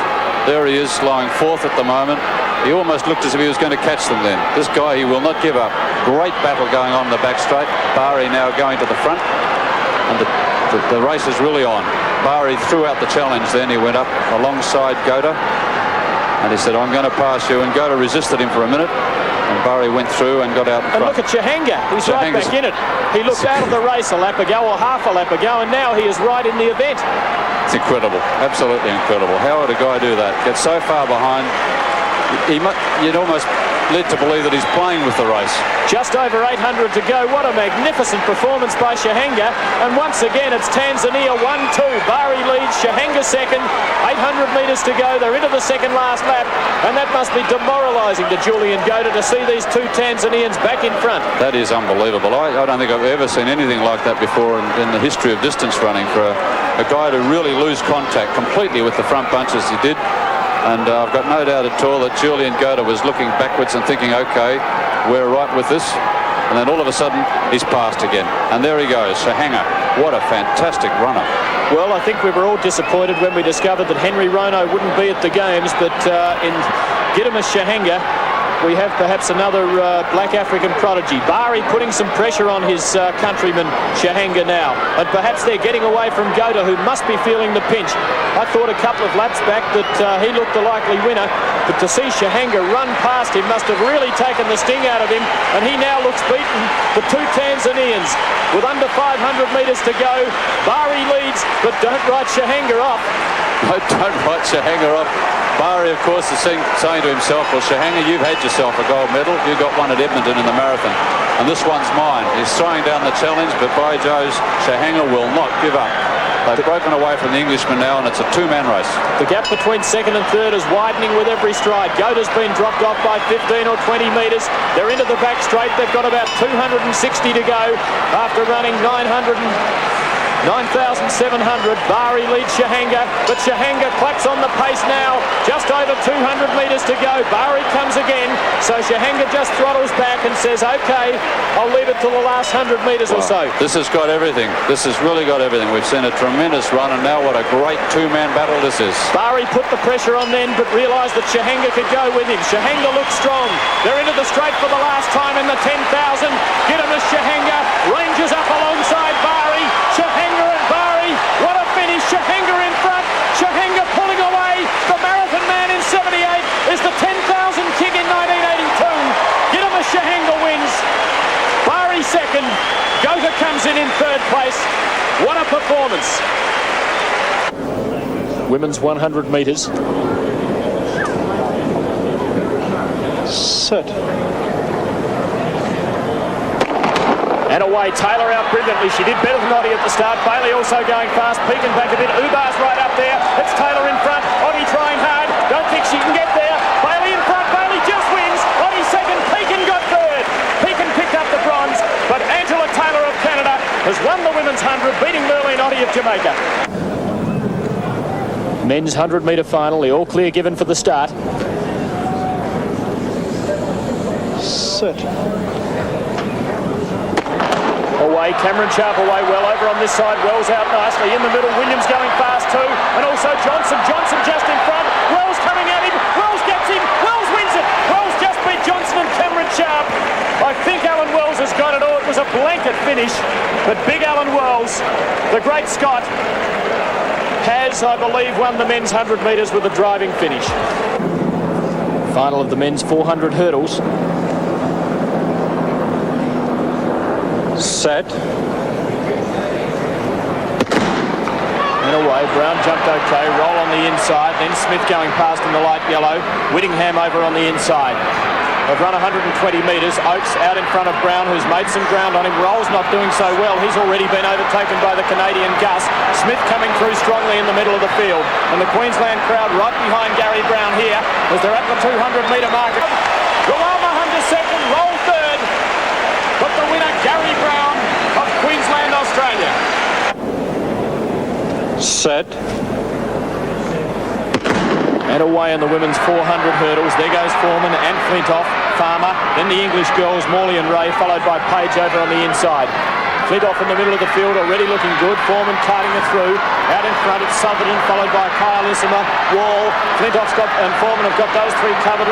There he is, lying 4th at the moment. He almost looked as if he was going to catch them then. This guy, he will not give up. Great battle going on in the back straight. Bari now going to the front, and the race is really on. Bari threw out the challenge then. He went up alongside Goda and he said, I'm going to pass you, and Goda resisted him for a minute, and Bari went through and got out in front. And look at Shahanga. He's right back in it. He looked out of the race a lap ago or half a lap ago, and now he is right in the event. It's incredible. Absolutely incredible. How would a guy do that? Get so far behind. You'd almost led to believe that he's playing with the race. Just over 800 to go. What a magnificent performance by Shahanga. And once again, it's Tanzania 1-2. Bari leads, Shahanga second. 800 metres to go. They're into the second last lap. And that must be demoralising to Julian Goda to see these 2 Tanzanians back in front. That is unbelievable. I don't think I've ever seen anything like that before in the history of distance running, for a guy to really lose contact completely with the front bunch as he did. And I've got no doubt at all that Julian Goda was looking backwards and thinking, OK, we're right with this. And then all of a sudden, he's passed again. And there he goes, Shahanga. What a fantastic runner. Well, I think we were all disappointed when we discovered that Henry Rono wouldn't be at the Games, but in Gitamus Shahanga, we have perhaps another black African prodigy. Bari putting some pressure on his countryman Shahanga now. And perhaps they're getting away from Goda, who must be feeling the pinch. I thought a couple of laps back that he looked the likely winner. But to see Shahanga run past him must have really taken the sting out of him. And he now looks beaten. The 2 Tanzanians with under 500 metres to go. Bari leads, but don't write Shahanga off. No, don't write Shahanga off. Bari, of course, is saying to himself, well, Shahanga, you've had yourself a gold medal. You got one at Edmonton in the marathon, and this one's mine. He's throwing down the challenge, but by Joe's, Shahanga will not give up. They've broken away from the Englishman now, and it's a 2-man race. The gap between second and third is widening with every stride. Goda's been dropped off by 15 or 20 metres. They're into the back straight. They've got about 260 to go after running 9,700. Bari leads Shahanga, but Shahanga clacks on the pace now. Just over 200 metres to go. Bari comes again, so Shahanga just throttles back and says, OK, I'll leave it till the last 100 metres or so. This has got everything. This has really got everything. We've seen a tremendous run, and now what a great 2-man battle this is. Bari put the pressure on then, but realised that Shahanga could go with him. Shahanga looks strong. They're into the straight for the last time in the 10,000. Gitamus Shahanga ranges up alongside Bari. Shahanga and Bari, what a finish. Shahanga in front. Shahanga pulling away. The marathon man in 78 is the 10,000 kick in 1982. Gitamus Shahanga wins. Bari second. Goda comes in third place. What a performance. Women's 100 metres. Sit. And away, Taylor out brilliantly. She did better than Oddie at the start. Bailey also going fast, peeking back a bit. Ubar's right up there. It's Taylor in front. Oddie trying hard. Don't think she can get there. Bailey in front. Bailey just wins. Oddie second. Pekin got third. Pekin picked up the bronze. But Angela Taylor of Canada has won the women's 100, beating Merlene Oddie of Jamaica. Men's 100-metre final. The all clear given for the start. Sit. Away. away. Cameron Sharp away well. Over on this side, Wells out nicely. In the middle, Williams going fast too. And also Johnson. Johnson just in front. Wells coming at him. Wells gets him. Wells wins it. Wells just beat Johnson and Cameron Sharp. I think Alan Wells has got it all. It was a blanket finish. But big Alan Wells, the great Scot, has, I believe, won the men's 100 metres with a driving finish. Final of the men's 400 hurdles. Set. And away. Brown jumped okay. Roll on the inside. Then Smith going past in the light yellow. Whittingham over on the inside. They've run 120 metres. Oates out in front of Brown, who's made some ground on him. Roll's not doing so well. He's already been overtaken by the Canadian Gus. Smith coming through strongly in the middle of the field. And the Queensland crowd right behind Gary Brown here as they're at the 200-metre mark. Rawalma Hunter second, Roll third. But the winner, Gary Brown of Queensland, Australia. Set. And away in the women's 400 hurdles. There goes Foreman and Flintoff, Farmer, then the English girls, Morley and Ray, followed by Page over on the inside. Flintoff in the middle of the field, already looking good. Foreman carting it through. Out in front, it's Sutherland, followed by Kyle Issimer, Wall. Flintoff's got, and Foreman have got those three covered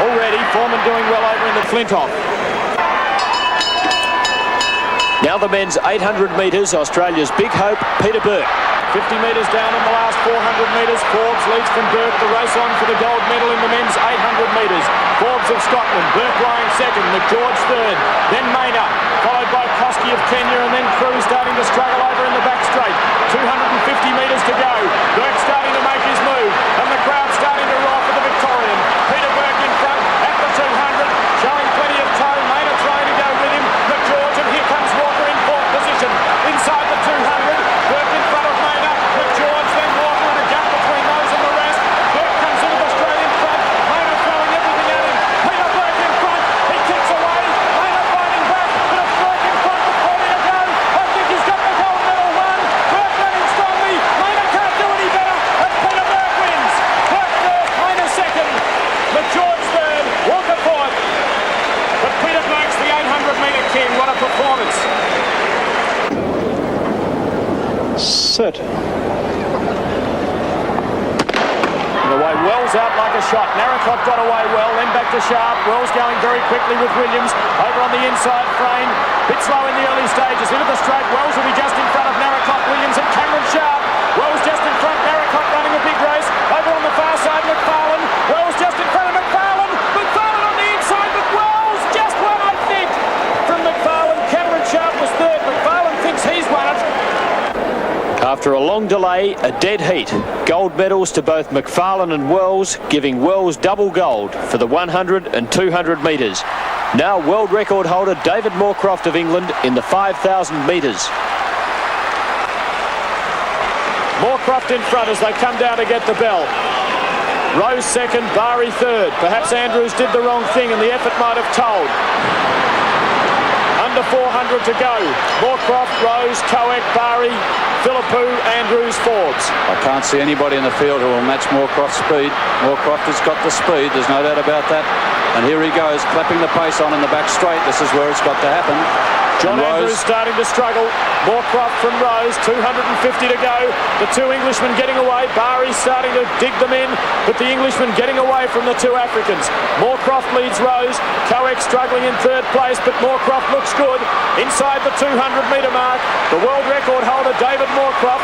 already. Foreman doing well over in the Flintoff. Now the men's 800 metres, Australia's big hope, Peter Burke. 50 metres down in the last 400 metres. Forbes leads from Burke. The race on for the gold medal in the men's 800 metres. Forbes of Scotland. Burke lying second. McGeorge third. Then Maynard, followed by Koski of Kenya, and then Cruz starting to struggle over in the back straight. 250 metres to go. Burke starting to make his move, and the crowd starting to roar for the Victorian. Peter Burke in front at the 200, showing plenty of toe. Maynard trying to go with him. McGeorge, and here comes Walker in fourth position. Inside the 200, Burke in front of Maynard. McGeorge, then Walker, and a gap between those and the rest. Burke comes into the straight in front. Maynard throwing everything at him. Peter Burke in front. He kicks away. Maynard fighting back. But it's Burke in front with 40 to go. I think he's got the gold medal won. Burke running strongly. Maynard can't do any better. And Peter Burke wins. Burke third. Maynard second. McGeorge third. Walker fourth. But Peter Burke's the 800-metre king. What a performance. Sit. And away, Wells out like a shot. Narracott got away well, then back to Sharp. Wells going very quickly with Williams. Over on the inside frame. Bit slow in the early stages. Into the straight. Wells will be just in front of Narracott, Williams and Cameron Sharp. Wells just in front. Narracott running a big race. Over on the far side, McFarlane. Wells just in front of McFarlane. McFarlane on the inside, but Wells just won, I think. From McFarlane, Cameron Sharp was third. McFarlane thinks he's won it. After a long delay, a dead heat. Gold medals to both McFarlane and Wells, giving Wells double gold for the 100 and 200 metres. Now world record holder David Moorcroft of England in the 5,000 metres. Moorcroft in front as they come down to get the bell. Rose second, Bari third. Perhaps Andrews did the wrong thing and the effort might have told. Under 400 to go. Moorcroft, Rose, Coack, Bari, Philippou, Andrews, Forbes. I can't see anybody in the field who will match Moorcroft's speed. Moorcroft has got the speed, there's no doubt about that. And here he goes, clapping the pace on in the back straight. This is where it's got to happen. John Andrews starting to struggle. Moorcroft from Rose, 250 to go. The two Englishmen getting away. Bari starting to dig them in, but the Englishmen getting away from the two Africans. Moorcroft leads Rose. Coack struggling in third place, but Moorcroft looks good. Inside the 200-metre mark, the world record holder David Moorcroft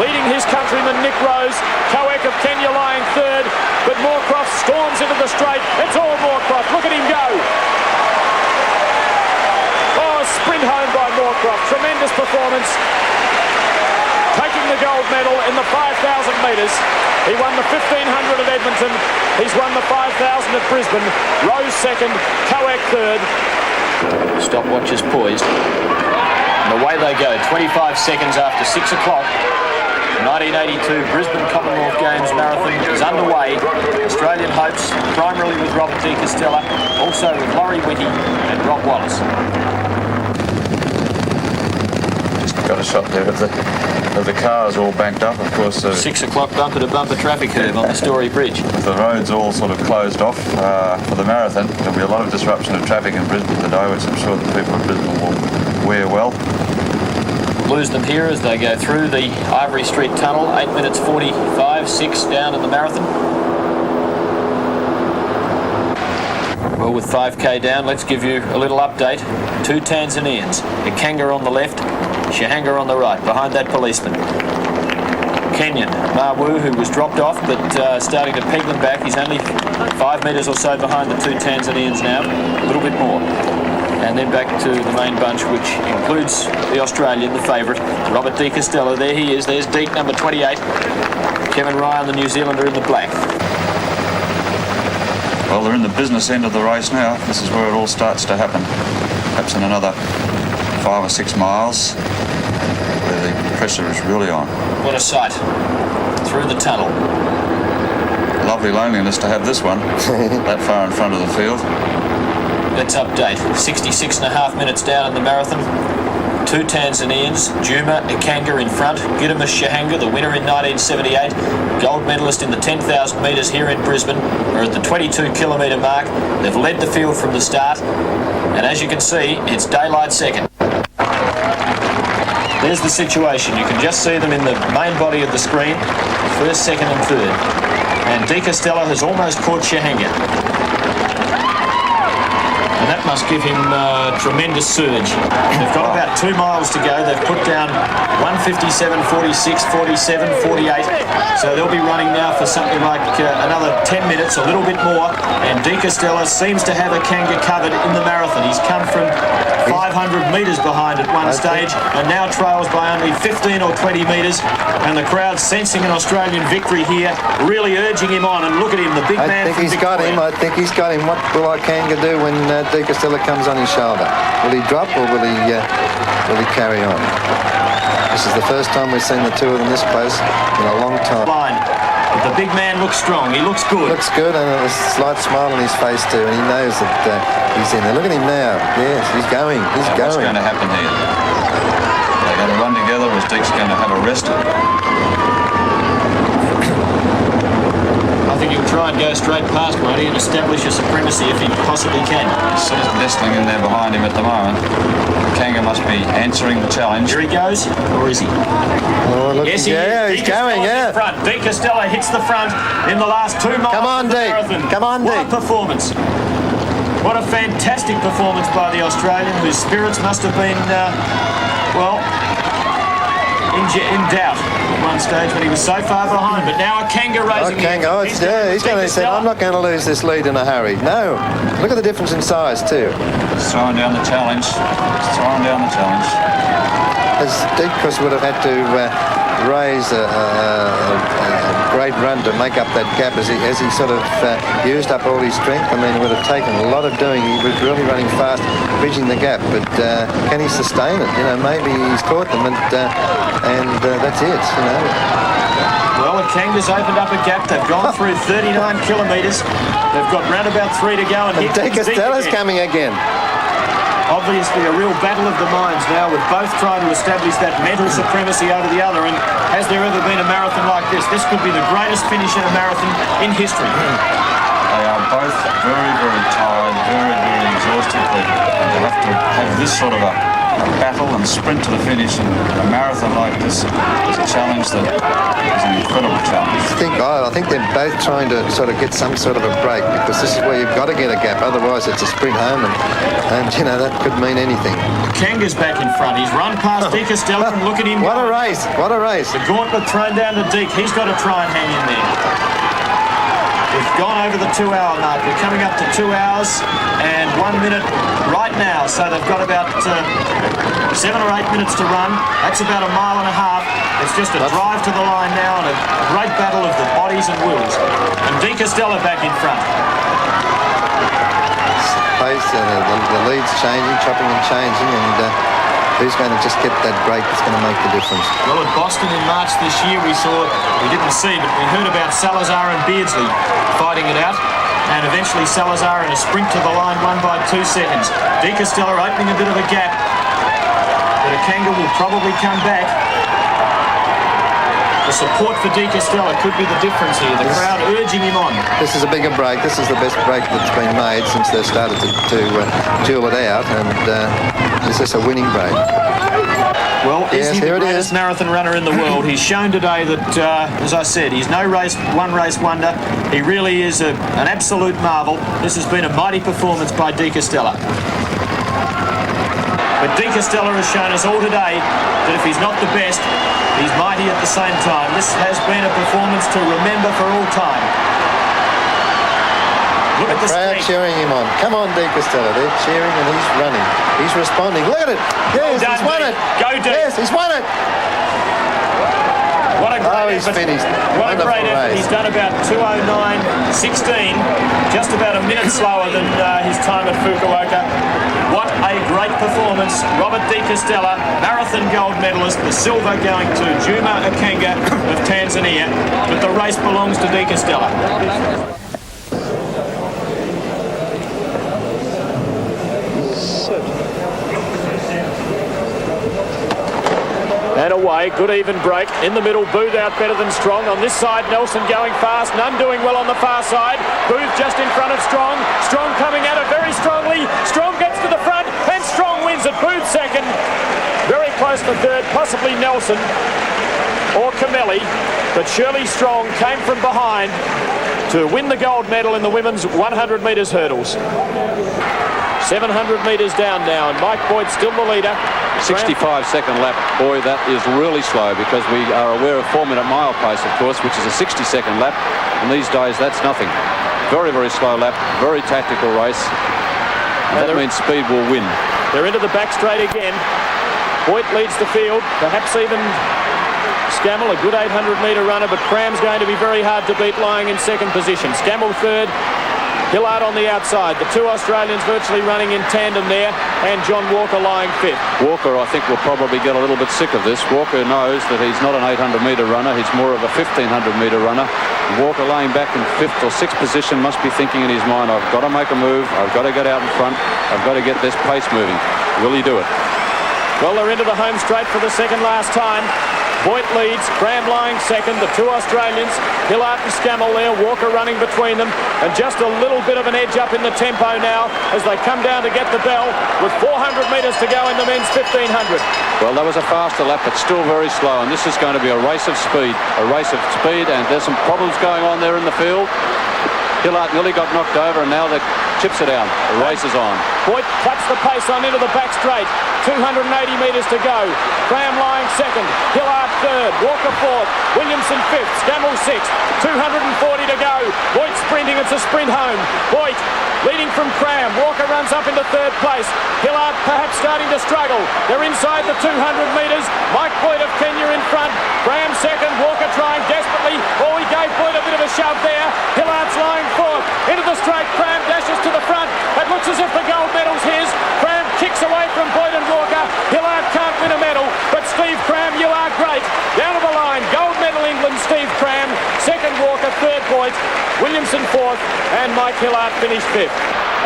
leading his countryman Nick Rose. Coack of Kenya lying third, but Moorcroft storms into the straight. It's all Moorcroft. Look at him go. Sprint home by Moorcroft. Tremendous performance. Taking the gold medal in the 5,000 metres. He won the 1,500 at Edmonton. He's won the 5,000 at Brisbane. Rose second, Coack third. Stopwatch is poised. And away they go. 25 seconds after 6 o'clock. 1982 Brisbane Commonwealth Games marathon is underway. Australian hopes, primarily with Robert De Castella, also with Laurie Whitty and Rob Wallace. got a shot there of the cars all banked up, of course. 6 o'clock bumper-to-bumper traffic curve on the Story Bridge. With the roads all sort of closed off for the marathon, there'll be a lot of disruption of traffic in Brisbane today, which I'm sure the people of Brisbane will wear well. Lose them here as they go through the Ivory Street Tunnel. 8 minutes 45, 6 down in the marathon. Well, with 5k down, let's give you a little update. 2 Tanzanians, Ikanga on the left, Shahanga on the right, behind that policeman. Kenyan, Mawu, who was dropped off, but starting to peg them back. He's only 5 metres or so behind the 2 Tanzanians now, a little bit more. And then back to the main bunch, which includes the Australian, the favourite, Robert De Costello. There he is. There's Deke, number 28. Kevin Ryan, the New Zealander, in the black. Well, they're in the business end of the race now. This is where it all starts to happen. Perhaps in another 5 or 6 miles, where the pressure is really on. What a sight. Through the tunnel. Lovely loneliness to have this one, that far in front of the field. Let's update. 66.5 minutes down in the marathon. 2 Tanzanians, Juma Ikanga in front, Gitamus Shahanga, the winner in 1978, gold medalist in the 10,000 metres here in Brisbane, are at the 22-kilometre mark. They've led the field from the start, and as you can see, it's daylight second. There's the situation. You can just see them in the main body of the screen, first, second and third. And De Costello has almost caught Shahanga. And that must give him a tremendous surge. They've got about 2 miles to go. They've put down 1:57.46, 47, 48. So they'll be running now for something like another 10 minutes, a little bit more. And De Costello seems to have Ikanga covered in the marathon. He's come from 500 metres behind at one stage and now trails by only 15 or 20 metres. And the crowd sensing an Australian victory here, really urging him on. And look at him, the big man from Victoria. I think he's got him. What will Ikanga do when De Costello comes on his shoulder? Will he drop or will he carry on? This is the first time we've seen the two of them this close in a long time. But the big man looks strong. He looks good. Looks good, and a slight smile on his face too, and he knows that he's in there. Look at him now. Yes, he's going. He's going. What's going to happen here? They're going to run together, or is Deke's going to have a rest? I think he'll try and go straight past Marty and establish a supremacy if he possibly can. He's sort of nestling in there behind him at the moment. Kanga must be answering the challenge. Here he goes, or is he? Oh, look, yes, he is. He's going, yeah. In front. De Costello hits the front in the last 2 miles. Come on, Deke. Come on, Deke. What a performance. What a fantastic performance by the Australian, whose spirits must have been, in doubt at one stage when he was so far behind. But now Ikanga raising he's going to say, I'm not going to lose this lead in a hurry. No. Look at the difference in size, too. He's throwing down the challenge. As Dekus would have had to raise a great run to make up that gap as he sort of used up all his strength. I mean, it would have taken a lot of doing. He was really running fast, bridging the gap. But can he sustain it? You know, maybe he's caught them, and that's it. You know. Well, Ikanga's opened up a gap. They've gone through 39 kilometres. They've got round about 3 to go, and De Costello's coming again. Obviously a real battle of the minds now, with both trying to establish that mental supremacy over the other. And has there ever been a marathon like this? This could be the greatest finish in a marathon in history. They are both very, very tired, very, very exhausted. They have to have this sort of a battle and sprint to the finish, and a marathon like this is a challenge that is an incredible challenge. I think they're both trying to sort of get some sort of a break, because this is where you've got to get a gap, otherwise it's a sprint home, and you know, that could mean anything. Kanga's back in front. He's run past De Costello, and look at him. What a race, what a race. The gauntlet thrown down to Deke. He's got to try and hang in there. We've gone over the 2-hour mark. We're coming up to 2 hours and 1 minute right now. So they've got about 7 or 8 minutes to run. That's about 1.5 miles. It's just a drive to the line now, and a great battle of the bodies and wills. And De Costello back in front. Pace, the lead's changing, chopping and changing, and who's going to just get that break that's going to make the difference? Well, at Boston in March this year, we didn't see, but we heard about Salazar and Beardsley fighting it out. And eventually Salazar in a sprint to the line won by 2 seconds. De Costello opening a bit of a gap. but Akanga will probably come back. The support for De Castella could be the difference here. The crowd urging him on. This is a bigger break. This is the best break that's been made since they started to duel it out. And is this a winning break? Well, is he the greatest marathon runner in the world? He's shown today that, as I said, he's no one race wonder. He really is an absolute marvel. This has been a mighty performance by De Castella. But De Castella has shown us all today that if he's not the best, he's mighty at the same time. This has been a performance to remember for all time. Look at the crowd cheering him on. Come on, De Castella. They're cheering and he's running. He's responding. Look at it. Yes, well done, he's won it. Go, De. Yes, he's won it. What a great he's finished. What a great effort. He's done about 2:09.16, just about a minute slower than his time at Fukuoka. What a great performance. Robert De Castella, marathon gold medalist, the silver going to Juma Akanga of Tanzania, but the race belongs to De Castella. And away, good even break. In the middle, Booth out better than Strong. On this side, Nelson going fast. None doing well on the far side. Booth just in front of Strong. Strong coming at it very strongly. Strong gets to the front, and Strong wins it. Booth second. Very close to third, possibly Nelson or Camelli. But Shirley Strong came from behind to win the gold medal in the women's 100 metres hurdles. 700 metres down now, and Mike Boyd still the leader. 65-second lap. Boy, that is really slow, because we are aware of 4-minute mile pace, of course, which is a 60-second lap, and these days that's nothing. Very, very slow lap, very tactical race, and that means speed will win. They're into the back straight again. Boyd leads the field, perhaps even Scammell, a good 800-metre runner, but Cram's going to be very hard to beat, lying in second position. Scammell third, Hillard on the outside. The two Australians virtually running in tandem there, and John Walker lying fifth. Walker, I think, will probably get a little bit sick of this. Walker knows that he's not an 800-metre runner. He's more of a 1,500-metre runner. Walker laying back in fifth or sixth position must be thinking in his mind, I've got to make a move. I've got to get out in front. I've got to get this pace moving. Will he do it? Well, they're into the home straight for the second last time. Boyd leads, Cram lying second, the two Australians, Hillard and Scammell there, Walker running between them, and just a little bit of an edge up in the tempo now as they come down to get the bell with 400 metres to go in the men's 1,500. Well, that was a faster lap, but still very slow, and this is going to be a race of speed. And there's some problems going on there in the field. Hillard nearly got knocked over, and now the chips are down. The race is on. Boyd cuts the pace on into the back straight. 280 metres to go. Cram lying second. Hillard third. Walker fourth. Williamson fifth. Scammell sixth. 240 to go. Boyd sprinting. It's a sprint home. Boyd leading from Cram. Walker runs up into third place. Hillard perhaps starting to struggle. They're inside the 200 metres. Mike Boyd of Kenya in front. Cram second. Walker trying desperately. Oh, he gave Boyd a bit of a shove there. Hillard's lying fourth. Into the straight. Cram dashes to the front. It looks as if the gold medal's his. Cram kicks away from Boyd and Walker. Hillard can't win a medal, but Steve Cram, you are great. Down to the line. Gold medal England, Steve Cram. Second Walker, third Boyd. Williamson fourth, and Mike Hillard finished fifth.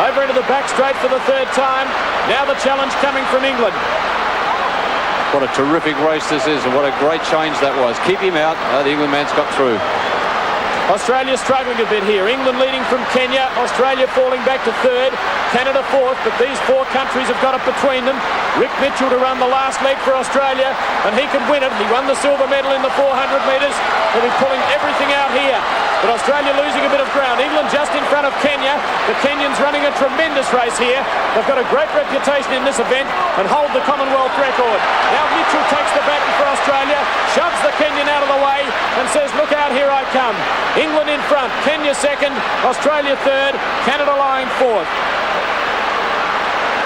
Over into the back straight for the third time. Now the challenge coming from England. What a terrific race this is, and what a great change that was. Keep him out. The England man's got through. Australia struggling a bit here. England leading from Kenya. Australia falling back to third. Canada fourth, but these four countries have got it between them. Rick Mitchell to run the last leg for Australia, and he can win it. He won the silver medal in the 400 metres. He'll be pulling everything out here. But Australia losing a bit of ground. England just in front of Kenya. The Kenyans running a tremendous race here. They've got a great reputation in this event and hold the Commonwealth record. Now Mitchell takes the baton for Australia, shoves the Kenyan out of the way and says, look out, here I come. England in front, Kenya second, Australia third, Canada lying fourth.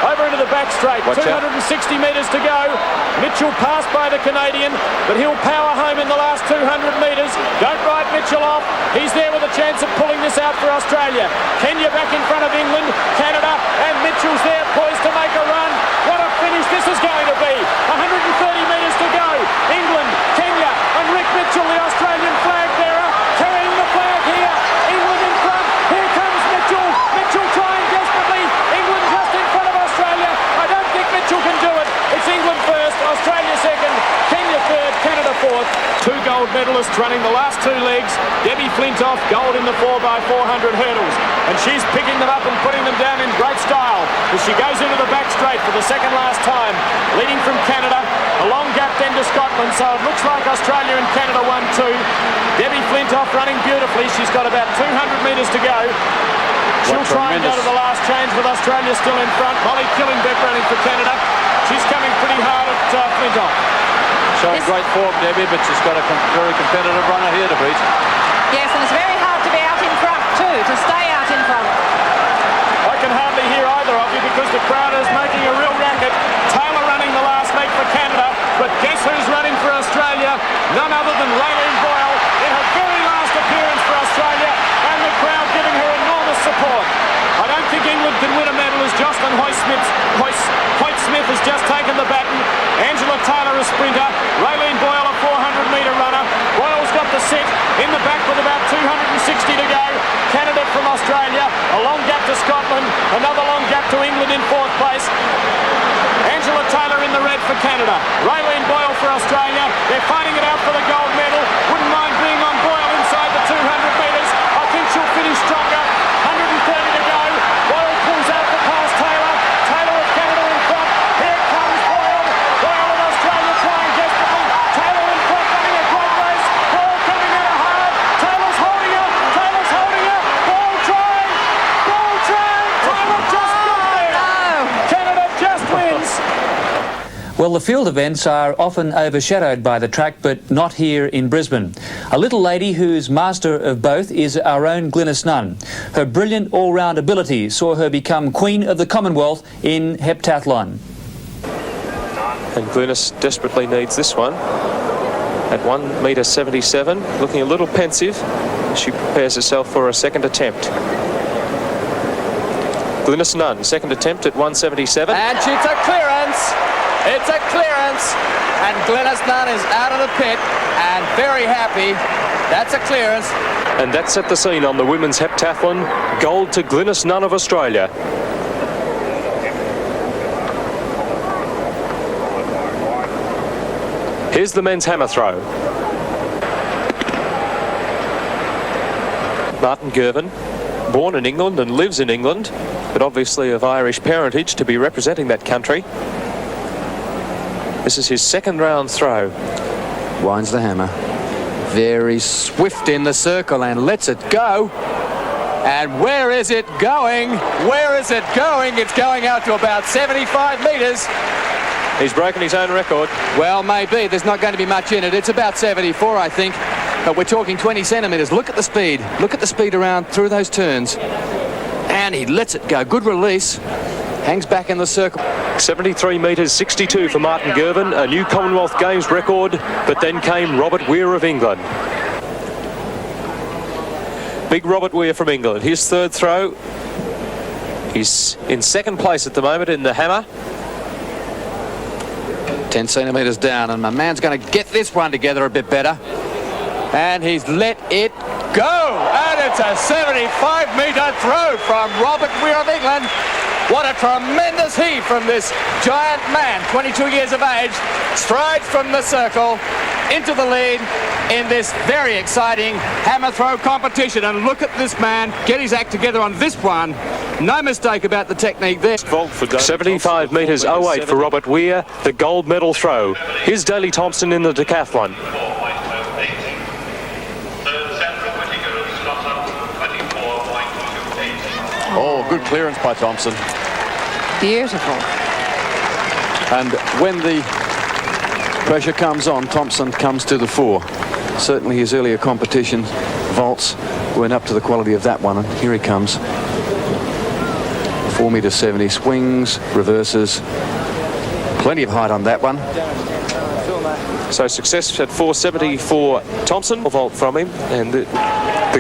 Over into the back straight, 260 metres to go. Mitchell passed by the Canadian, but he'll power home in the last 200 metres. Don't ride Mitchell off. He's there with a chance of pulling this out for Australia. Kenya back in front of England, Canada, and Mitchell's there poised to make a run. What a finish this is going to be. 130 metres to go. England, Kenya, and Rick Mitchell, the Australian flag bearer, carrying the flag here. England in front. Here comes Mitchell. Mitchell trying desperately. England just in front of Australia. I don't think Mitchell can do it. It's England first, Two gold medalists running the last two legs. Debbie Flintoff, gold in the 4x400 hurdles. And she's picking them up and putting them down in great style as she goes into the back straight for the second last time. Leading from Canada, a long gap then to Scotland, so it looks like Australia and Canada won two. Debbie Flintoff running beautifully. She's got about 200 metres to go. She'll try and go to the last change with Australia still in front. Molly Killingbeck running for Canada. She's coming pretty hard at Flintoff. Showing great form, Debbie, but she's got a very competitive runner here to beat. Yes, and it's very hard to be out in front too, to stay out in front. I can hardly hear either of you because the crowd is making a real racket. Taylor running the last leg for Canada, but guess who's running for Australia? None other than Raylene Boyle in her very last appearance for Australia, and the crowd giving her enormous support. I don't think England can win a medal as Jocelyn Hoyt-Smith has just taken the baton. Angela Taylor a sprinter, Raylene Boyle a 400-metre runner. Boyle's got the sit in the back with about 260 to go. Canada from Australia, a long gap to Scotland, another long gap to England in fourth place. Angela Taylor in the red for Canada. Raylene Boyle for Australia. They're fighting it out for the gold medal. Wouldn't mind being on Boyle inside the 200 metres. I think she'll finish stronger. 130 to go. Boyle pulls out to pass Taylor. Taylor of Canada in front. Here comes Boyle. Boyle and Australia trying desperately. Taylor in front running a great race. Boyle coming out hard. Taylor's holding her. Taylor's holding her. Boyle trying. Boyle trying. Taylor just got there. Canada just wins. Well, the field events are often overshadowed by the track, but not here in Brisbane. A little lady who's master of both is our own Glynis Nunn. Her brilliant all-round ability saw her become Queen of the Commonwealth in heptathlon. And Glynis desperately needs this one. At 1.77 metre, looking a little pensive, she prepares herself for a second attempt. Glynis Nunn, second attempt at 1.77. And it's a clearance. It's a clearance. And Glynis Nunn is out of the pit and very happy. That's a clearance. And that set the scene on the women's heptathlon. Gold to Glynis Nunn of Australia. Here's the men's hammer throw. Martin Girvan, born in England and lives in England, but obviously of Irish parentage to be representing that country. This is his second round throw. Winds the hammer. Very swift in the circle and lets it go. And where is it going? Where is it going? It's going out to about 75 metres. He's broken his own record. Well, maybe. There's not going to be much in it. It's about 74, I think. But we're talking 20 centimetres. Look at the speed. Look at the speed around through those turns. And he lets it go. Good release. Hangs back in the circle. 73 metres 62 for Martin Girvan, a new Commonwealth Games record, but then came Robert Weir of England. Big Robert Weir from England. His third throw. He's in second place at the moment in the hammer. 10 centimetres down, and my man's going to get this one together a bit better. And he's let it go. And it's a 75-metre throw from Robert Weir of England. What a tremendous heave from this giant man, 22 years of age, strides from the circle into the lead in this very exciting hammer throw competition. And look at this man get his act together on this one. No mistake about the technique there. 75 metres 08 for Robert Weir, the gold medal throw. Here's Daley Thompson in the decathlon. Oh, good clearance by Thompson. Beautiful. And when the pressure comes on, Thompson comes to the fore. Certainly his earlier competition vaults weren't up to the quality of that one, and here he comes. 4.70 metre, swings, reverses. Plenty of height on that one. So success at 4.70 for Thompson. A vault from him, and the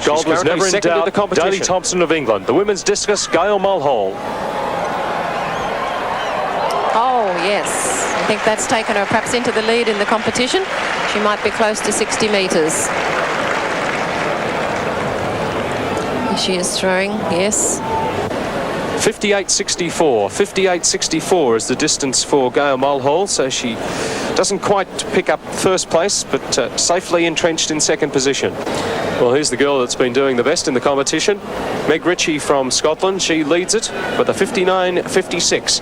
gold was never in doubt. Daley Thompson of England. The women's discus, Gail Mulhall. Oh, yes. I think that's taken her perhaps into the lead in the competition. She might be close to 60 metres. She is throwing, yes. 58.64. 58.64 is the distance for Gail Mulhall, so she doesn't quite pick up first place, but safely entrenched in second position. Well, here's the girl that's been doing the best in the competition, Meg Ritchie from Scotland. She leads it with a 59.56.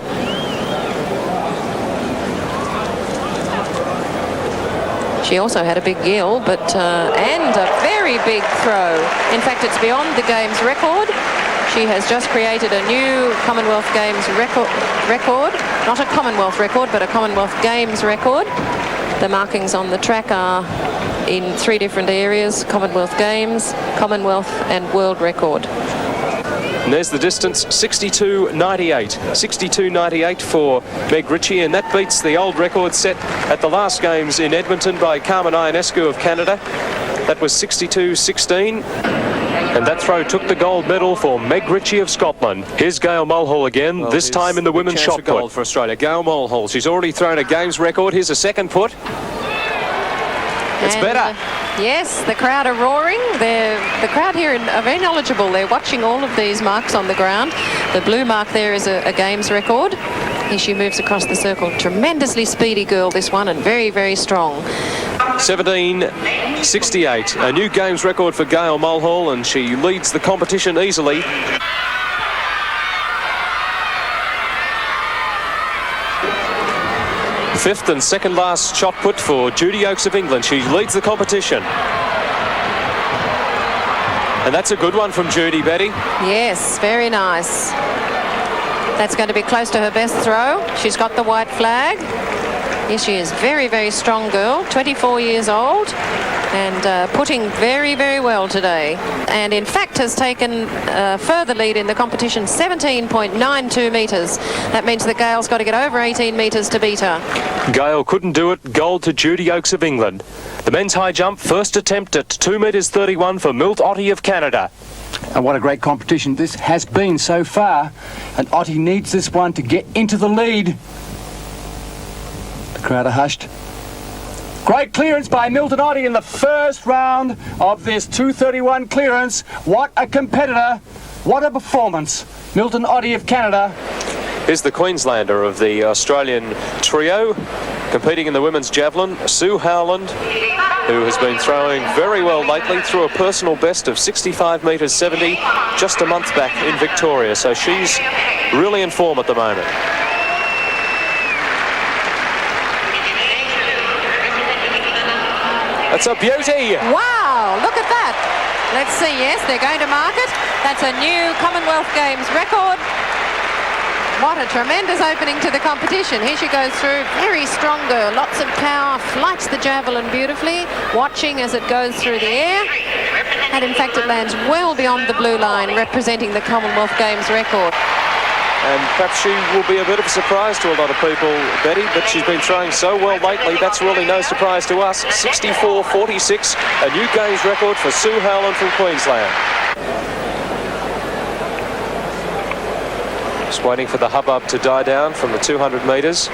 She also had a big yell, but and a very big throw. In fact, it's beyond the Games record. She has just created a new Commonwealth Games record. Not a Commonwealth record, but a Commonwealth Games record. The markings on the track are in 3 different areas: Commonwealth Games, Commonwealth and World record. And there's the distance, 62.98. 62.98 for Meg Ritchie, and that beats the old record set at the last Games in Edmonton by Carmen Ionescu of Canada. That was 62.16. And that throw took the gold medal for Meg Ritchie of Scotland. Here's Gail Mulhall again, well, this time in the women's shot put. Gold for Australia. Gail Mulhall, she's already thrown a Games record. Here's a second put. It's better. Yes, the crowd are roaring. The crowd here are very knowledgeable. They're watching all of these marks on the ground. The blue mark there is a Games record. Here she moves across the circle. Tremendously speedy girl, this one, and very, very strong. 17.68, a new Games record for Gail Mulhall, and she leads the competition easily. Fifth and second last shot put for Judy Oakes of England. She leads the competition. And that's a good one from Judy, Betty. Yes, very nice. That's going to be close to her best throw. She's got the white flag. Yes, she is. Very, very strong girl, 24 years old, and putting very, very well today. And in fact has taken further lead in the competition, 17.92 metres. That means that Gail's got to get over 18 metres to beat her. Gail couldn't do it. Gold to Judy Oakes of England. The men's high jump, first attempt at 2 metres 31 for Milt Ottey of Canada. And what a great competition this has been so far. And Ottey needs this one to get into the lead. The crowd are hushed. Great clearance by Milton Ottey in the first round of this 2:31 clearance. What a competitor. What a performance. Milton Ottey of Canada. Here's the Queenslander of the Australian trio, competing in the women's javelin, Sue Howland, who has been throwing very well lately, through a personal best of 65 metres 70 just a month back in Victoria. So she's really in form at the moment. That's a beauty. Wow, look at that. Let's see, yes, they're going to mark it. That's a new Commonwealth Games record. What a tremendous opening to the competition. Here she goes through, very strong girl, lots of power, flights the javelin beautifully, watching as it goes through the air. And in fact, it lands well beyond the blue line, representing the Commonwealth Games record. And perhaps she will be a bit of a surprise to a lot of people, Betty, but she's been throwing so well lately, that's really no surprise to us. 64.46, a new Games record for Sue Howland from Queensland. Just waiting for the hubbub to die down from the 200 metres.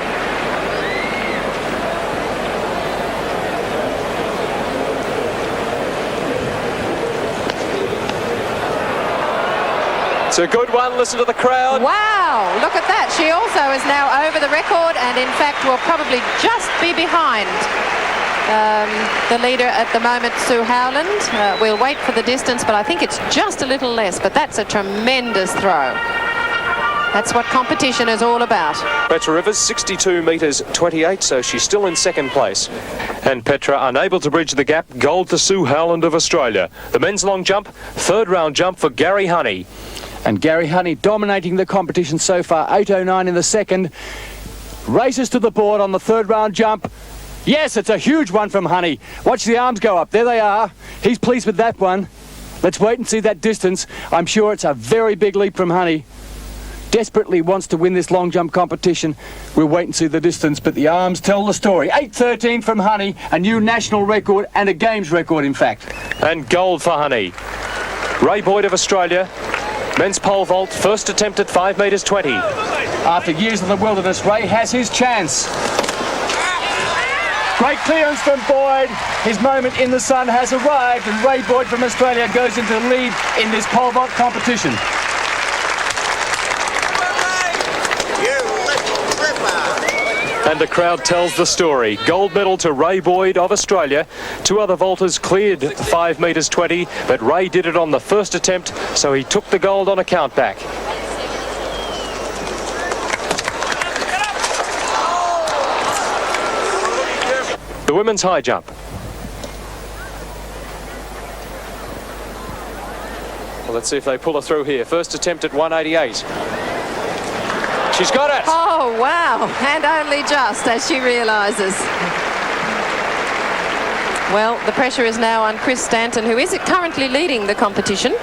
It's a good one. Listen to the crowd. Wow, look at that. She also is now over the record, and in fact will probably just be behind the leader at the moment, Sue Howland. We'll wait for the distance, but I think it's just a little less, but that's a tremendous throw. That's what competition is all about. Petra Rivers, 62 metres 28, so she's still in second place. And Petra unable to bridge the gap. Gold to Sue Howland of Australia. The men's long jump, third round jump for Gary Honey. And Gary Honey dominating the competition so far, 8.09 in the second. Races to the board on the third round jump. Yes, it's a huge one from Honey. Watch the arms go up. There they are. He's pleased with that one. Let's wait and see that distance. I'm sure it's a very big leap from Honey. Desperately wants to win this long jump competition. We'll wait and see the distance, but the arms tell the story. 8.13 from Honey, a new national record and a Games record, in fact. And gold for Honey. Ray Boyd of Australia. Men's pole vault, first attempt at 5 metres 20. After years in the wilderness, Ray has his chance. Great clearance from Boyd. His moment in the sun has arrived, and Ray Boyd from Australia goes into the lead in this pole vault competition. And the crowd tells the story. Gold medal to Ray Boyd of Australia. 2 other vaulters cleared 5 metres 20, but Ray did it on the first attempt, so he took the gold on a countback. The women's high jump. Well, let's see if they pull her through here. First attempt at 188. She's got it! Oh, wow. And only just, as she realises. Well, the pressure is now on Chris Stanton, who is currently leading the competition.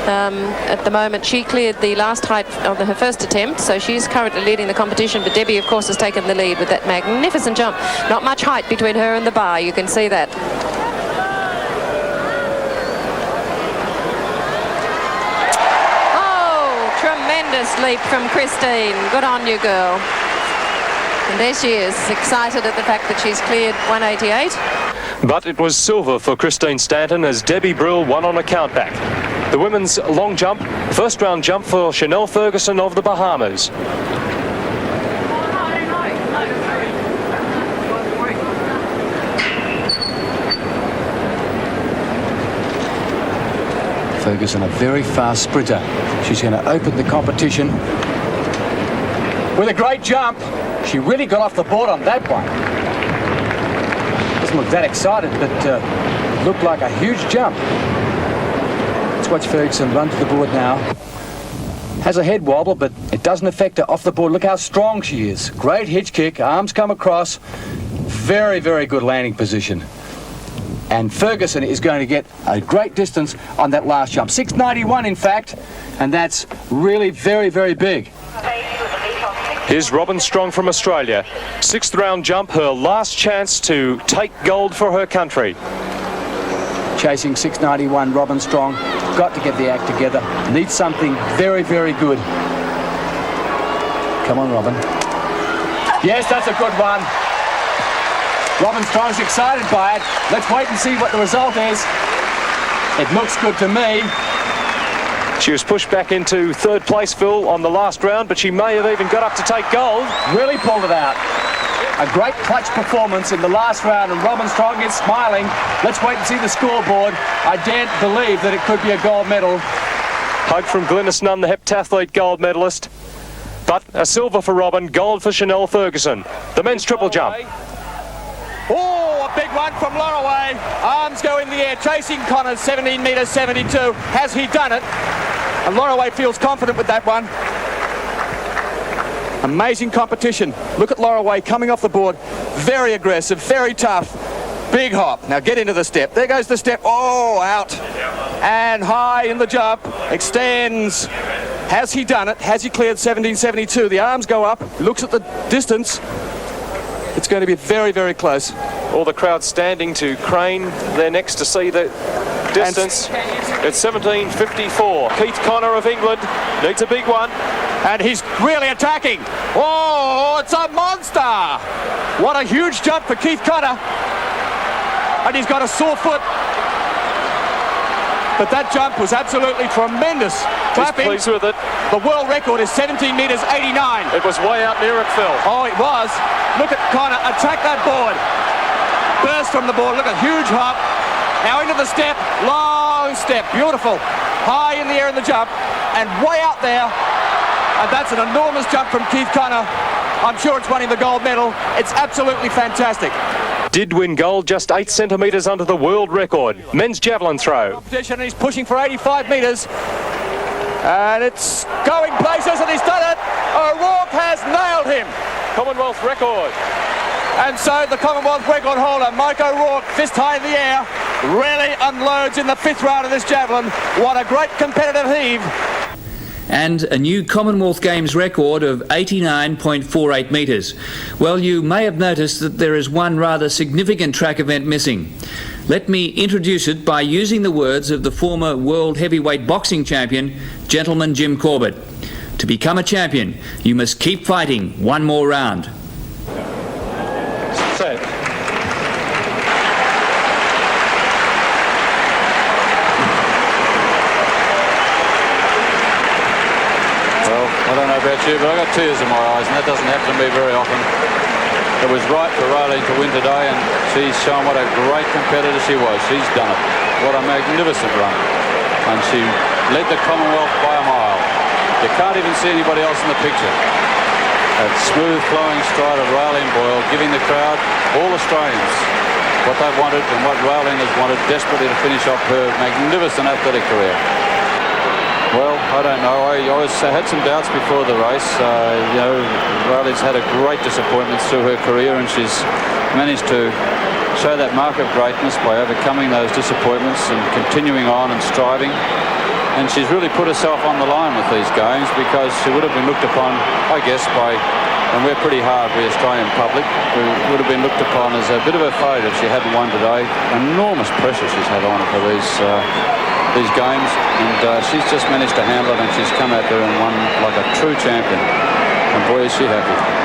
At the moment, she cleared the last height of her first attempt, so she's currently leading the competition. But Debbie, of course, has taken the lead with that magnificent jump. Not much height between her and the bar, you can see that. Tremendous leap from Christine. Good on you, girl. And there she is, excited at the fact that she's cleared 188. But it was silver for Christine Stanton as Debbie Brill won on a countback. The women's long jump, first round jump for Chanel Ferguson of the Bahamas. Ferguson, a very fast sprinter. She's going to open the competition with a great jump. She really got off the board on that one. Doesn't look that excited, but it looked like a huge jump. Let's watch Ferguson run to the board now. Has a head wobble, but it doesn't affect her off the board. Look how strong she is. Great hitch kick, arms come across. Very, very good landing position. And Ferguson is going to get a great distance on that last jump. 691, in fact, and that's really very, very big. Here's Robin Strong from Australia. 6th round jump, her last chance to take gold for her country. Chasing 691, Robin Strong. Got to get the act together. Needs something very, very good. Come on, Robin. Yes, that's a good one. Robin Strong's excited by it. Let's wait and see what the result is. It looks good to me. She was pushed back into 3rd place, Phil, on the last round, but she may have even got up to take gold. Really pulled it out. A great clutch performance in the last round, and Robin Strong is smiling. Let's wait and see the scoreboard. I daren't believe that it could be a gold medal. Hug from Glynis Nunn, the heptathlete gold medalist. But a silver for Robin, gold for Chanel Ferguson. The men's triple jump. Oh, a big one from Loraway. Arms go in the air, chasing Connors, 17 metres 72. Has he done it? And Loraway feels confident with that one. Amazing competition. Look at Loraway coming off the board. Very aggressive, very tough. Big hop. Now get into the step. There goes the step. Oh, out. And high in the jump. Extends. Has he done it? Has he cleared 17.72? The arms go up. Looks at the distance. It's going to be very, very close. All the crowd standing to crane their necks to see the distance. It's 17.54. Keith Connor of England needs a big one. And he's really attacking. Oh, it's a monster. What a huge jump for Keith Connor. And he's got a sore foot. But that jump was absolutely tremendous. Clapping. He's pleased with it. The world record is 17 metres 89. It was way out near it, Phil. Oh, it was. Look at Connor attack that board. Burst from the board. Look at huge hop. Now into the step. Long step. Beautiful. High in the air in the jump. And way out there. And that's an enormous jump from Keith Connor. I'm sure it's winning the gold medal. It's absolutely fantastic. Did win gold, just 8 centimetres under the world record. Men's javelin throw. Competition, and he's pushing for 85 metres. And it's going places, and he's done it. O'Rourke has nailed him. Commonwealth record. And so the Commonwealth record holder, Mike O'Rourke, fist high in the air, really unloads in the 5th round of this javelin. What a great competitive heave. And a new Commonwealth Games record of 89.48 metres. Well, you may have noticed that there is one rather significant track event missing. Let me introduce it by using the words of the former world heavyweight boxing champion, Gentleman Jim Corbett. To become a champion, you must keep fighting one more round. Set. I don't know about you, but I've got tears in my eyes, and that doesn't happen to me very often. It was right for Raylene to win today, and she's shown what a great competitor she was. She's done it. What a magnificent run. And she led the Commonwealth by a mile. You can't even see anybody else in the picture. That smooth flowing stride of Raylene Boyle, giving the crowd, all Australians, what they've wanted and what Raylene has wanted desperately to finish off her magnificent athletic career. Well, I don't know. I had some doubts before the race. You know, Rayleigh's had a great disappointment through her career, and she's managed to show that mark of greatness by overcoming those disappointments and continuing on and striving. And she's really put herself on the line with these games, because she would have been looked upon, I guess, and we're pretty hard, we Australian public, we would have been looked upon as a bit of a failure if she hadn't won today. Enormous pressure she's had on her for these games, and she's just managed to handle it, and she's come out there and won like a true champion. And boy, is she happy.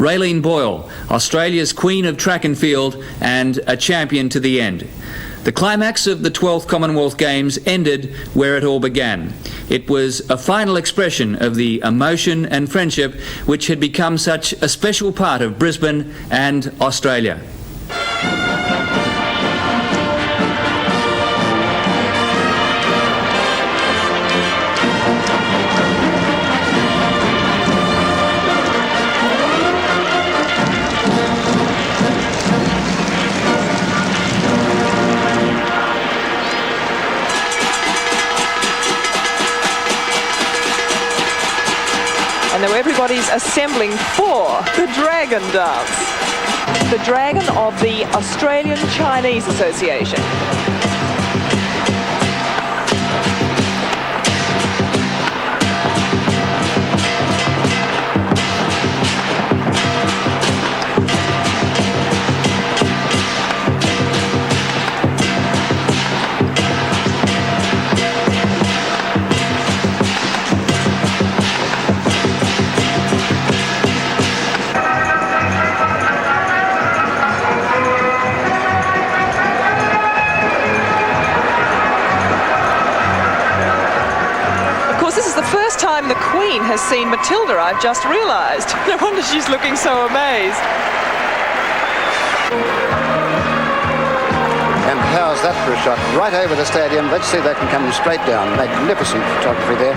Raylene Boyle, Australia's Queen of Track and Field and a champion to the end. The climax of the 12th Commonwealth Games ended where it all began. It was a final expression of the emotion and friendship which had become such a special part of Brisbane and Australia. And now everybody's assembling for the Dragon Dance. The Dragon of the Australian Chinese Association. The Queen has seen Matilda, I've just realised. No wonder she's looking so amazed. And how's that for a shot? Right over the stadium. Let's see if that can come straight down. Magnificent photography there.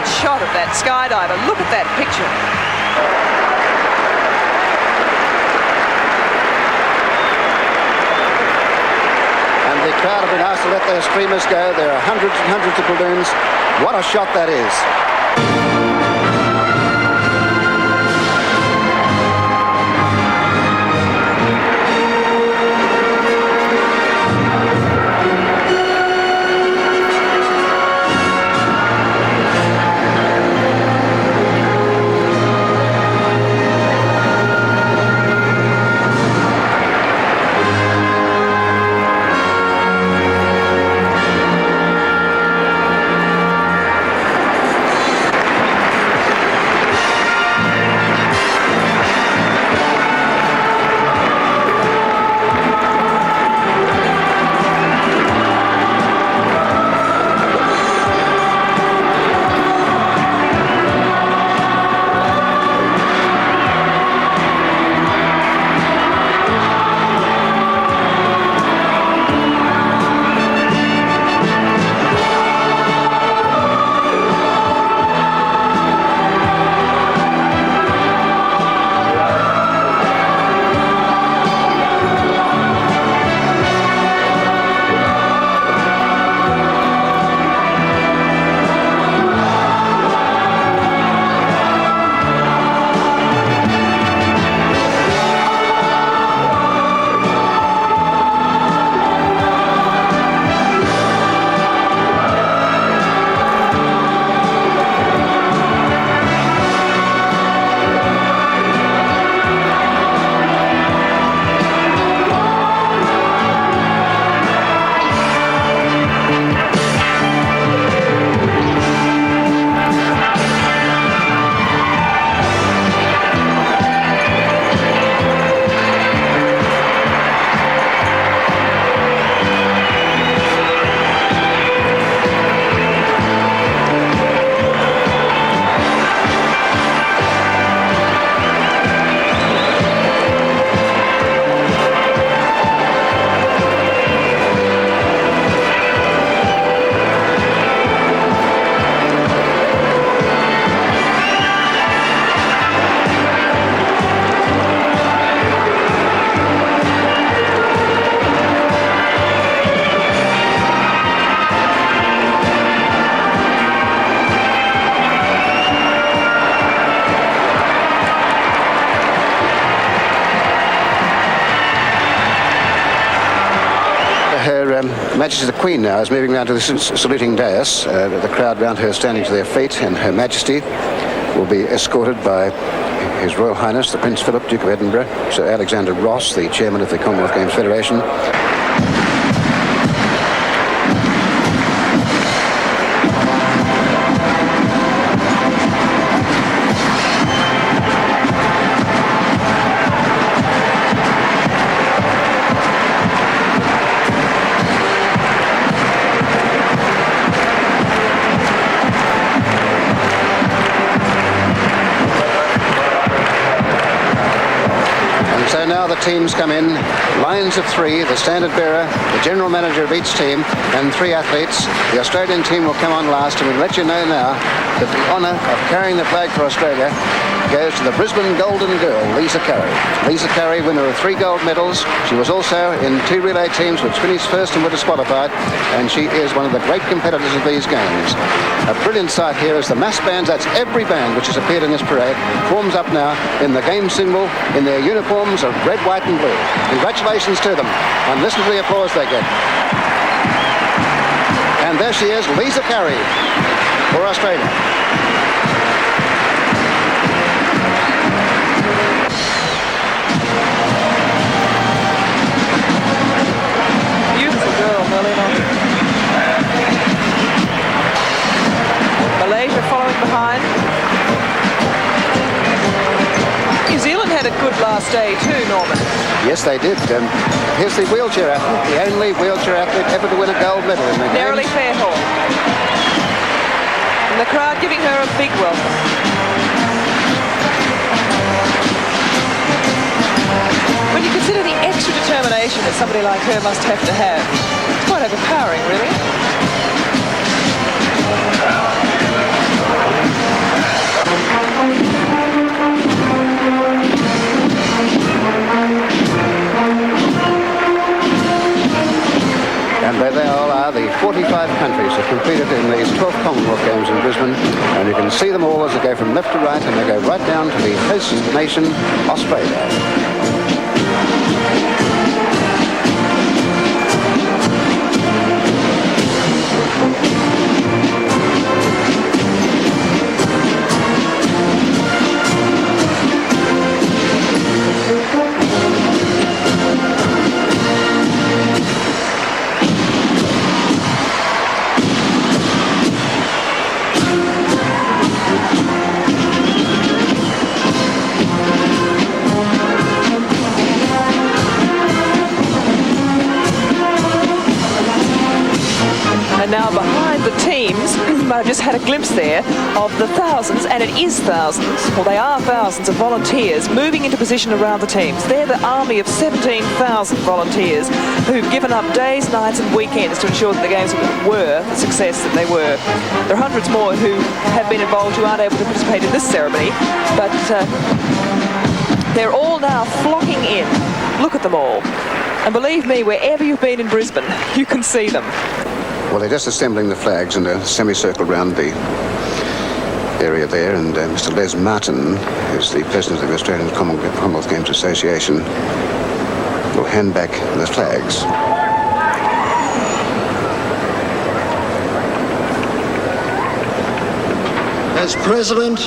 Shot of that skydiver. Look at that picture. And the crowd have been asked to let their streamers go. There are hundreds and hundreds of balloons. What a shot that is. Majesty the Queen now is moving round to the saluting dais. The crowd round her standing to their feet, and Her Majesty will be escorted by His Royal Highness the Prince Philip, Duke of Edinburgh, Sir Alexander Ross, the Chairman of the Commonwealth Games Federation. So now the teams come in, lines of three, the standard bearer, the general manager of each team, and three athletes. The Australian team will come on last, and we'll let you know now that the honour of carrying the flag for Australia goes to the Brisbane Golden Girl, Lisa Curry. Lisa Curry, winner of 3 gold medals. She was also in 2 relay teams which finished first and were disqualified, and she is one of the great competitors of these games. A brilliant sight here is the mass bands. That's every band which has appeared in this parade, forms up now in the game symbol, in their uniforms of red, white and blue. Congratulations to them, and listen to the applause they get. And there she is, Lisa Curry for Australia. Malaysia following behind. New Zealand had a good last day too, Norman. Yes, they did. Here's the wheelchair athlete, the only wheelchair athlete ever to win a gold medal in the games. Neroli Fairhall. And the crowd giving her a big welcome. When you consider the extra determination that somebody like her must have to have, it's quite overpowering, really. And there they all are, the 45 countries that competed in these 12 Commonwealth Games in Brisbane, and you can see them all as they go from left to right, and they go right down to the host nation, Australia. And now behind the teams, I've just had a glimpse there of the thousands, and it is thousands, well they are thousands of volunteers moving into position around the teams. They're the army of 17,000 volunteers who've given up days, nights and weekends to ensure that the games were the success that they were. There are hundreds more who have been involved who aren't able to participate in this ceremony, but they're all now flocking in. Look at them all. And believe me, wherever you've been in Brisbane, you can see them. Well, they're just assembling the flags in a semicircle around the area there, and Mr. Les Martin, who's the president of the Australian Commonwealth Games Association, will hand back the flags. As President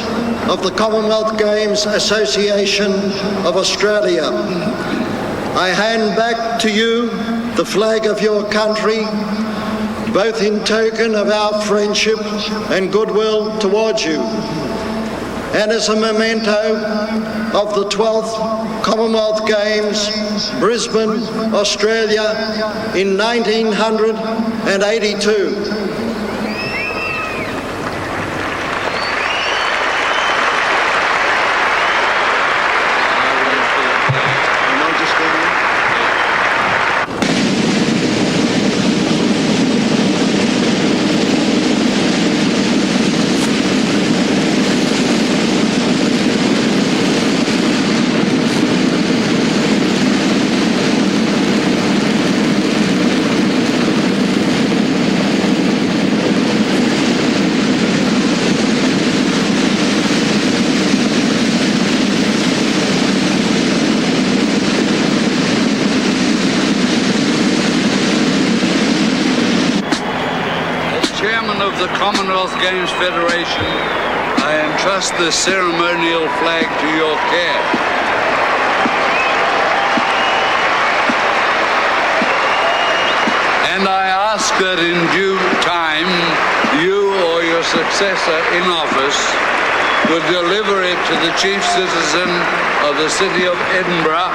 of the Commonwealth Games Association of Australia, I hand back to you the flag of your country, both in token of our friendship and goodwill towards you, and as a memento of the 12th Commonwealth Games, Brisbane, Australia, in 1982. of the Commonwealth Games Federation, I entrust the ceremonial flag to your care. And I ask that in due time, you or your successor in office would deliver it to the chief citizen of the city of Edinburgh,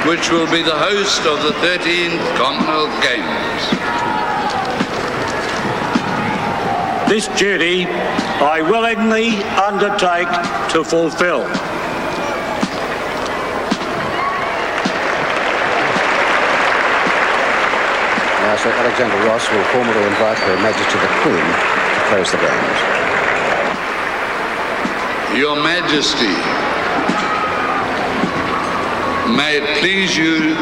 which will be the host of the 13th Commonwealth Games. This duty I willingly undertake to fulfil. Now, Sir Alexander Ross will formally invite Her Majesty the Queen to close the games. Your Majesty, may it please you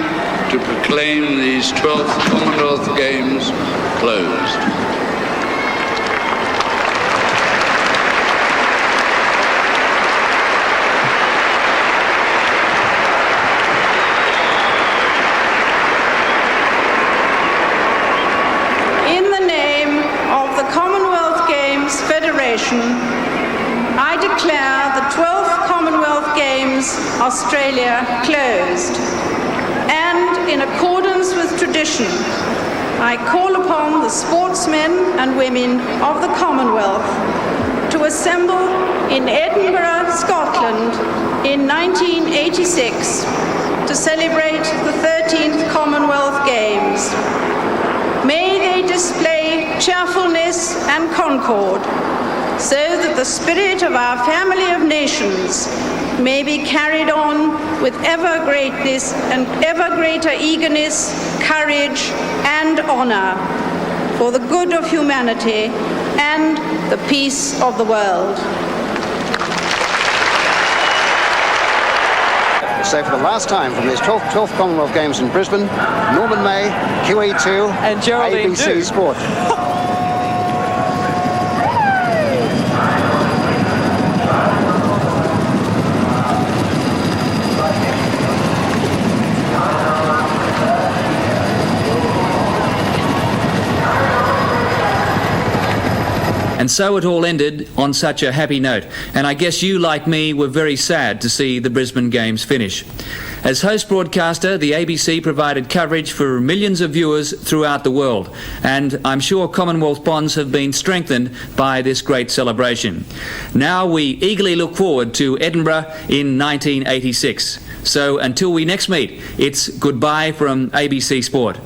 to proclaim these 12th Commonwealth Games closed. In the name of the Commonwealth Games Federation, I declare the 12th Commonwealth Games Australia closed. And in accordance with tradition, I call upon the sportsmen and women of the Commonwealth to assemble in Edinburgh, Scotland in 1986 to celebrate the 13th Commonwealth Games. May they display cheerfulness and concord, so that the spirit of our family of nations may be carried on with ever greatness and ever greater eagerness, courage, and honor for the good of humanity and the peace of the world. So for the last time from this 12th Commonwealth Games in Brisbane, Norman May, QE2, and Geraldine ABC Dew. Sport. And so it all ended on such a happy note. And I guess you, like me, were very sad to see the Brisbane Games finish. As host broadcaster, the ABC provided coverage for millions of viewers throughout the world. And I'm sure Commonwealth bonds have been strengthened by this great celebration. Now we eagerly look forward to Edinburgh in 1986. So until we next meet, it's goodbye from ABC Sport.